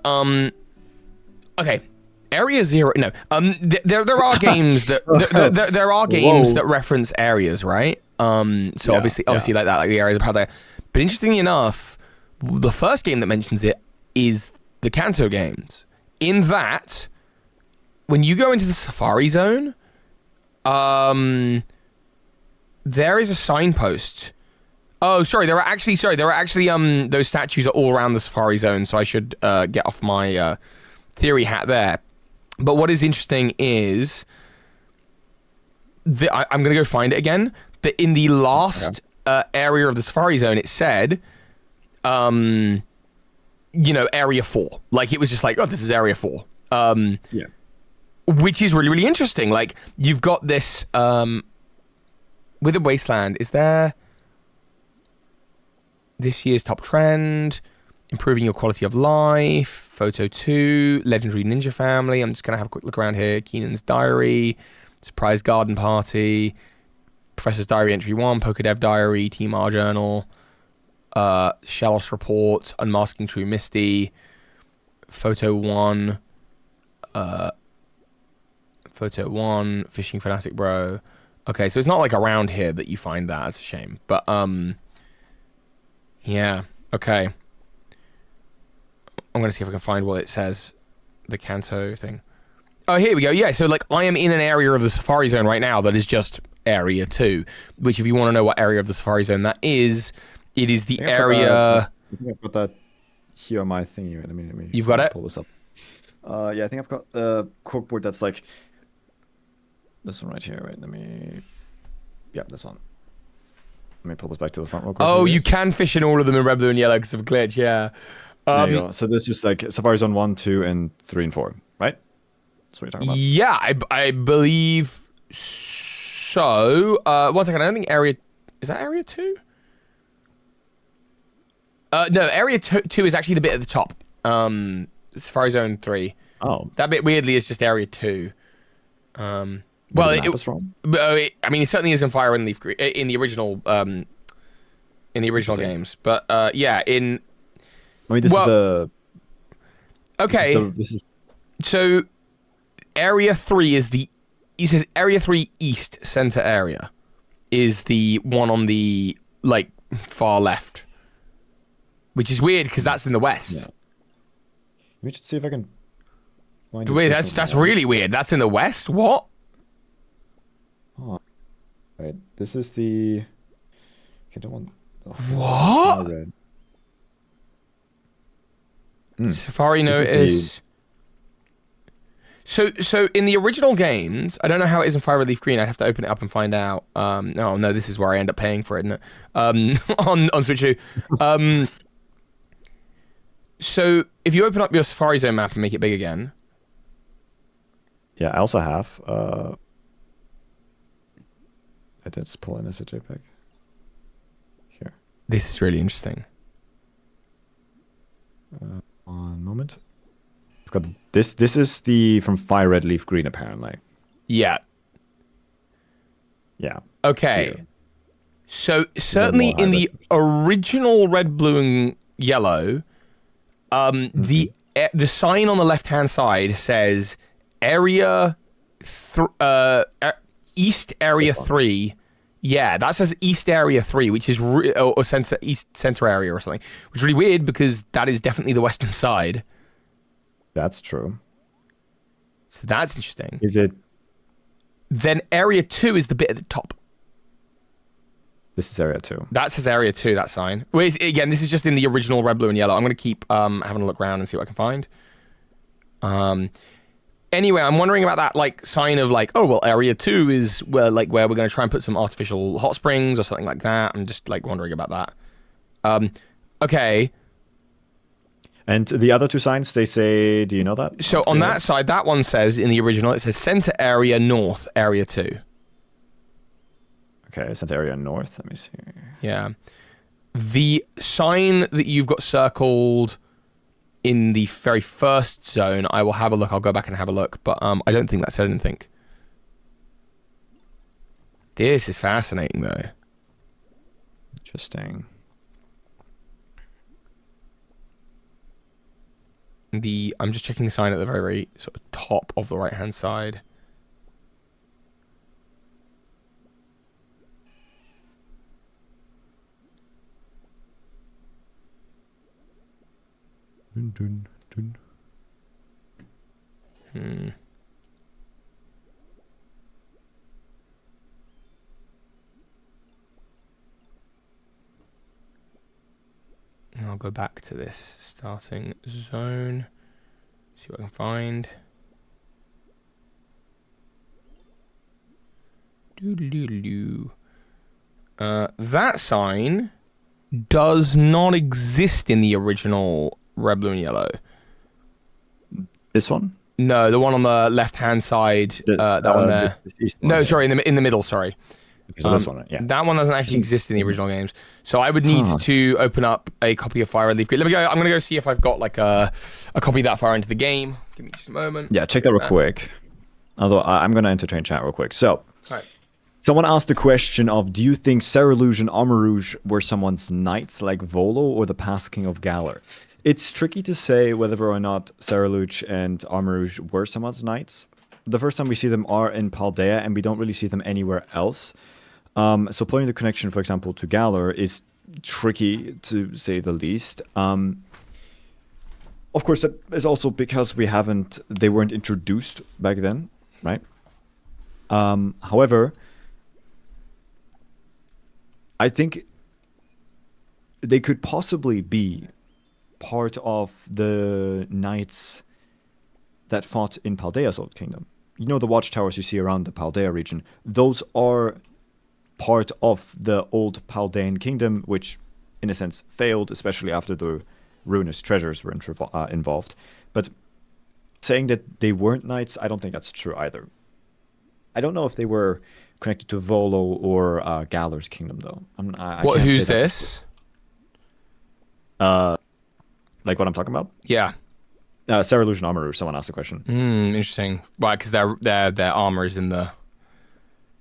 okay, Area 0, no, there are games that, there are games that reference areas, right? So obviously like that, like the areas about there. But interestingly enough, the first game that mentions it is the Kanto games. In that, when you go into the Safari Zone, there is a signpost. Oh, sorry, there are actually those statues are all around the Safari Zone, so I should get off my theory hat there. But what is interesting is I'm going to go find it again, but in the last area of the Safari Zone, it said, Area 4. Like, it was just like, oh, this is Area 4. Which is really, really interesting. Like, you've got this, with the Wasteland, is there... This year's top trend, improving your quality of life, photo 2, legendary ninja family. I'm just going to have a quick look around here. Keenan's diary, surprise garden party, Professor's diary entry 1, Pokedev diary, Team R journal, Shellos report, unmasking True Misty, photo 1, fishing fanatic bro. Okay, so it's not like around here that you find that. It's a shame, but yeah, okay. I'm gonna see if I can find what it says, the Kanto thing. Oh, here we go. Yeah, so like I am in an area of the Safari Zone right now that is just Area 2, which if you want to know what area of the Safari Zone that is, it is the area. I think I've got that here on my thingy. Let me You've got it? Pull this up. Yeah, I think I've got a corkboard that's like this one right here. Right, yeah, this one. Let me pull this back to the front real quick. Oh, you can fish in all of them in red, blue, and yellow because of a glitch, yeah. There you go. So this is like Safari Zone 1, 2, and 3, and 4, right? That's what you're talking about. Yeah, I believe so. 1 second, I don't think area... Is that area 2? No, area 2 is actually the bit at the top. Safari Zone 3. Oh. That bit weirdly is just area 2. Well, it was wrong. I mean, it certainly is in Fire and Leaf Green in the original games. But yeah, in... I mean, this is the... Okay. This is... So, area 3 is the... He says area 3 east center area is the one on the, like, far left. Which is weird, because that's in the west. Yeah. Let me just see if I can... Wait, that's really weird. That's in the west? What? Oh. Right. This is the... Okay, don't want... What? Red. Safari notice. So in the original games, I don't know how it is in Fire Red Leaf Green. I'd have to open it up and find out. No, this is where I end up paying for it, isn't it? On Switch 2. So if you open up your Safari Zone map and make it big again. Yeah, I also have. Let's pull in as a JPEG. Here. This is really interesting. One moment. I've got this. This is the from Fire Red Leaf Green, apparently. Yeah. Yeah. Okay. Here. So certainly in the original Red, Blue, and Yellow, the sign on the left-hand side says East Area 3. Yeah, that says East Area 3, which is or East Center Area or something, which is really weird because that is definitely the western side. That's true. So that's interesting. Is it? Then Area 2 is the bit at the top. This is Area 2. That says Area 2, that sign. Wait, again, this is just in the original Red, Blue, and Yellow. I'm going to keep having a look around and see what I can find. Anyway, I'm wondering about that like sign of like, oh well, Area 2 is where we're going to try and put some artificial hot springs or something like that. I'm just like wondering about that. Okay. And the other two signs, they say, do you know that? So on that side, that one says in the original, it says Center Area North, Area 2. Okay, Center Area North. Let me see. Yeah. The sign that you've got circled in the very first zone, I will have a look. I'll go back and have a look, but I don't think that said anything. This is fascinating, though. Interesting. I'm just checking the sign at the very, very sort of top of the right-hand side. Dun, dun, dun. I'll go back to this starting zone. See what I can find. Doo-doo-doo-doo. That sign does not exist in the original Red, Blue, and Yellow. This one? No, the one on the left-hand side. That one there. No, sorry, in the middle. Sorry. So this one, yeah. That one doesn't actually exist in the original games. So I would need to open up a copy of Fire Red Leaf Green. Let me go. I'm gonna go see if I've got like a copy that far into the game. Give me just a moment. Yeah, check that real quick. Although I'm gonna entertain chat real quick. So, right. Someone asked the question of, do you think Cerulean and Armor Rouge were someone's knights like Volo or the past king of Galar? It's tricky to say whether or not Cerulean and Armor Rouge were someone's knights. The first time we see them are in Paldea, and we don't really see them anywhere else. So putting the connection, for example, to Galar is tricky, to say the least. Of course, that is also because they weren't introduced back then, right? However, I think they could possibly be part of the knights that fought in Paldea's Old Kingdom. You know the watchtowers you see around the Paldea region? Those are part of the old Paldean kingdom, which, in a sense, failed, especially after the ruinous treasures were involved. But saying that they weren't knights, I don't think that's true either. I don't know if they were connected to Volo or Galar's kingdom, though. Who's this? Like what I'm talking about? Yeah. Cerulean Armor Rouge, someone asked the question. Interesting. Why? Because their armor is in the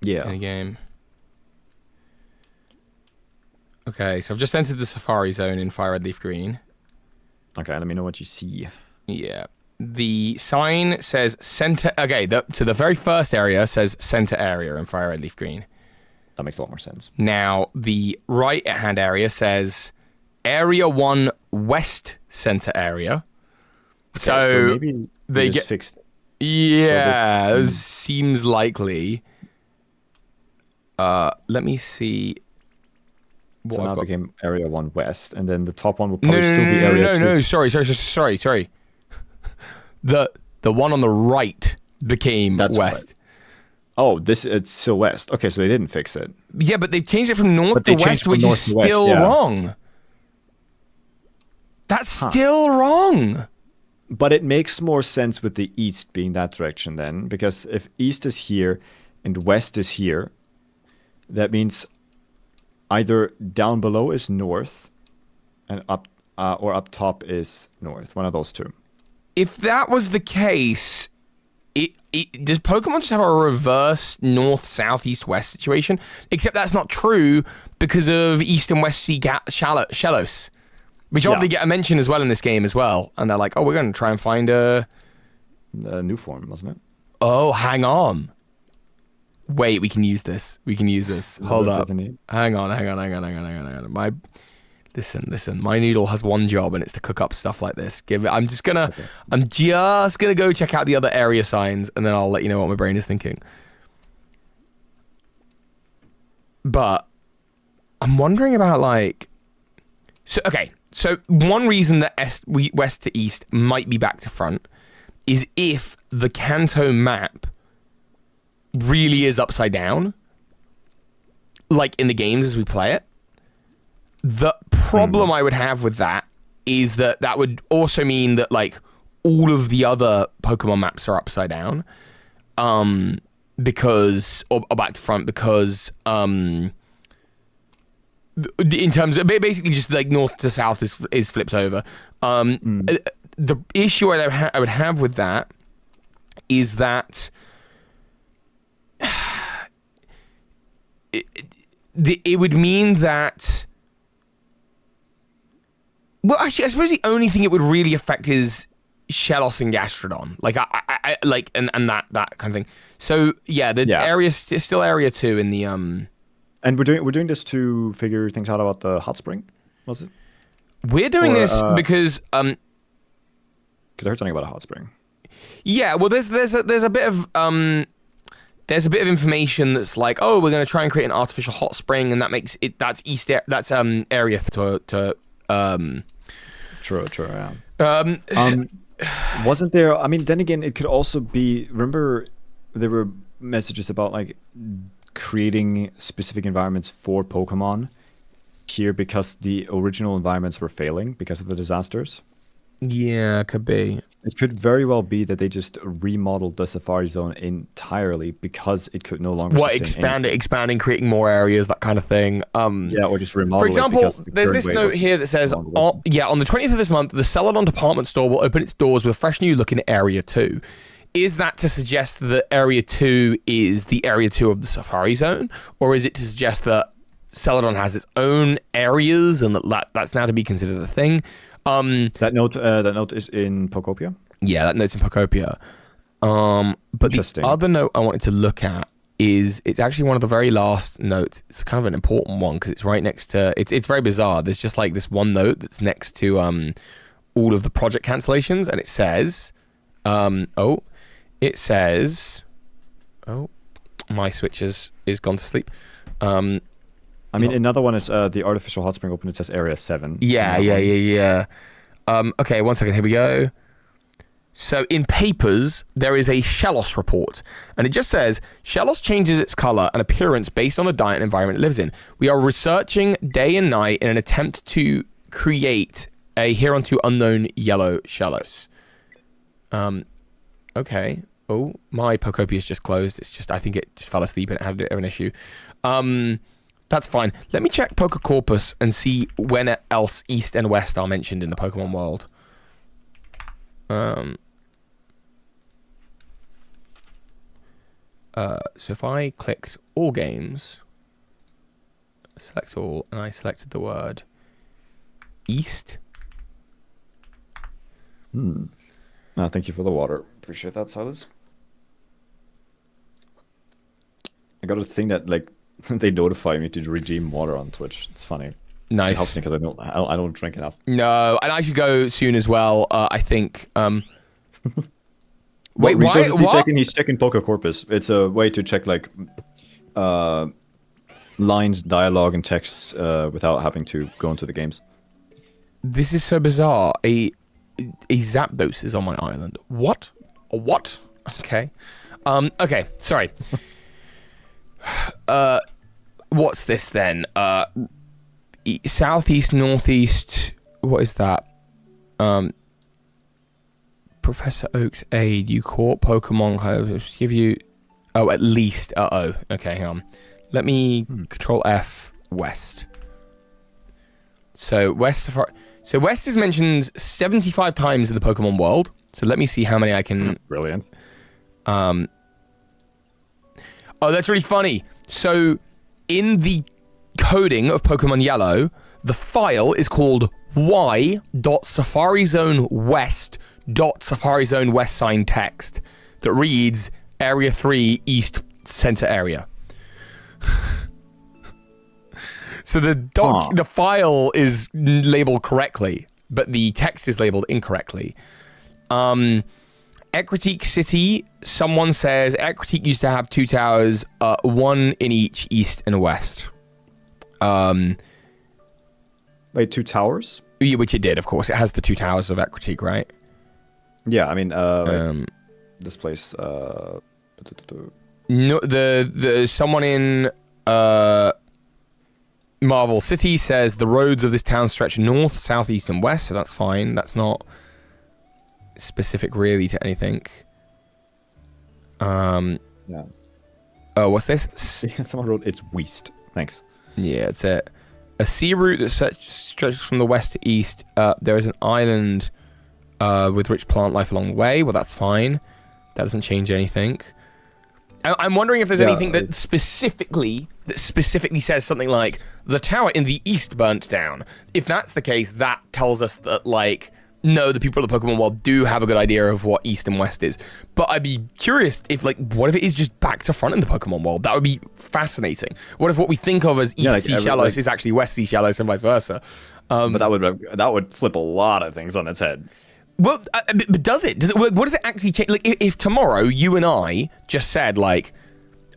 game. Okay, so I've just entered the Safari Zone in Fire Red Leaf Green. Okay, let me know what you see. Yeah. The sign says center. Okay, so the very first area says center area in Fire Red Leaf Green. That makes a lot more sense. Now, the right hand area says Area 1 West Center Area. Okay, so maybe they just fixed it. Yeah, so seems likely. Let me see. So now it became Area 1 West, and then the top one will probably still be Area 2. No, sorry. The one on the right became West. Right. Oh, it's still West. Okay, so they didn't fix it. Yeah, but they changed it from North to West, which is still wrong. That's still wrong. But it makes more sense with the East being that direction then, because if East is here and West is here, that means either down below is North, and up or up top is North. One of those two. If that was the case, does Pokemon just have a reverse North, South, East, West situation? Except that's not true because of East and West Sea Shellos, which oddly get a mention as well in this game as well. And they're like, oh, we're going to try and find a new form, wasn't it? Oh, hang on. Wait, we can use this. Hold up. Hang on. Listen. My noodle has one job, and it's to cook up stuff like this. I'm just gonna go check out the other area signs, and then I'll let you know what my brain is thinking. But I'm wondering about So one reason that west to east might be back to front is if the Kanto map really is upside down, like in the games as we play it. The problem I would have with that is that would also mean that all of the other Pokemon maps are upside down, because or back to front because in terms of basically just north to south is flipped over. The issue I would have with that is that it would mean that. Well, actually, I suppose the only thing it would really affect is Shellos and Gastrodon, and that kind of thing. So area is still Area 2 in the And we're doing this to figure things out about the hot spring, was it? We're doing this because I heard something about a hot spring. Yeah, well, there's a bit of information that's like, oh, we're going to try and create an artificial hot spring, and that's Area to True, yeah. Wasn't there? I mean, then again, it could also be. Remember, there were messages about creating specific environments for Pokemon here because the original environments were failing because of the disasters. Yeah, could be. It could very well be that they just remodeled the Safari Zone entirely because it could no longer. What, expanding, creating more areas, that kind of thing. Yeah, or just remodel. For example, there's this note here that says, on the 20th of this month, the Celadon department store will open its doors with a fresh new look in Area 2. Is that to suggest that Area 2 is the Area 2 of the Safari Zone? Or is it to suggest that Celadon has its own areas and that's now to be considered a thing? That note is in Pokopia? Yeah, that note's in Pokopia. But the other note I wanted to look at is, it's actually one of the very last notes. It's kind of an important one because it's right next to... It's very bizarre. There's just like this one note that's next to all of the project cancellations, and it says... my switch is gone to sleep. Another one is the artificial hot spring open. It says Area 7. Yeah. Okay, one second. Here we go. So in papers, there is a Shellos report, and it just says, Shellos changes its color and appearance based on the diet and environment it lives in. We are researching day and night in an attempt to create a hereunto unknown yellow Shellos. Okay. Oh, my Pokopia is just closed. It's just, I think it just fell asleep and it had an issue. That's fine. Let me check Pokecorpus and see when else East and West are mentioned in the Pokemon world. So if I clicked all games, select all, and I selected the word East. Thank you for the water. Appreciate that, Silas. I got a thing that they notify me to redeem water on Twitch. It's funny. Nice. It helps me because I don't drink enough. No, and I should go soon as well. I think. Wait, why? What? He's checking Pokecorpus. It's a way to check lines, dialogue, and texts without having to go into the games. This is so bizarre. A Zapdos is on my island. What? A what? Okay. Okay. Sorry. What's this then? Southeast, northeast. What is that? Professor Oak's aid. You caught Pokemon. Give you. Oh, at least. Okay, hang on. Let me Control F. West. So West Safari. So West is mentioned 75 times in the Pokemon world. So let me see how many I can. Brilliant. Oh, that's really funny. So in the coding of Pokemon Yellow, the file is called y.safariZoneWest.safariZoneWest sign text that reads Area 3 East Center Area. So the file is labeled correctly, but the text is labeled incorrectly. Excavating City, someone says Excavating used to have 2 towers, one in each east and west. Wait, 2 towers? Yeah, which it did, of course. It has the 2 towers of Excavating, right? Yeah, I mean, this place. No, the someone in Marvel City says the roads of this town stretch north, south, east, and west. So that's fine. That's not specific really to anything. Yeah. Oh, what's this? Yeah, someone wrote it's west. Thanks. Yeah, it's a sea route that stretches from the west to east. There is an island with rich plant life along the way. Well, that's fine. That doesn't change anything. I'm wondering if there's anything that specifically says something like the tower in the east burnt down. If that's the case, that tells us that no, the people of the Pokemon world do have a good idea of what east and west is. But I'd be curious if what if it is just back to front in the Pokemon world? That would be fascinating. What if what we think of as East Sea Shallows is actually West Sea Shallows and vice versa? But that would flip a lot of things on its head. Well, but does it? What does it actually change? If tomorrow you and I just said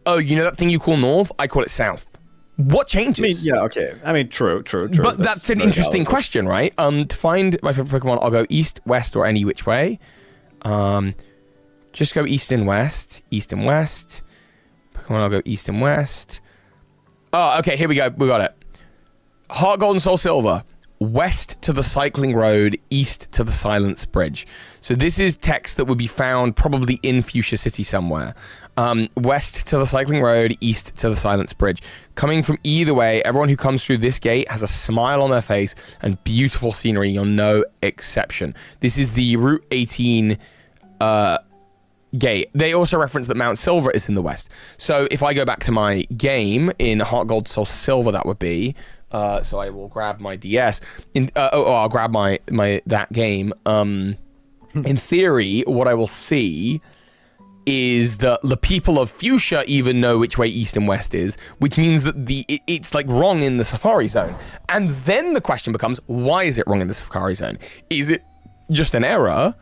oh, you know that thing you call north? I call it south. What changes? I mean, yeah, okay. I mean, true. But that's an interesting question, right? To find my favorite Pokemon, I'll go east, west, or any which way. Just go east and west. East and west. Pokemon, I'll go east and west. Oh, okay, here we go. We got it. Heart Gold and Soul Silver. west to the cycling road, east to the Silence Bridge. So this is text that would be found probably in Fuchsia City somewhere. West to the cycling road, east to the Silence Bridge. Coming from either way, everyone who comes through this gate has a smile on their face and beautiful scenery. You're no exception. This is the Route 18 gate. They also reference that Mount Silver is in the west. So if I go back to my game in Heart Gold Soul Silver, that would be. So I will grab my DS. I'll grab my that game. In theory, what I will see is that the people of Fuchsia even know which way east and west is, which means that it's like wrong in the Safari Zone. And then the question becomes, why is it wrong in the Safari Zone? Is it just an error,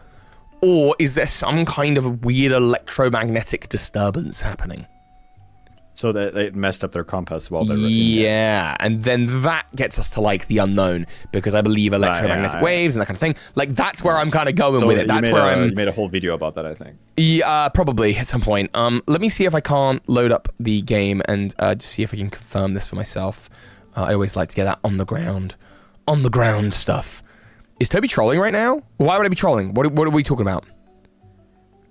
or is there some kind of weird electromagnetic disturbance happening? So they messed up their compass while they were yeah, and then that gets us to like the unknown, because I believe electromagnetic waves and that kind of thing. Like that's where I'm kind of going with it. That's where you made a whole video about that, I think. Yeah, probably at some point. Let me see if I can't load up the game and just see if I can confirm this for myself. I always like to get that on the ground stuff. Is Toby trolling right now? Why would I be trolling? What are we talking about?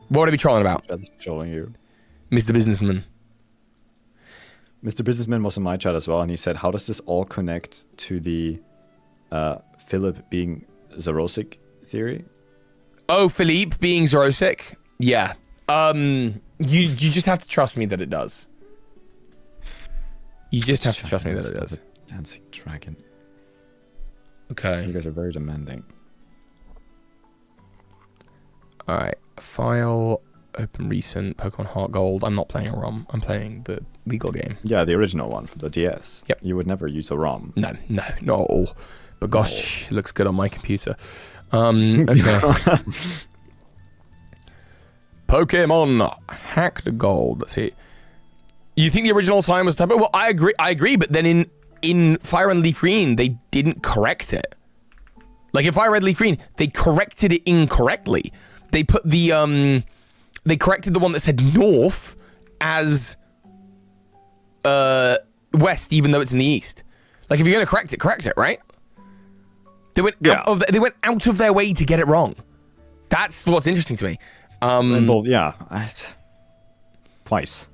What would I be trolling about? That's trolling you, Mr. Businessman. Mr. Businessman was in my chat as well, and he said, how does this all connect to the Philip being Zarosic theory? Oh, Philippe being Zarosic? Yeah. You just have to trust me that it does. You just have to trust me that it does. Dancing dragon. Okay. You guys are very demanding. Alright. File... Open recent Pokemon Heart Gold. I'm not playing a ROM. I'm playing the legal game. Yeah, the original one from the DS. Yep. You would never use a ROM. No, not at all. But gosh, it looks good on my computer. Okay. Pokemon Hacked Gold. Let's see. You think the original sign was typo? Well, I agree. But then in Fire and Leaf Green, they didn't correct it. Like in Fire Red Leaf Green, they corrected it incorrectly. They put the They corrected the one that said north as west, even though it's in the east. Like, if you're going to correct it, right? They went out of their way to get it wrong. That's what's interesting to me. Twice.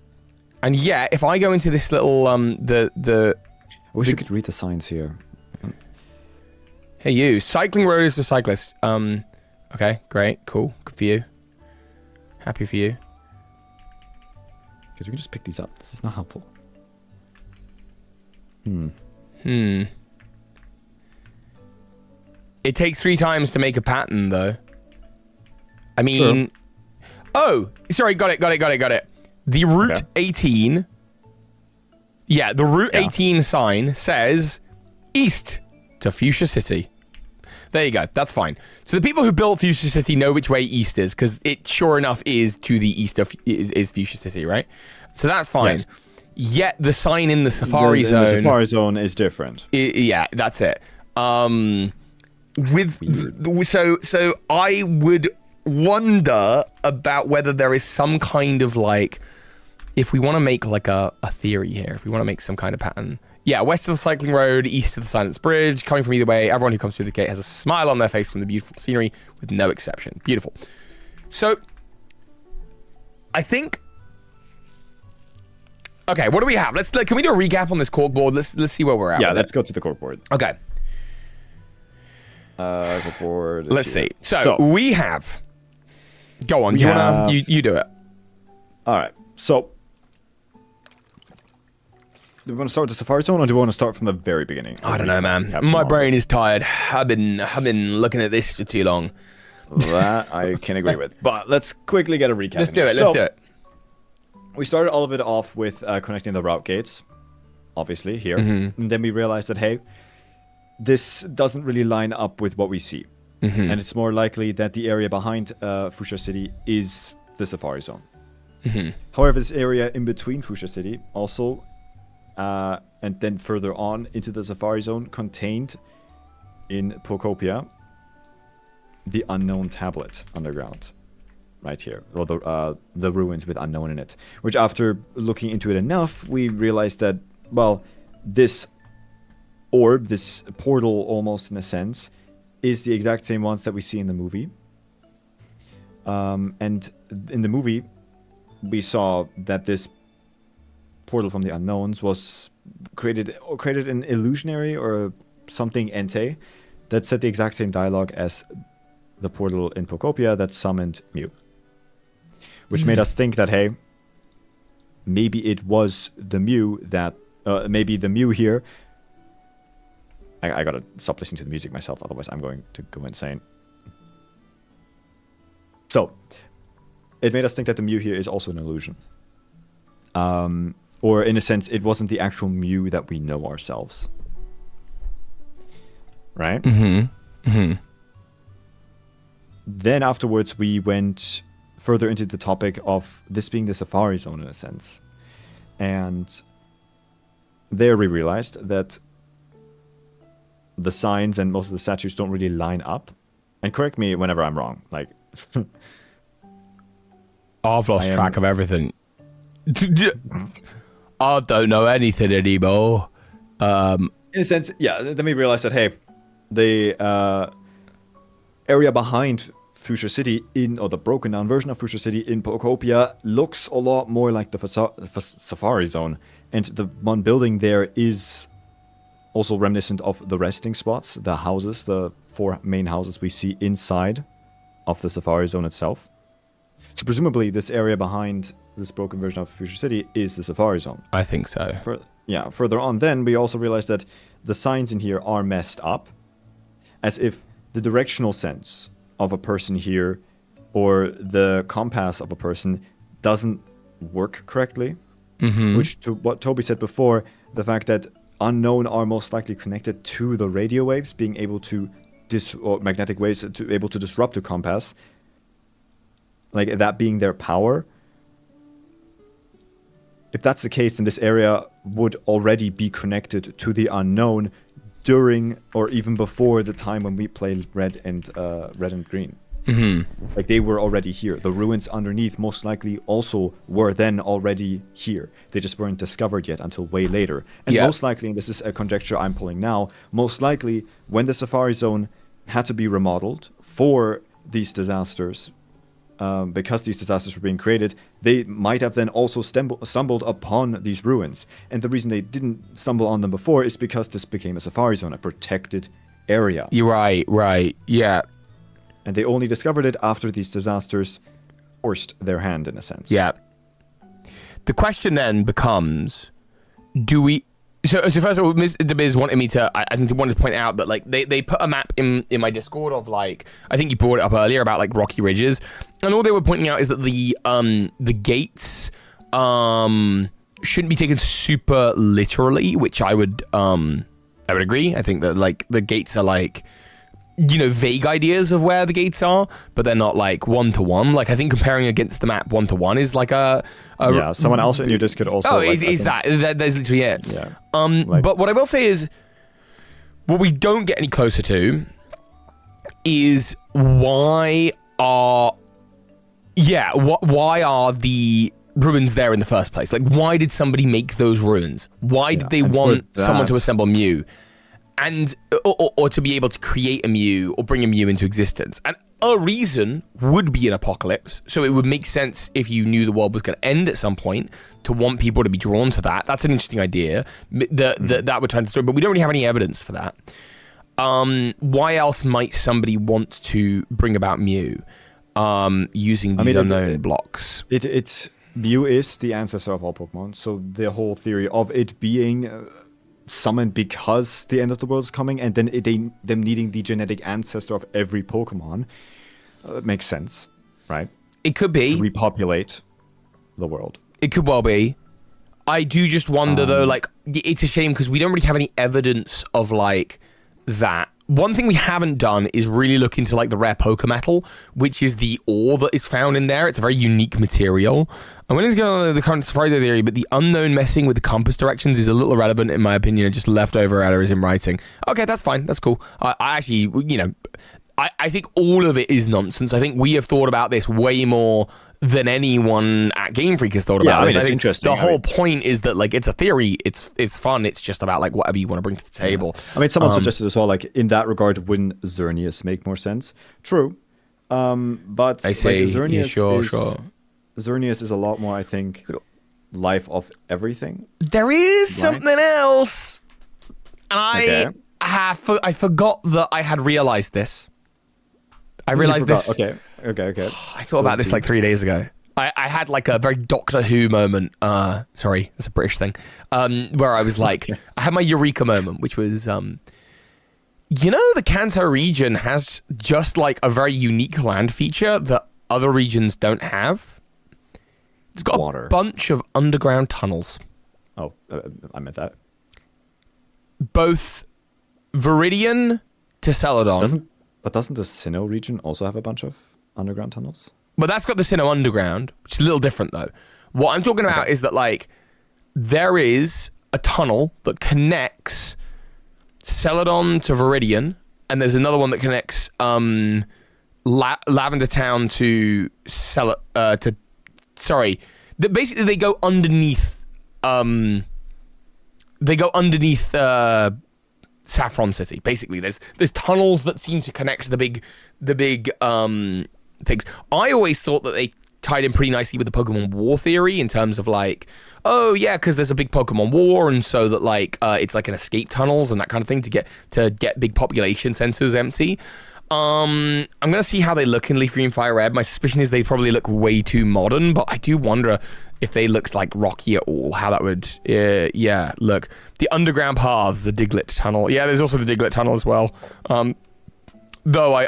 And yeah, if I go into this little I wish you could read the signs here. Hey, you. Cycling road is for cyclists. Okay, great, cool, good for you. Happy for you. Because we can just pick these up. This is not helpful. It takes 3 times to make a pattern, though. I mean... True. Oh! Sorry, got it. The Route 18... Yeah, the Route 18 sign says east to Fuchsia City. There you go. That's fine. So the people who built Fuchsia City know which way east is, because it sure enough is to the east of is Fuchsia City, right? So that's fine. Yes. Yet the sign in the Safari Zone... The Safari Zone is different. Yeah, that's it. So I would wonder about whether there is some kind of like... If we want to make like a theory here, if we want to make some kind of pattern... Yeah, west of the cycling road, east of the Silence Bridge, coming from either way, everyone who comes through the gate has a smile on their face from the beautiful scenery, with no exception. Beautiful. So, I think... Okay, what do we have? Can we do a recap on this corkboard? Let's see where we're at. Yeah, let's go to the corkboard. Okay. Corkboard. Let's see. So, we have... Go on, you do it. Alright, so... Do we want to start with the Safari Zone, or do we want to start from the very beginning? I don't know, man. My brain is tired. I've been looking at this for too long. That I can agree with. But let's quickly get a recap. Let's do it. We started all of it off with connecting the route gates, obviously, here. Mm-hmm. And then we realized that, hey, this doesn't really line up with what we see. Mm-hmm. And it's more likely that the area behind Fuchsia City is the Safari Zone. Mm-hmm. However, this area in between Fuchsia City also... and then further on into the Safari Zone contained in Pocopia the Unown tablet underground, right here, or the ruins with Unown in it. Which, after looking into it enough, we realized that, well, this orb, this portal almost in a sense, is the exact same ones that we see in the movie. And in the movie, we saw that this portal from the Unknowns was created an illusionary or something ente that said the exact same dialogue as the portal in Pocopia that summoned Mew. Which made us think that, hey, maybe it was the Mew that, maybe the Mew here. I gotta stop listening to the music myself, otherwise I'm going to go insane. So, it made us think that the Mew here is also an illusion. Or in a sense, it wasn't the actual Mew that we know ourselves. Right? Then afterwards, we went further into the topic of this being the Safari Zone in a sense. And there we realized that the signs and most of the statues don't really line up. And correct me whenever I'm wrong. Like, I've lost track of everything. I don't know anything anymore. In a sense, yeah, then we realized that, hey, the area behind Fuchsia City or the broken down version of Fuchsia City in Pocopia looks a lot more like the Safari Zone. And the one building there is also reminiscent of the resting spots, the houses, the 4 main houses we see inside of the Safari Zone itself. So presumably this area behind this broken version of Fuchsia City is the Safari Zone. I think so. Further on then, we also realized that the signs in here are messed up, as if the directional sense of a person here or the compass of a person doesn't work correctly. Which, to what Toby said before, the fact that Unown are most likely connected to the radio waves, being able to or magnetic waves to able to disrupt the compass, like that being their power. If that's the case, then this area would already be connected to the Unown during or even before the time when we played Red and Green. Like they were already here. The ruins underneath most likely also were then already here. They just weren't discovered yet until way later. And most likely, and this is a conjecture I'm pulling now, most likely when the Safari Zone had to be remodeled for these disasters, because these disasters were being created, they might have then also stumbled upon these ruins. And the reason they didn't stumble on them before is because this became a Safari Zone, a protected area. You're right, yeah. And they only discovered it after these disasters forced their hand, in a sense. Yeah. The question then becomes, do we... So first of all, Ms. DeBiz wanted me to... I think he wanted to point out that, like, they put a map in my Discord of, like... I think you brought it up earlier about, like, rocky ridges. And all they were pointing out is that the gates shouldn't be taken super literally, which I would agree. I think that, like, the gates are, like... you know, vague ideas of where the gates are, but they're not like one-to-one. Like, I think comparing against the map one-to-one is like a yeah, someone else in your Discord also... Oh, like, is that there's literally it. Yeah. But what I will say is, what we don't get any closer to is why are the ruins there in the first place? Like, why did somebody make those ruins? Why did they want someone to assemble Mew? And or to be able to create a Mew or bring a Mew into existence. And a reason would be an apocalypse. So it would make sense if you knew the world was going to end at some point to want people to be drawn to that. That's an interesting idea. That would turn the story, but we don't really have any evidence for that. Why else might somebody want to bring about Mew using these unknown blocks? Mew is the ancestor of all Pokemon, so the whole theory of it being... summoned because the end of the world is coming, and then them needing the genetic ancestor of every Pokemon makes sense, right? It could be. To repopulate the world. It could well be. I do just wonder, though, like, it's a shame because we don't really have any evidence of, like, that. One thing we haven't done is really look into, like, the rare Pokemetal, which is the ore that is found in there. It's a very unique material. I'm going to go on the current Safari theory, but the unknown messing with the compass directions is a little irrelevant, in my opinion, and just leftover errors in writing. Okay, that's fine. That's cool. I actually, you know, I think all of it is nonsense. I think we have thought about this way more than anyone at Game Freak has thought about it. I think interesting. The whole point is that like it's a theory. It's fun. It's just about like whatever you want to bring to the table. I mean, someone suggested as well, like in that regard, wouldn't Xerneas make more sense? True, but I say like, Xerneas sure. Xerneas is a lot more, I think, life of everything. There is something else, and I forgot that I had realized this. I realized this. Okay. I thought about this like 3 days ago. I had like a very Doctor Who moment. Sorry, that's a British thing. Where I was like, I had my eureka moment, which was, the Kanto region has just like a very unique land feature that other regions don't have. It's got a bunch of underground tunnels. Oh, I meant that. Both Rhydon to Celadon. Doesn't the Sinnoh region also have a bunch of underground tunnels? But that's got the Sinnoh Underground, which is a little different though. What I'm talking about is that like there is a tunnel that connects Celadon to Rhydon, and there's another one that connects Lavender Town to basically they go underneath Saffron City. Basically, there's tunnels that seem to connect the big things. I always thought that they tied in pretty nicely with the Pokemon War theory in terms of like, oh yeah, because there's a big Pokemon War, and so that like it's like an escape tunnels and that kind of thing to get big population centers empty. I'm gonna see how they look in Leaf Green Fire Red. My suspicion is they probably look way too modern, but I do wonder if they looked like rocky at all, how that would look. The underground paths, the Diglett tunnel. Yeah, there's also the Diglett tunnel as well. Though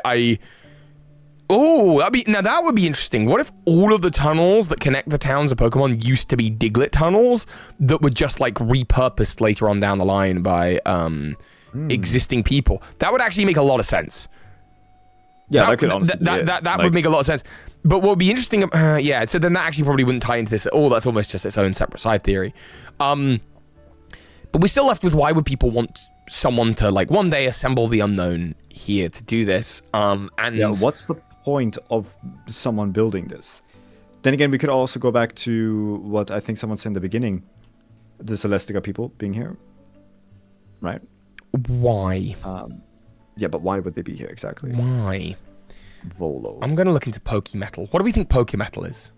that would be interesting. What if all of the tunnels that connect the towns of Pokemon used to be Diglett tunnels that were just like repurposed later on down the line by existing people? That would actually make a lot of sense. Yeah, that could honestly that would make a lot of sense. But what would be interesting, so then that actually probably wouldn't tie into this at all. That's almost just its own separate side theory. But we're still left with why would people want someone to like one day assemble the Unown here to do this? And what's the point of someone building this? Then again, we could also go back to what I think someone said in the beginning, the Celestica people being here, right? Why? Yeah, but why would they be here exactly? Why? Volo. I'm going to look into Pokemetal. What do we think Pokemetal is?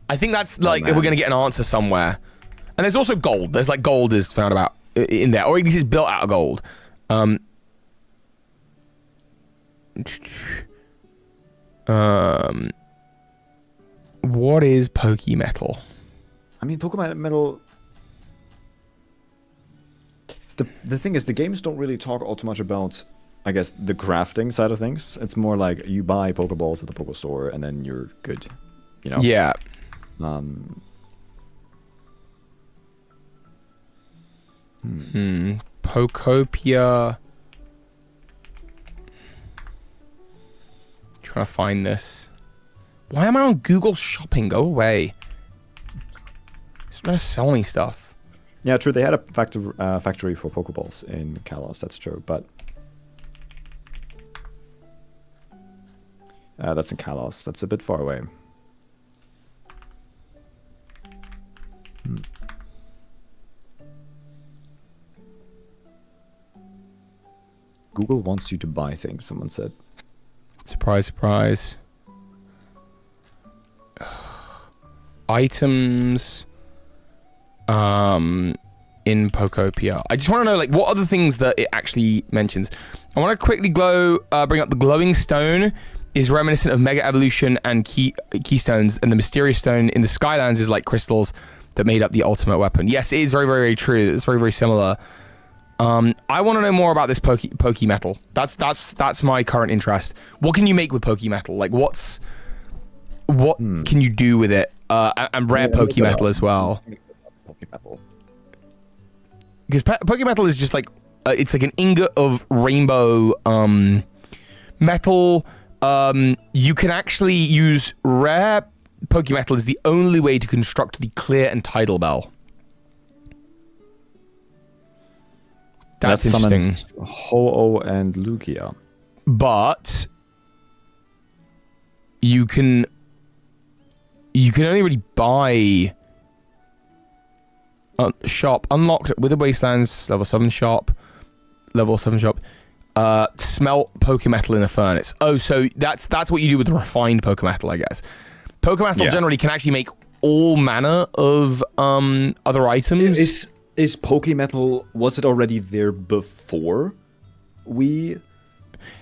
I think that's like if we're going to get an answer somewhere. And there's also gold. There's like gold is found about in there, or at least it's built out of gold. What is Pokemetal? I mean, Pokemetal. The thing is, the games don't really talk all too much about, I guess, the crafting side of things. It's more like you buy Pokeballs at the Pokestore and then you're good, you know? Yeah. Pokopia. Trying to find this. Why am I on Google Shopping? Go away. It's trying to sell me stuff. Yeah, true. They had a factory for Pokeballs in Kalos. That's true, but that's in Kalos. That's a bit far away. Google wants you to buy things, someone said. Surprise, surprise. Items in Pokopia. I just want to know like what are the things that it actually mentions. I want to quickly bring up the glowing stone is reminiscent of Mega Evolution and Keystones, and the mysterious stone in the Skylands is like crystals that made up the ultimate weapon. Yes, it is very, very true. It's very, very similar. I want to know more about this Pokemetal. That's my current interest. What can you make with Pokemetal? Like what can you do with it? And rare Pokemetal as well. Because Pokemetal is just like it's like an ingot of rainbow metal. You can actually use rare Pokemetal is the only way to construct the Clear and Tidal Bell. That's interesting. Ho-Oh and Lugia. but you can only really buy shop unlocked at Withered Wastelands level 7 shop. Smelt Pokemetal in a furnace. Oh, so that's what you do with the refined Pokemetal, I guess. Pokemetal generally can actually make all manner of other items. Is Pokemetal, was it already there before we...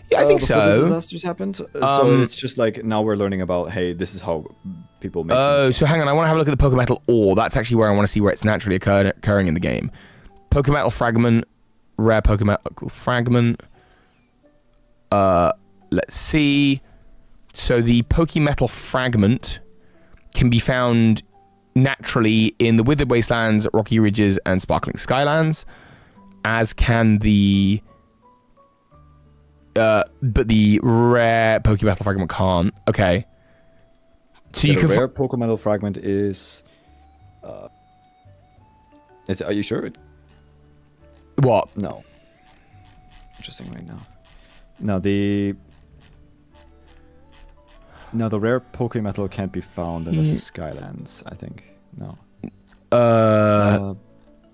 Yeah, I think so. The disasters happened. So it's just like now we're learning about, hey, this is how people make things. So hang on, I want to have a look at the Pokemetal ore. That's actually where I want to see where it's naturally occurring in the game. Pokemetal fragment, rare Pokemetal fragment. Let's see. So the Pokemetal fragment can be found naturally in the Withered Wastelands, Rocky Ridges, and Sparkling Skylands, as can the... but the rare Pokemetal fragment can't. Okay. So you can... The rare Pokemetal fragment is... are you sure? What? No. Interesting right now. No, the rare Pokemetal can't be found in the Skylands, I think. No.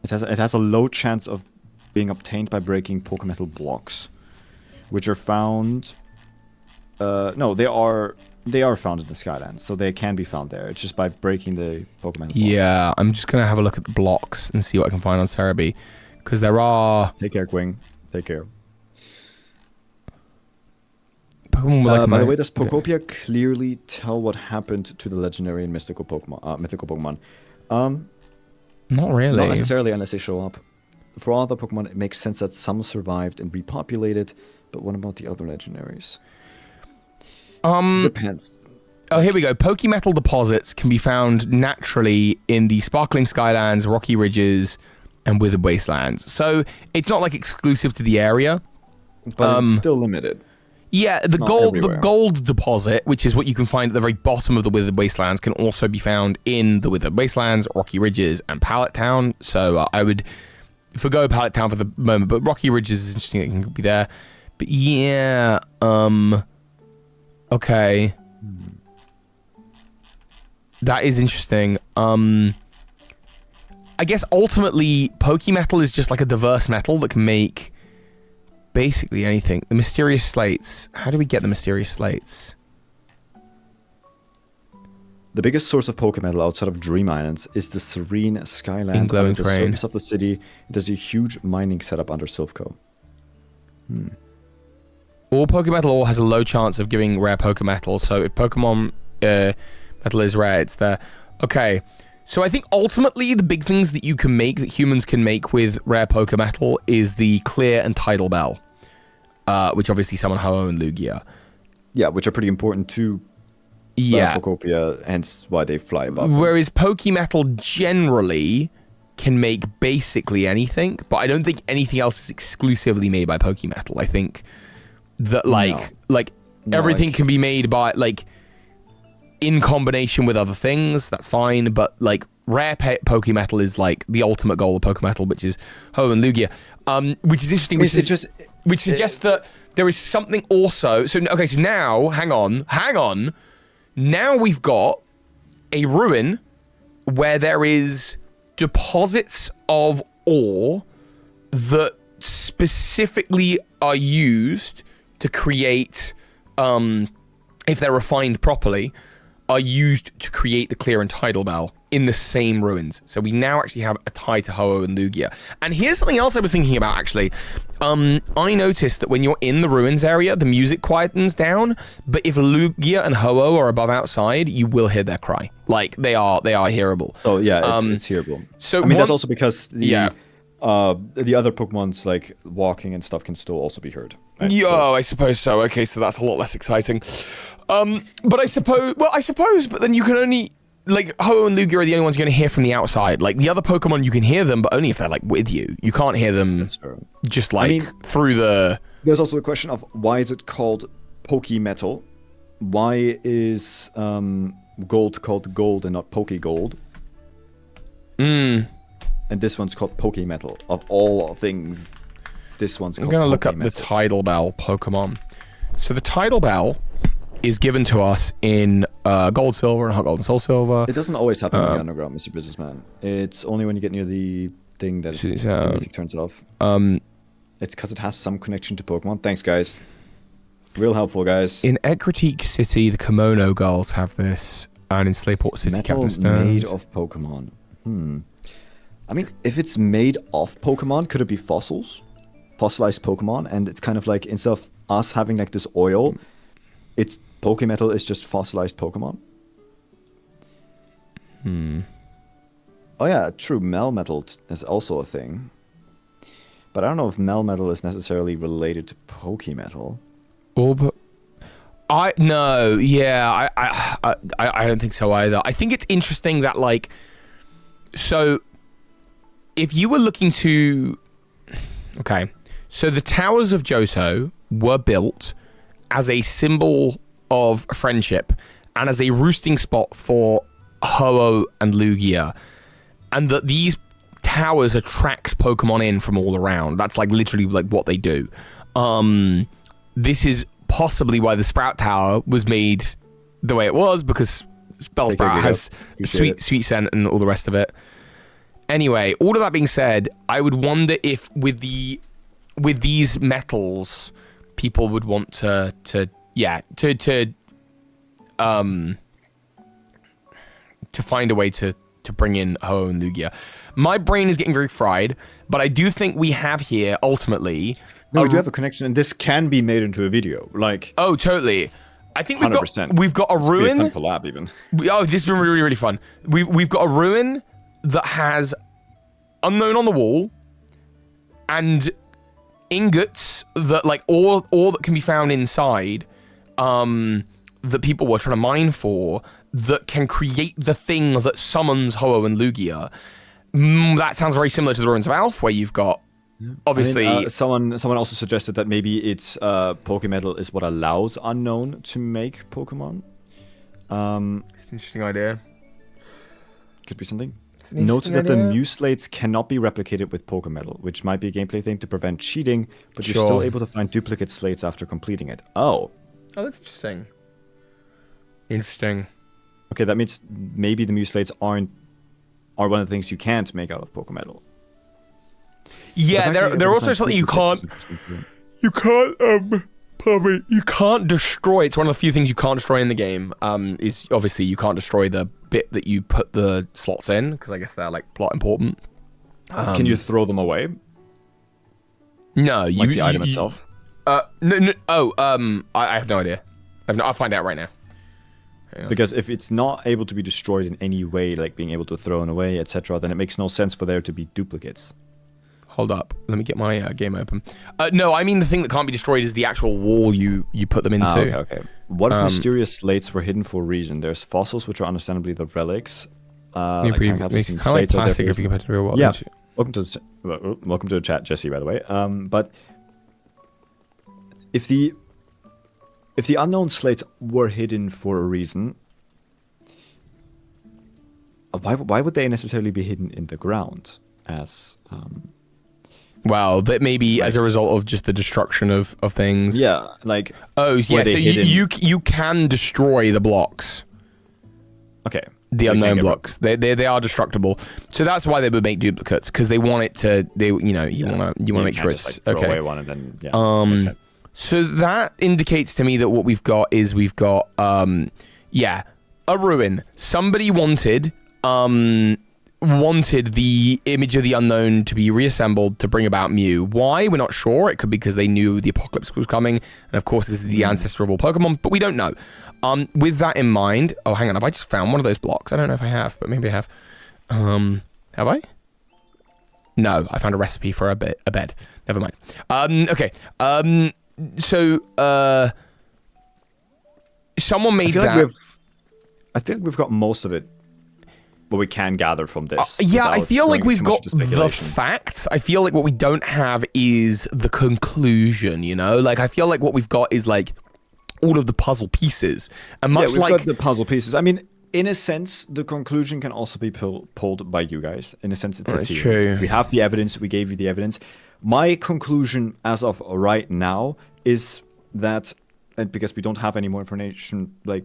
It has a low chance of being obtained by breaking Pokemetal blocks, which are found... no, they are found in the Skylands, so they can be found there. It's just by breaking the Pokemetal blocks. Yeah, I'm just going to have a look at the blocks and see what I can find on Cerebi, because there are... Take care, Quing. Take care. By the way, does Pokopia clearly tell what happened to the legendary and mythical Pokemon? Not really. Not necessarily unless they show up. For all the Pokemon, it makes sense that some survived and repopulated, but what about the other legendaries? Depends. Oh, here we go. Pokemetal deposits can be found naturally in the Sparkling Skylands, Rocky Ridges, and Withered Wastelands. So it's not like exclusive to the area. But it's still limited. Yeah, the gold deposit, which is what you can find at the very bottom of the Withered Wastelands, can also be found in the Withered Wastelands, Rocky Ridges, and Pallet Town. So I would forgo Pallet Town for the moment, but Rocky Ridges is interesting. It can be there. But yeah, okay. That is interesting. I guess ultimately, Pokemetal is just like a diverse metal that can make basically anything. The mysterious slates. How do we get the mysterious slates? The biggest source of Pokemetal outside of Dream Islands is the serene skyland in glowing under the terrain. surface of the city. There's a huge mining setup under Silphco. All Pokemetal ore has a low chance of giving rare Pokemetal, so if Pokemon metal is rare, it's there. Okay, so I think ultimately the big things that you can make, that humans can make with rare Pokemetal, is the Clear and Tidal Bell, which obviously summon Ho-Oh and Lugia. Yeah, which are pretty important to Pokopia, hence why they fly above. Whereas Pokemetal generally can make basically anything, but I don't think anything else is exclusively made by Pokemetal. I think that everything can be made by in combination with other things. That's fine, but rare Pokemetal is the ultimate goal of Pokemetal, which is Ho and Lugia, which is interesting. Which suggests that there is something also. So okay, so now hang on. Now we've got a ruin where there is deposits of ore that specifically are used to create, if they're refined properly, are used to create the Clear and Tidal Bell in the same ruins. So we now actually have a tie to Ho-Oh and Lugia. And here's something else I was thinking about, actually. I noticed that when you're in the ruins area, the music quietens down, but if Lugia and Ho-Oh are above outside, you will hear their cry. They are hearable. Oh yeah, it's hearable. So that's also because the other Pokemon's walking and stuff can still also be heard. Right? Yeah, I suppose so. Okay, so that's a lot less exciting. But I suppose, but then you can only, Ho-Oh and Lugia are the only ones you're going to hear from the outside. The other Pokemon, you can hear them, but only if they're, with you. You can't hear them just, through the... There's also the question of why is it called Pokemetal? Why is gold called gold and not Pokegold? And this one's called Pokemetal. Of all things, this one's called I'm going to look up Pokemetal. the Tidal Bell Pokemon. So the tidal bell is given to us in gold, silver, and hot gold and soul silver. It doesn't always happen in the underground, Mr. Businessman. It's only when you get near the thing that the music turns off. It's because it has some connection to Pokemon. Thanks, guys. Real helpful, guys. In Excavating City, the Kimono girls have this, and in Slayport City, Captain Stones. Made of Pokemon. I mean, if it's made of Pokemon, could it be fossils? Fossilized Pokemon, and it's kind of like, instead of us having like this oil, it's Pokemetal is just fossilized Pokemon. Oh yeah, true. Melmetal is also a thing, but I don't know if Melmetal is necessarily related to Pokemetal. I don't think so either. I think it's interesting that, like, so if you were looking to, okay, so the Towers of Johto were built as a symbol of friendship and as a roosting spot for Ho-Oh and Lugia, and that these towers attract Pokemon in from all around. That's like literally like what they do. This is possibly why the Sprout Tower was made the way it was, because Bellsprout has sweet scent and all the rest of it. Anyway, all of that being said, I would wonder if with these metals, people would want to find a way to bring in Ho and Lugia. My brain is getting very fried, but I do think we have here ultimately. No, we do have a connection, and this can be made into a video. Like, oh, totally. I think 100%. We've got a ruin. It's a fun collab, even. This has been really, really fun. We've got a ruin that has Unown on the wall and ingots that, like, all that can be found inside, that people were trying to mine for, that can create the thing that summons Ho-Oh and Lugia. That sounds very similar to the Ruins of Alph, where you've got, obviously... I mean, someone also suggested that maybe it's Pokemetal is what allows Unown to make Pokemon. It's an interesting idea. Could be something. Note that the Mew slates cannot be replicated with Pokemetal, which might be a gameplay thing to prevent cheating, but you're still able to find duplicate slates after completing it. Oh, that's interesting. Interesting. Okay, that means maybe the Mew slates are one of the things you can't make out of Pokemetal. Yeah, they're also something you can't destroy. It's one of the few things you can't destroy in the game. Is obviously you can't destroy the bit that you put the slots in, because I guess they're like plot important. Can you throw them away? No, like the item itself. No. Oh, I have no idea. I'll find out right now. Because if it's not able to be destroyed in any way, like being able to throw it away, etc., then it makes no sense for there to be duplicates. Hold up. Let me get my game open. No, I mean the thing that can't be destroyed is the actual wall you put them into. Okay. What if mysterious slates were hidden for a reason? There's fossils, which are understandably the relics. Kind of like plastic if you compare to the real world. Yeah. Welcome to the chat, Jesse, by the way. But if the Unown slates were hidden for a reason, why would they necessarily be hidden in the ground as... Well, that maybe as a result of just the destruction of things. Yeah, like... Oh, yeah, so you can destroy the blocks. Okay. The Unown blocks. They are destructible. So that's why they would make duplicates, because they want it to... you want to make sure it's... Throw okay. away one and then, so that indicates to me that what we've got is a ruin. Somebody wanted the image of the Unown to be reassembled to bring about Mew. Why? We're not sure. It could be because they knew the apocalypse was coming, and of course this is the ancestor of all Pokemon, but we don't know. With that in mind, oh hang on, have I just found one of those blocks? I don't know if I have, but maybe I have. Have I? No, I found a recipe for a bed. Never mind. Okay. So someone made that. I think we've got most of it. What we can gather from this. I feel like we've got the facts. I feel like what we don't have is the conclusion, you know? Like, I feel like what we've got is, like, all of the puzzle pieces. And much we've got the puzzle pieces. I mean, in a sense, the conclusion can also be pulled by you guys. In a sense, it's a theory. True. We have the evidence. We gave you the evidence. My conclusion as of right now is that and because we don't have any more information like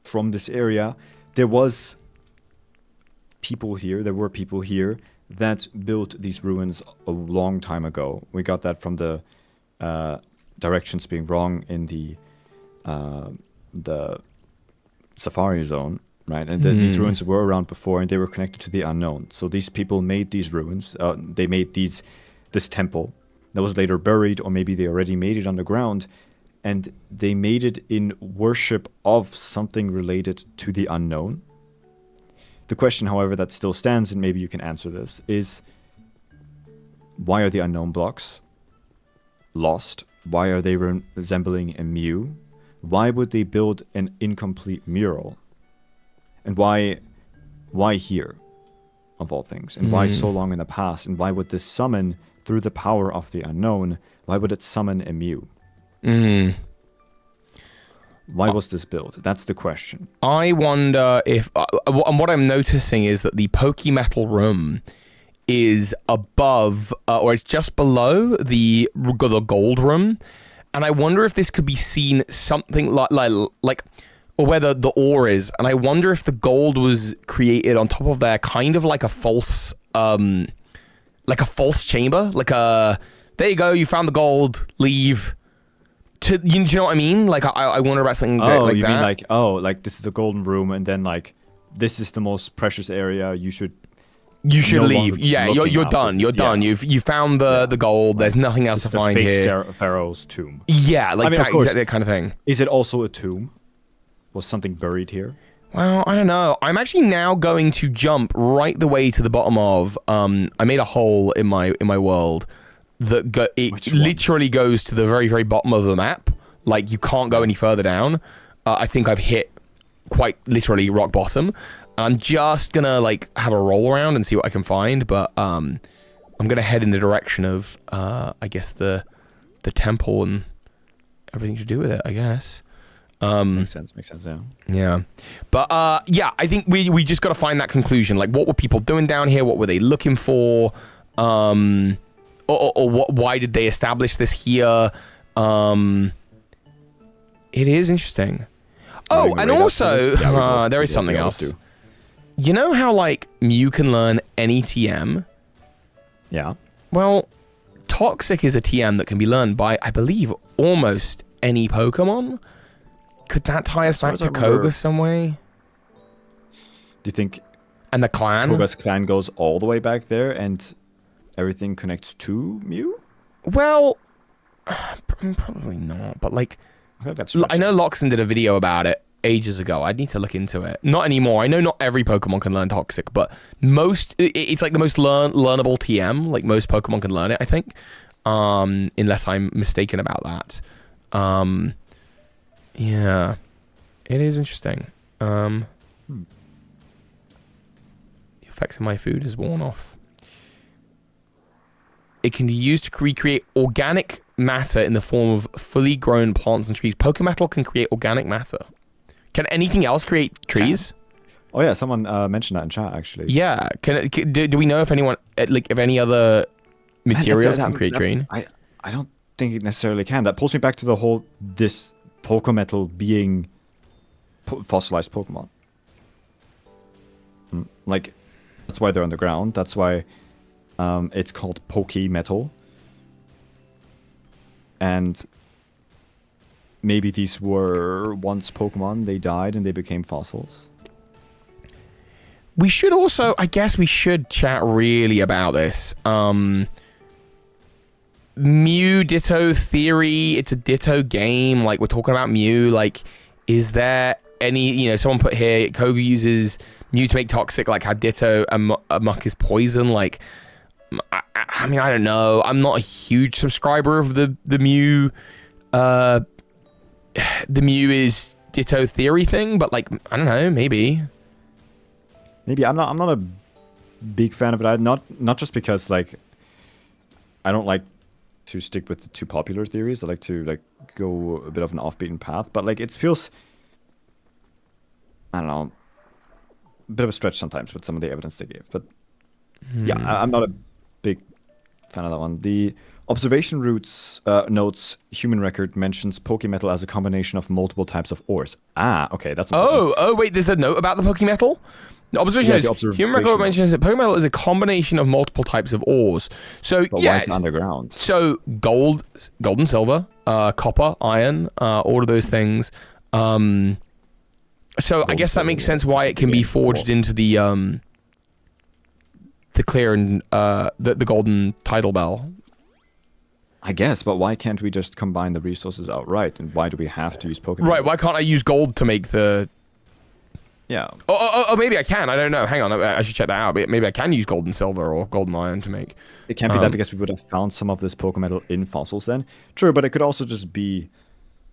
from this area, there were people here that built these ruins a long time ago. We got that from the directions being wrong in the safari zone, right? And these ruins were around before, and they were connected to the unknown. So these people made these ruins. They made this temple that was later buried, or maybe they already made it underground, and they made it in worship of something related to the unknown. The question, however, that still stands, and maybe you can answer this, is why are the unknown blocks lost? Why are they resembling a Mew? Why would they build an incomplete mural? And why here, of all things? And why so long in the past? And why would this summon, through the power of the unknown, why would it summon a Mew? Why was this built? That's the question. I wonder if... and what I'm noticing is that the Pokemetal room is above, or it's just below the gold room. And I wonder if this could be seen something like or where the ore is. And I wonder if the gold was created on top of there, kind of like a false chamber. Like there you go, you found the gold, leave. Do you know what I mean? Like I wonder about something like that. Oh, you mean like this is the golden room, and then like this is the most precious area. You should leave. Yeah, you're done. You're done. You found the gold. There's nothing else to find here. Pharaoh's tomb. Yeah, like that, exactly that kind of thing. Is it also a tomb? Was something buried here? Well, I don't know. I'm actually now going to jump right the way to the bottom of. I made a hole in my world that literally goes to the very, very bottom of the map. Like you can't go any further down. I think I've hit quite literally rock bottom. I'm just gonna like have a roll around and see what I can find, but I'm gonna head in the direction of I guess the temple and everything to do with it, I guess. Makes sense, yeah. But yeah, I think we just gotta find that conclusion. Like what were people doing down here? What were they looking for? Or what? Why did they establish this here? It is interesting. Oh, and also there is something else. You know how like Mew can learn any TM? Yeah. Well, Toxic is a TM that can be learned by, I believe, almost any Pokemon. Could that tie us back to Koga some way? Do you think? And the clan? Koga's clan goes all the way back there, and everything connects to Mew? Well, probably not. But like, I know Loxon did a video about it ages ago. I'd need to look into it. Not anymore. I know not every Pokemon can learn Toxic, but it's like the most learnable TM. Like most Pokemon can learn it, I think. Unless I'm mistaken about that. Yeah. It is interesting. The effects of my food has worn off. It can be used to recreate organic matter in the form of fully grown plants and trees. Pokemetal can create organic matter. Can anything else create trees? Oh yeah, someone mentioned that in chat actually. Yeah. Do we know if anyone if any other materials can create tree? I don't think it necessarily can. That pulls me back to the whole this Pokemetal being fossilized Pokemon. Like that's why they're underground. That's why it's called Pokemetal. And maybe these were once Pokemon, they died and they became fossils. We should also, I guess we should chat really about this. Mew Ditto theory, it's a Ditto game. Like, we're talking about Mew. Like, is there any, someone put here, Koga uses Mew to make Toxic, like how Ditto Amok is poison. Like, I mean, I don't know. I'm not a huge subscriber of the Mew, the Mew is Ditto theory thing, but like, I don't know, maybe. I'm not a big fan of it. Not just because like I don't like to stick with the too popular theories. I like to like go a bit of an off-beaten path, but like it feels, I don't know, a bit of a stretch sometimes with some of the evidence they gave. But yeah, I'm not a big fan of that one. Observation routes notes human record mentions Pokemetal as a combination of multiple types of ores. Ah, okay, that's important. Oh, wait, there's a note about the Pokemetal? The observation is human record mentions that Pokemetal is a combination of multiple types of ores. So, but why is it underground? So, gold and silver, copper, iron, all of those things. So, I guess that makes sense why it can be forged into the clear and the golden tidal bell. I guess, but why can't we just combine the resources outright? And why do we have to use Pokemon? Right, why can't I use gold to make the... Yeah. Oh, maybe I can. I don't know. Hang on, I should check that out. Maybe I can use gold and silver or gold and iron to make... It can't be that because we would have found some of this Pokemetal in fossils then. True, but it could also just be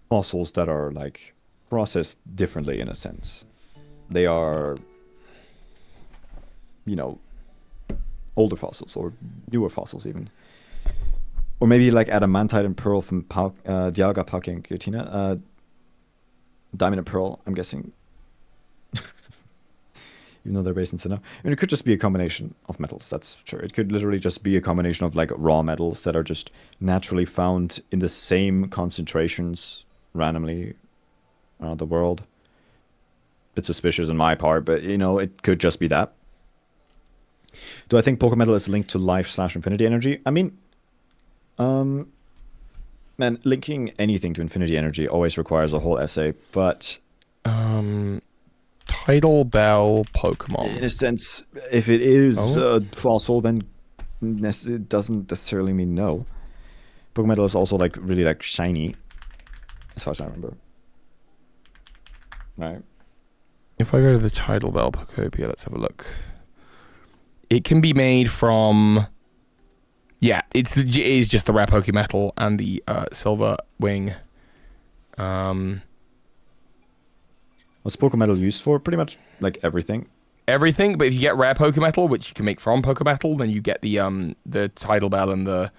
fossils that are, like, processed differently in a sense. They are, you know, older fossils or newer fossils even. Or maybe like adamantite and pearl from Dialga, Palkia, and Giratina. Diamond and pearl, I'm guessing. Even though they're based in Sinnoh. I mean, it could just be a combination of metals, that's true. It could literally just be a combination of like raw metals that are just naturally found in the same concentrations randomly around the world. Bit suspicious on my part, but you know, it could just be that. Do I think Pokemetal is linked to life/infinity energy? I mean, man, linking anything to infinity energy always requires a whole essay, but... Tidal Bell Pokemon. In a sense, if it is a fossil, then it doesn't necessarily mean no. Pokemetal is also, like, really, like, shiny, as far as I remember. Right. If I go to the Tidal Bell Pokopia, let's have a look. It can be made from... Yeah, it is just the rare Pokemetal and the silver wing. What's Pokemetal used for? Pretty much like everything. Everything, but if you get rare Pokemetal, which you can make from Pokemetal, then you get the Tidal Bell and the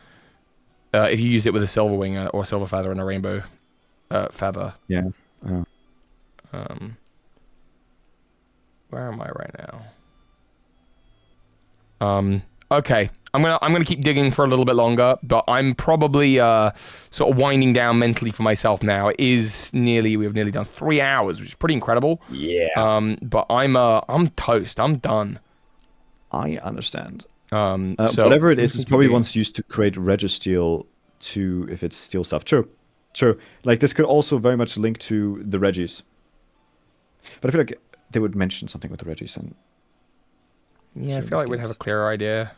if you use it with a silver wing or a silver feather and a rainbow feather. Yeah. Where am I right now? Okay. I'm gonna keep digging for a little bit longer, but I'm probably sort of winding down mentally for myself now. We've nearly done 3 hours, which is pretty incredible. Yeah. But I'm toast. I'm done. I understand. So whatever it is, it's probably once used to create Registeel to if it's steel stuff. True. Like this could also very much link to the Regis. But I feel like they would mention something with the Regis and. Yeah, I feel like we'd have a clearer idea.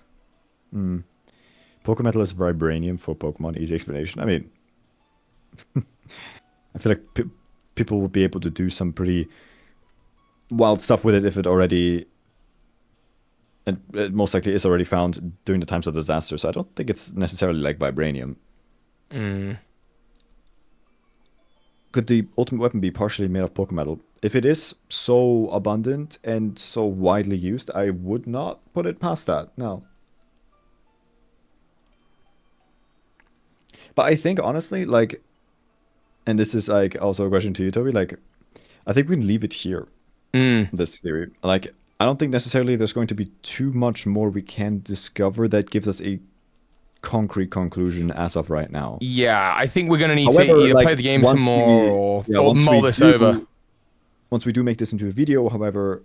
Pokemetal is vibranium for Pokemon. Easy explanation. I mean, I feel like people would be able to do some pretty wild stuff with it if it already, and it most likely is already found during the times of disaster. So I don't think it's necessarily like vibranium. Could the ultimate weapon be partially made of Pokemetal? If it is so abundant and so widely used, I would not put it past that. No. But I think honestly, like, and this is like also a question to you, Toby. Like, I think we can leave it here. This theory, like, I don't think necessarily there's going to be too much more we can discover that gives us a concrete conclusion as of right now. Yeah, I think we're gonna need to either play the game some more or mull this over. Once we do make this into a video, however,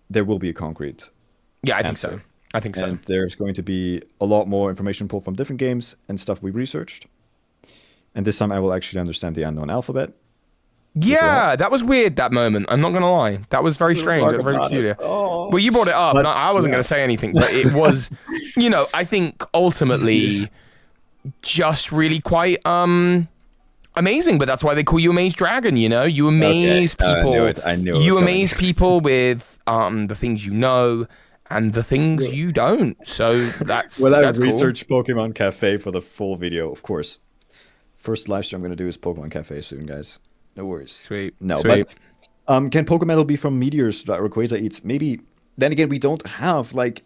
there will be a concrete. Yeah, I think so. And there's going to be a lot more information pulled from different games and stuff we researched. And this time I will actually understand the unknown alphabet. Yeah, that was weird, that moment. I'm not going to lie. That was very strange. That was very peculiar. Well, you brought it up, and I wasn't going to say anything, but it was, you know, I think ultimately just really quite amazing, but that's why they call you Amaze Dragon, you know? You amaze people. I knew it. You amaze people with the things you know and the things you don't. So that's Well, I that's researched Pokemon Cafe for the full video, of course. First live stream I'm going to do is Pokemon Cafe soon, guys. No worries. Sweet. No, Sweet. but can Pokemetal be from meteors that Rayquaza eats? Maybe. Then again, we don't have like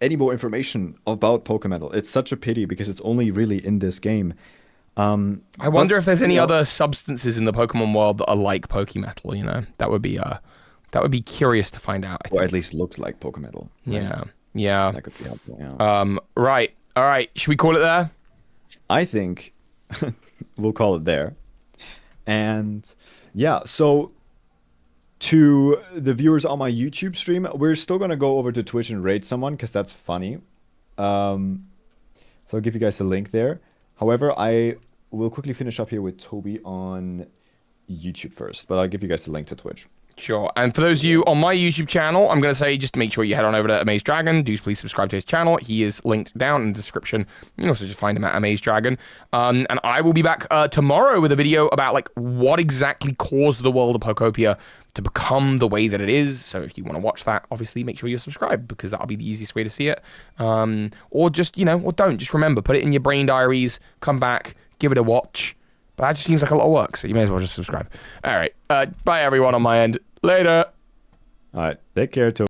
any more information about Pokemetal. It's such a pity because it's only really in this game. I wonder if there's any other substances in the Pokemon world that are like Pokemetal. You know, that would be curious to find out. Or at least looks like Pokemetal. Yeah. Yeah. That could be helpful. Yeah. Right. All right. Should we call it there? I think we'll call it there. And yeah, so to the viewers on my YouTube stream, we're still gonna go over to Twitch and raid someone because that's funny. So I'll give you guys a link there. However, I will quickly finish up here with Toby on YouTube first, but I'll give you guys a link to Twitch. Sure. And for those of you on my YouTube channel, I'm going to say just make sure you head on over to Amaze Dragon. Do please subscribe to his channel. He is linked down in the description. You can also just find him at Amaze Dragon. And I will be back tomorrow with a video about like what exactly caused the world of Pokopia to become the way that it is. So if you want to watch that, obviously make sure you're subscribed because that'll be the easiest way to see it. Or just, or don't. Just remember, put it in your brain diaries, come back, give it a watch. But that just seems like a lot of work, so you may as well just subscribe. All right. Bye, everyone, on my end. Later. All right. Take care, Toby.